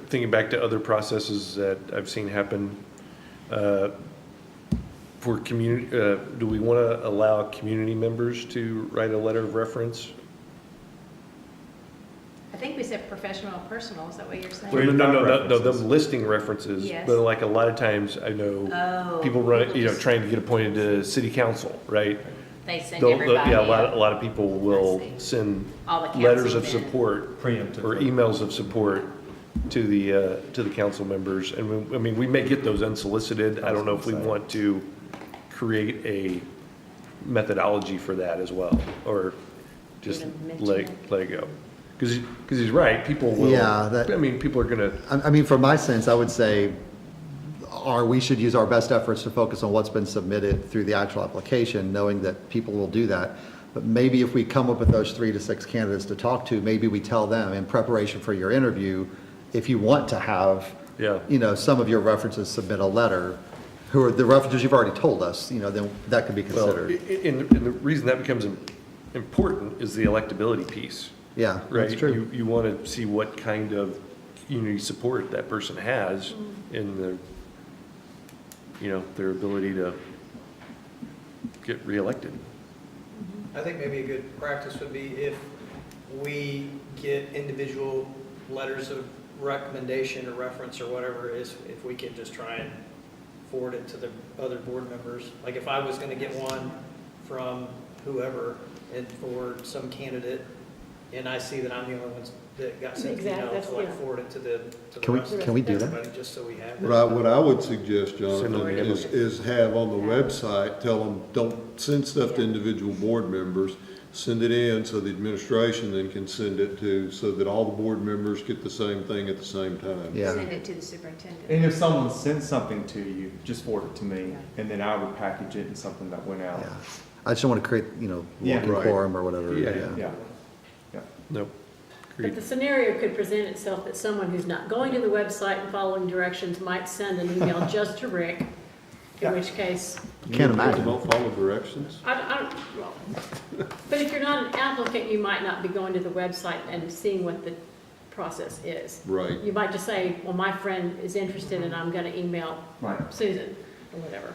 Thinking back to other processes that I've seen happen, for community, do we want to allow community members to write a letter of reference? I think we said professional and personal, is that what you're saying? Well, No, references. them listing references, Yes. but like a lot of times I know Oh, people run, people you know, just- trying to get appointed to city council, right? They send They'll- everybody. Yeah, a lot of people will I see. send All the letters of councilmen. support Preemptive. or emails of support to the council members. And I mean, we may get those unsolicited. I don't know if we want to create a methodology for that as well, or just Even mention let it go. Because he's right, people will, Yeah, I mean, people are gonna, I mean, from my sense, I would say, we should use our best efforts to focus on what's been submitted through the actual application, knowing that people will do that. But maybe if we come up with those 3 to 6 candidates to talk to, maybe we tell them in preparation for your interview, if you want to have, Yeah. you know, some of your references submit a letter, who are the references you've already told us, you know, then that could be well, considered. and the reason that becomes important is the electability piece. Yeah, Right? that's true. You want to see what kind of community support that person has in the, you know, their ability to get reelected. I think maybe a good practice would be if we get individual letters of recommendation or reference or whatever it is, if we could just try and forward it to the other board members. Like if I was gonna get one from whoever and for some candidate, and I see that I'm the only one that got sent, Exactly, to that's- like yeah. forward it to the Can we- rest of can we do that? everybody, just so we have What that. what I would suggest, Send them Jonathan, to is have on the website, tell them, don't send stuff to individual board members. Send it in so the administration then can send it to, so that all the board members get the same thing at the same time. Yeah. Send it to the superintendent. And if someone sends something to you, just forward it to me, and then I would package it in something that went out. Yeah. I just don't want to create, you know, Yeah. walking Right. quorum or whatever. Yeah. Yeah, yeah. Nope. But Agreed. the scenario could present itself that someone who's not going to the website and following directions might send an email just to Rick, in which case, Can't imagine. Don't follow directions. well, but if you're not an applicant, you might not be going to the website and seeing what the process is. Right. You might just say, well, my friend is interested and I'm gonna email Right. Susan, or whatever.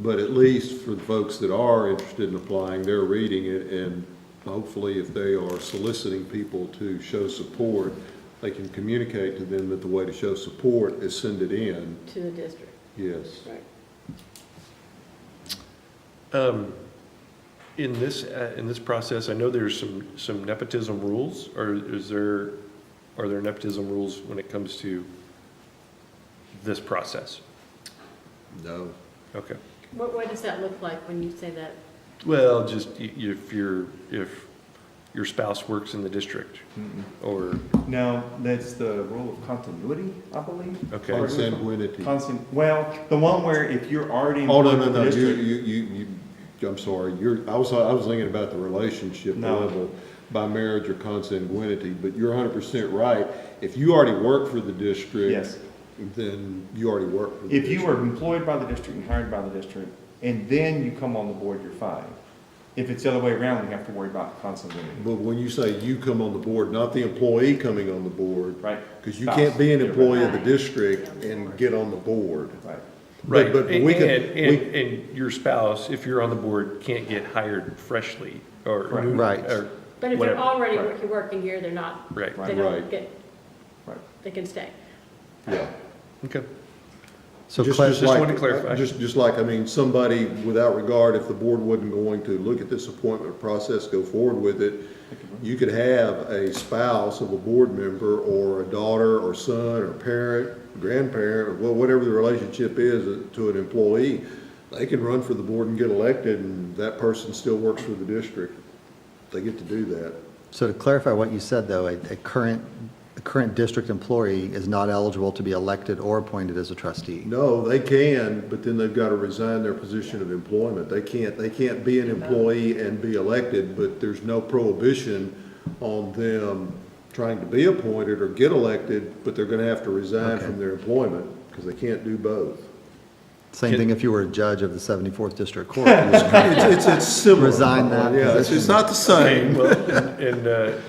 But at least for the folks that are interested in applying, they're reading it, and hopefully if they are soliciting people to show support, they can communicate to them that the way to show support is send it in. To the district, Yes. right. In this process, I know there's some nepotism rules, or are there nepotism rules when it comes to this process? No. Okay. What does that look like when you say that? Well, just if your spouse works in the district? Or, No, that's the rule of continuity, I believe. okay. Consanguinity. Well, the one where if you're already Oh, no, employed no, with the no, district. I'm sorry, I was thinking about the relationship No. level by marriage or consanguinity, but you're 100% right. If you already work for the district. Yes. Then you already work for the If district. you were employed by the district and hired by the district, and then you come on the board, you're fine. If it's the other way around, we have to worry about consanguinity. But when you say you come on the board, not the employee coming on the board. Right. Because you Spouse. can't be an employee of the district and get on the board. Right. Right, But we could, and your spouse, if you're on the board, can't get hired freshly or. Right. or But if whatever. they're already Right. working here, they're not, Right, they Right. don't get, Right. they can stay. yeah. okay. So Just Claire, just like- wanted to clarify. Just like, I mean, somebody, without regard, if the board wasn't going to look at this appointment process, go forward with it, you could have a spouse of a board member, or a daughter, or son, or parent, grandparent, or whatever the relationship is to an employee. They can run for the board and get elected, and that person still works for the district. They get to do that. so to clarify what you said, though, a current district employee is not eligible to be elected or appointed as a trustee. No, they can, but then they've got to resign their position of employment. They can't be an employee and be elected, but there's no prohibition on them trying to be appointed or get elected, but they're going to have to resign Okay. from their employment, because they can't do both. Same thing if you were a judge of the 74th District Court. It's similar. Resign that Yeah, it's position. not the same. Well, and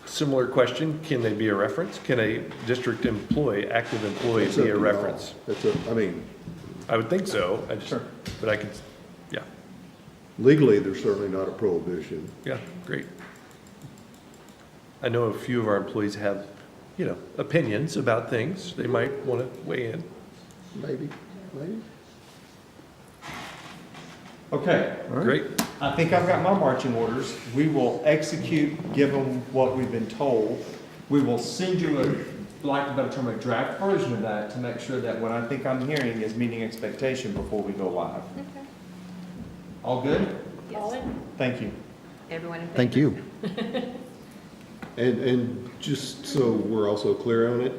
similar question, can they be a reference? Can a district employee, active employee It's up be a to reference? y'all. I mean, I would think so, I just, but I could, yeah, legally, there's certainly not a prohibition. yeah, great. I know a few of our employees have, opinions about things, they might want to weigh in. Maybe. Okay. Great. I think I've got my marching orders. We will execute, give them what we've been told. We will send you like a better term, a draft version of that to make sure that what I think I'm hearing is meeting expectation before we go live. Okay. All good? All in? Thank you. Everyone in favor? Thank you. And just so we're also clear on it,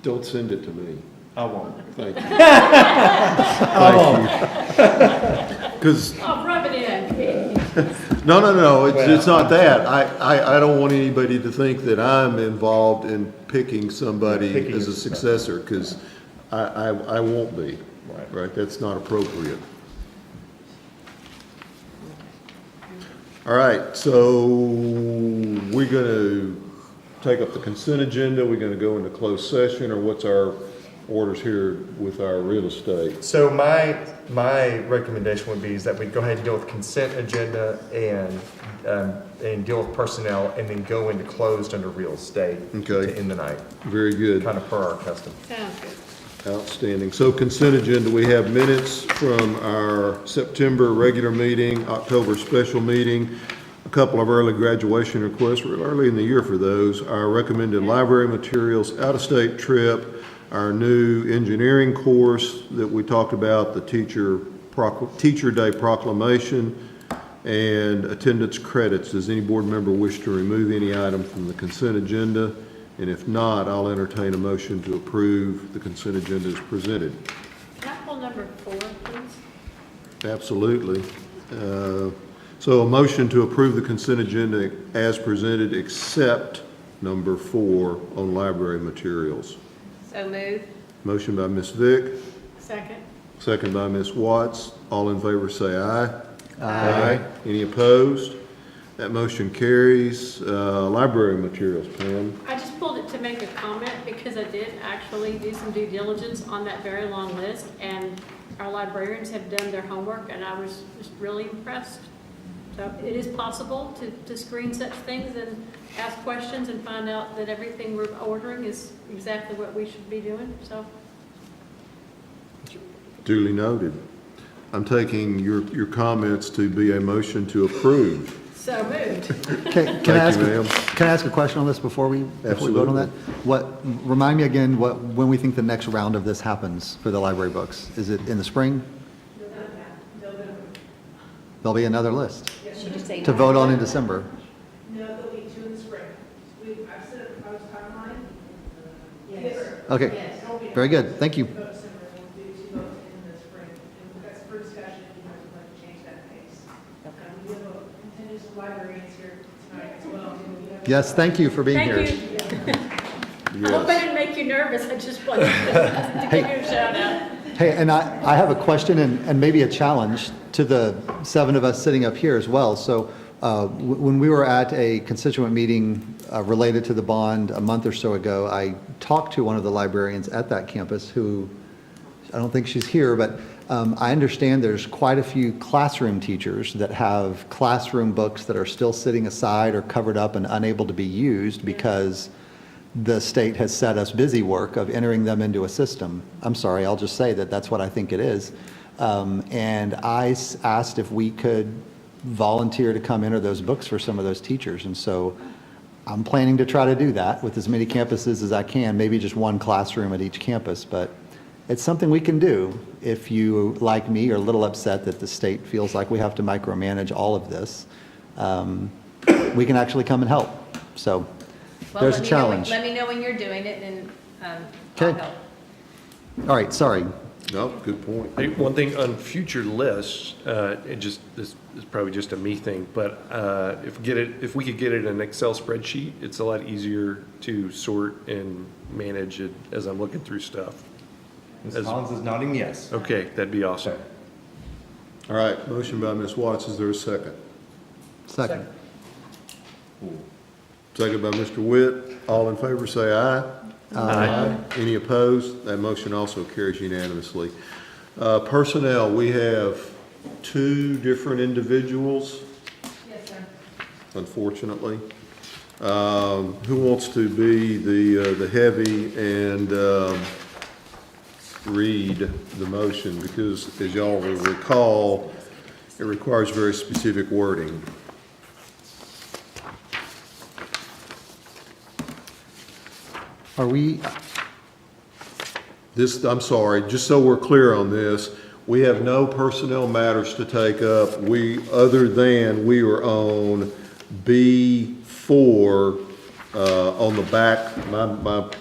don't send it to me. I won't. Thank you. I won't. Because, Oh, rub it in. no, it's not that. I don't want anybody to think that I'm involved in picking somebody Picking as a a successor, because I won't be. Right, that's not appropriate. All right, so we're gonna take up the consent agenda, we're gonna go into closed session, or what's our orders here with our real estate? So my recommendation would be is that we go ahead and deal with consent agenda and deal with personnel, and then go into closed under real estate Okay. to end the night, Very good. kind of per our custom. Sounds good. Outstanding. So consent agenda, we have minutes from our September regular meeting, October special meeting, a couple of early graduation requests, we're early in the year for those, our recommended library materials, out-of-state trip, our new engineering course that we talked about, the Teacher Day proclamation, and attendance credits. Does any board member wish to remove any item from the consent agenda? And if not, I'll entertain a motion to approve the consent agenda as presented. Can I pull number 4, please? Absolutely. So a motion to approve the consent agenda as presented, except number 4 on library materials. So moved. Motion by Ms. Vick, Second. second by Ms. Watts. All in favor say aye. Aye. Any opposed? That motion carries. Library materials, Pam. I just pulled it to make a comment because I did actually do some due diligence on that very long list, and our librarians have done their homework, and I was just really impressed. So it is possible to screen such things and ask questions and find out that everything we're ordering is exactly what we should be doing, so. Duly noted. I'm taking your comments to be a motion to approve. So moved. Can I Thank ask, you, ma'am. can I ask a question on this before we vote on that? Remind me again, when we think the next round of this happens for the library books? Is it in the spring? There'll be another list Should you say to vote on in December. No, Okay, very good, thank you. Vote similar, we'll do 2 votes in the spring, and we've got some for discussion if you guys would like to change that pace. We have a contingent of librarians here tonight as well. Yes, thank you for being Thank here. you. I hope I didn't make you nervous, I just wanted to give you a shout out. Hey, and I have a question and maybe a challenge to the 7 of us sitting up here as well. So when we were at a constituent meeting related to the bond a month or so ago, I talked to one of the librarians at that campus who, I don't think she's here, but I understand there's quite a few classroom teachers that have classroom books that are still sitting aside or covered up and unable to be used because the state has set us busy work of entering them into a system. I'm sorry, I'll just say that that's what I think it is. And I asked if we could volunteer to come enter those books for some of those teachers. And so I'm planning to try to do that with as many campuses as I can, maybe just one classroom at each campus. But it's something we can do if you, like me, are a little upset that the state feels like we have to micromanage all of this. We can actually come and help. So Well, there's let a me know when- challenge. Let me know when you're doing it, and I'll Okay. help. All right, sorry. No, good point. Hey, one thing on future lists, this is probably just a me thing, but if we could get it in an Excel spreadsheet, it's a lot easier to sort and manage it as I'm looking through stuff. Ms. Collins is nodding yes. Okay, that'd be awesome. All right, motion by Ms. Watts, is there a second? Second. Second by Mr. Witt. All in favor, say aye. Aye. Any opposed? That motion also carries unanimously. Personnel, we have 2 different individuals, Yes, sir. unfortunately. Who wants to be the heavy and read the motion? Because as y'all will recall, it requires very specific wording. Are we, I'm sorry, just so we're clear on this, we have no personnel matters to take up. Other than we are on B4, on the back,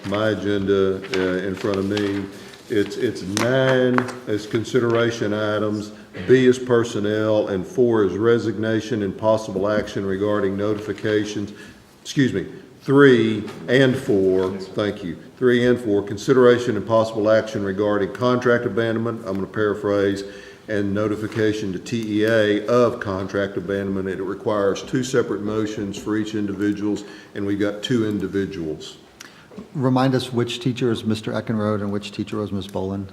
my agenda in front of me. It's 9 as consideration items, B is personnel, and 4 is resignation and possible action regarding notifications. 3 and 4, thank you. 3 and 4, consideration and possible action regarding contract abandonment, I'm going to paraphrase, and notification to TEA of contract abandonment. It requires 2 separate motions for each individuals, and we've got 2 individuals. remind us which teacher is Mr. Eckenrode and which teacher was Ms. Boland?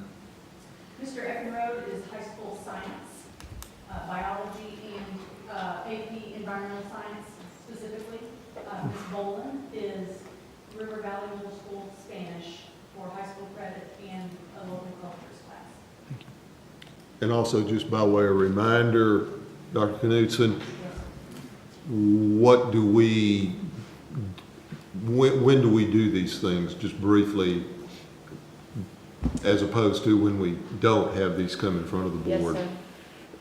Mr. Eckenrode is high school science, biology, and AP environmental science specifically. Ms. Boland is River Valley Middle School Spanish for high school credit and a local cultures class. And also, just by way of reminder, Dr. Knudsen, what do we, when do we do these things, just briefly, as opposed to when we don't have these come in front of the board? Yes, sir.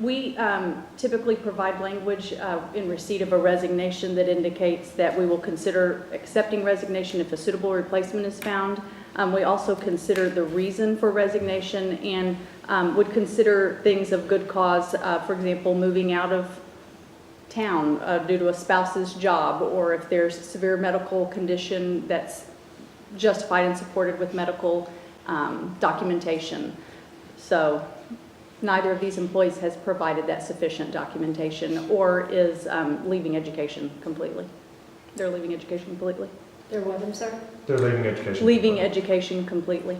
We typically provide language in receipt of a resignation that indicates that we will consider accepting resignation if a suitable replacement is found. We also consider the reason for resignation and would consider things of good cause, for example, moving out of town due to a spouse's job, or if there's severe medical condition that's justified and supported with medical documentation. So neither of these employees has provided that sufficient documentation or is leaving education completely. They're leaving education completely. They're what, I'm sorry? They're leaving education. Leaving education completely.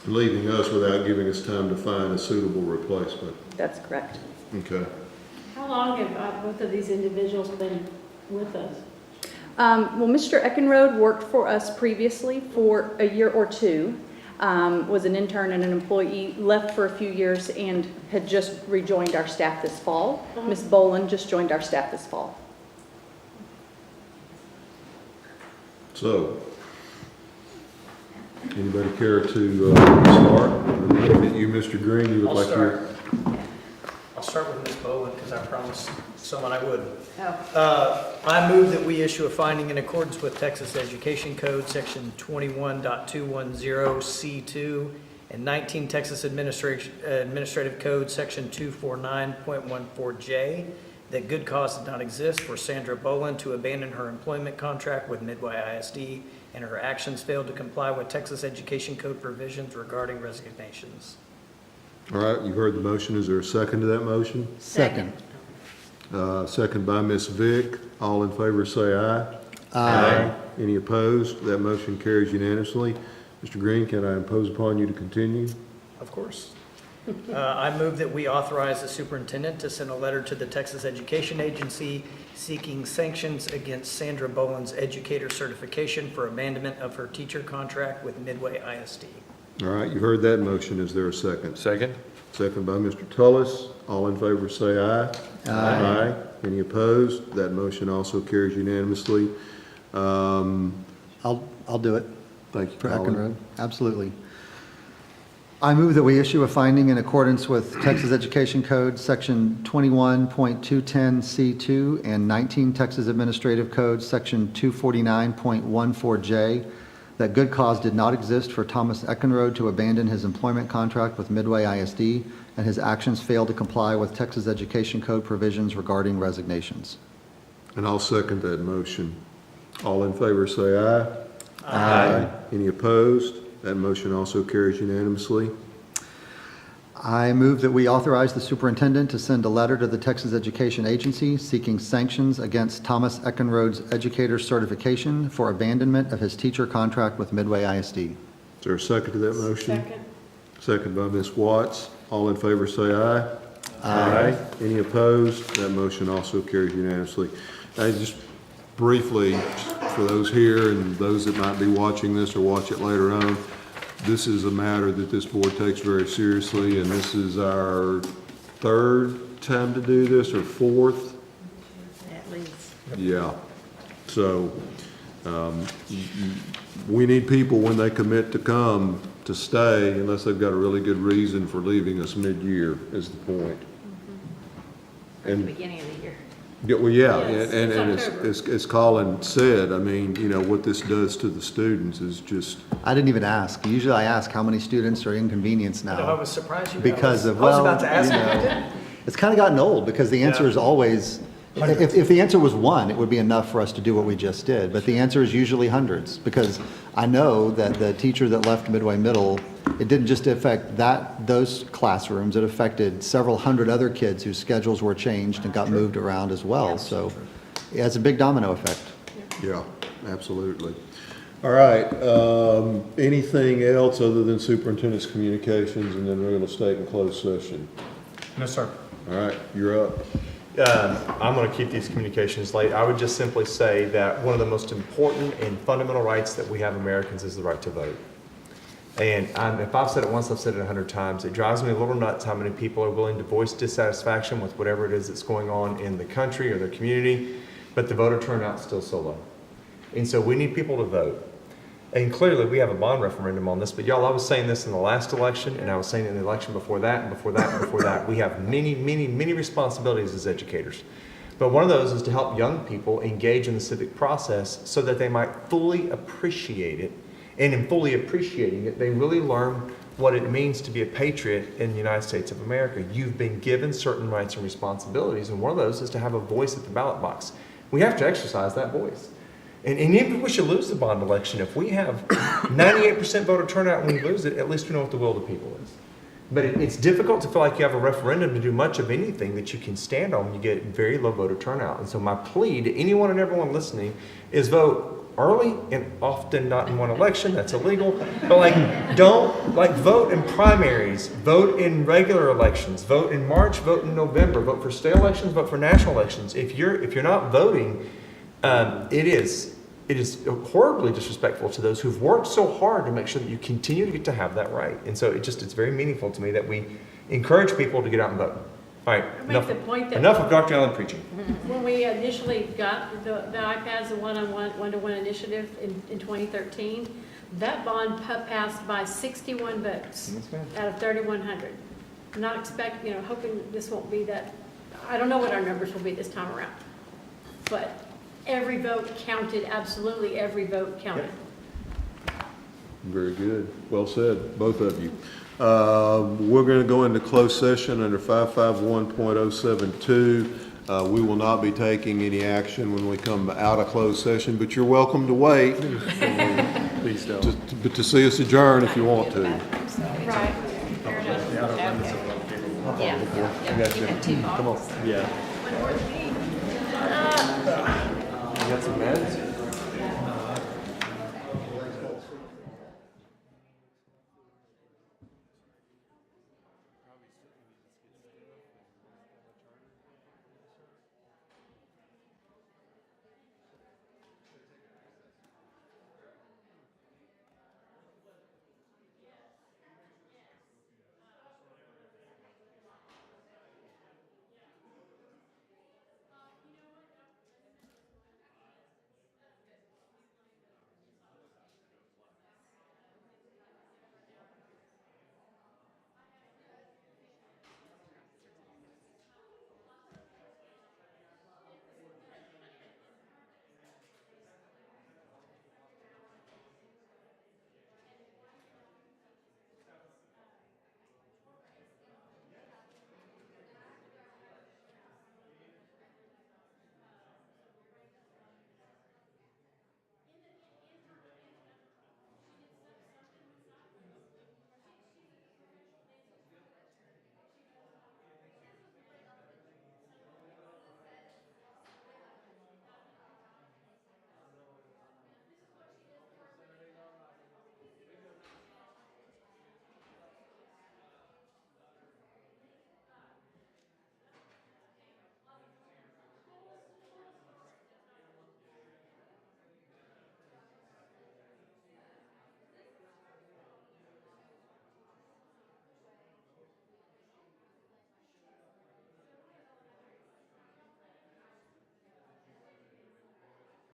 Leaving us without giving us time to find a suitable replacement. That's correct. Okay. How long have both of these individuals been with us? Well, Mr. Eckenrode worked for us previously for a year or 2, was an intern and an employee, left for a few years and had just rejoined our staff this fall. Ms. Boland just joined our staff this fall. So, anybody care to start? I'm looking at you, Mr. Green, you look like you're... I'll start with Ms. Boland, because I promised someone I would. Oh. I move that we issue a finding in accordance with Texas Education Code, Section 21.210C2, and 19 Texas Administrative Code, Section 249.14J, that good cause did not exist for Sandra Boland to abandon her employment contract with Midway ISD, and her actions failed to comply with Texas Education Code provisions regarding resignations. All right, you heard the motion. Is there a second to that motion? Second. Second by Ms. Vick. All in favor say aye. Aye. Any opposed? That motion carries unanimously. Mr. Green, can I impose upon you to continue? Of course. I move that we authorize the superintendent to send a letter to the Texas Education Agency seeking sanctions against Sandra Boland's educator certification for abandonment of her teacher contract with Midway ISD. All right, you heard that motion. Is there a second? Second. Second by Mr. Tullis. All in favor say aye. Aye. Any opposed? That motion also carries unanimously. I'll do it. Thank you, For Colin. Eckenrode, absolutely. I move that we issue a finding in accordance with Texas Education Code, Section 21.210C2, and 19 Texas Administrative Code, Section 249.14J, that good cause did not exist for Thomas Eckenrode to abandon his employment contract with Midway ISD, and his actions failed to comply with Texas Education Code provisions regarding resignations. And I'll second that motion. All in favor say aye. Aye. Any opposed? That motion also carries unanimously. I move that we authorize the superintendent to send a letter to the Texas Education Agency seeking sanctions against Thomas Eckenrode's educator certification for abandonment of his teacher contract with Midway ISD. Is there a second to that motion? Second. Second by Ms. Watts. All in favor say aye. Aye. Any opposed? That motion also carries unanimously. Just briefly, for those here and those that might be watching this or watch it later on, this is a matter that this board takes very seriously, and this is our third time to do this, or fourth? At least. Yeah. So, we need people when they commit to come to stay, unless they've got a really good reason for leaving us mid-year, is the point. At the And, beginning of the year. yeah, well, yeah, Yes, and it's as, October. as Colin said, I mean, you know, what this does to the students is just, I didn't even ask. Usually I ask how many students are inconvenienced I know, I now. was surprised you. Because of, I was well, about to ask you you. know, it's kind of gotten old because the answer Yeah. is always, if the answer was one, it would be enough for us to do what we just did. But the answer is usually hundreds, because I know that the teacher that left Midway Middle, it didn't just affect those classrooms, it affected several hundred other kids whose schedules were changed and got moved around as well. So it has a big domino effect. yeah, absolutely. All right, anything else other than superintendent's communications, and then we're going to stay in closed session? No, sir. All right, you're up. I'm going to keep these communications late. I would just simply say that one of the most important and fundamental rights that we have Americans is the right to vote. And if I've said it once, I've said it 100 times. It drives me a little nuts how many people are willing to voice dissatisfaction with whatever it is that's going on in the country or their community, but the voter turnout is still so low. And so we need people to vote. And clearly, we have a bond referendum on this, but y'all, I was saying this in the last election, and I was saying it in the election before that, and before that, and before that. We have many, many, many responsibilities as educators. But one of those is to help young people engage in the civic process so that they might fully appreciate it. And in fully appreciating it, they really learn what it means to be a patriot in the United States of America. You've been given certain rights and responsibilities, and one of those is to have a voice at the ballot box. We have to exercise that voice. And even if we should lose the bond election, if we have 98% voter turnout and we lose it, at least we know what the will of the people is. But it's difficult to feel like you have a referendum to do much of anything that you can stand on when you get very low voter turnout. And so my plea to anyone and everyone listening is vote early and often not in one election. That's illegal. But don't vote in primaries, vote in regular elections, vote in March, vote in November, vote for state elections, vote for national elections. If you're not voting, it is horribly disrespectful to those who've worked so hard to make sure that you continue to get to have that right. And so it's very meaningful to me that we encourage people to get out and vote. All right, I make the point that enough of Dr. Allen preaching. when we initially got the iPads, the one-to-one initiative in 2013, that bond passed by 61 votes out of 3,100. I'm not hoping this won't be that, I don't know what our numbers will be this time around. But every vote counted, absolutely every vote counted. Very good. Well said, both of you. We're going to go into closed session under 551.072. We will not be taking any action when we come out of closed session, but you're welcome to wait. Please don't. But to see us adjourn if you want to. Right. I got you. Come on. Yeah. You got some meds?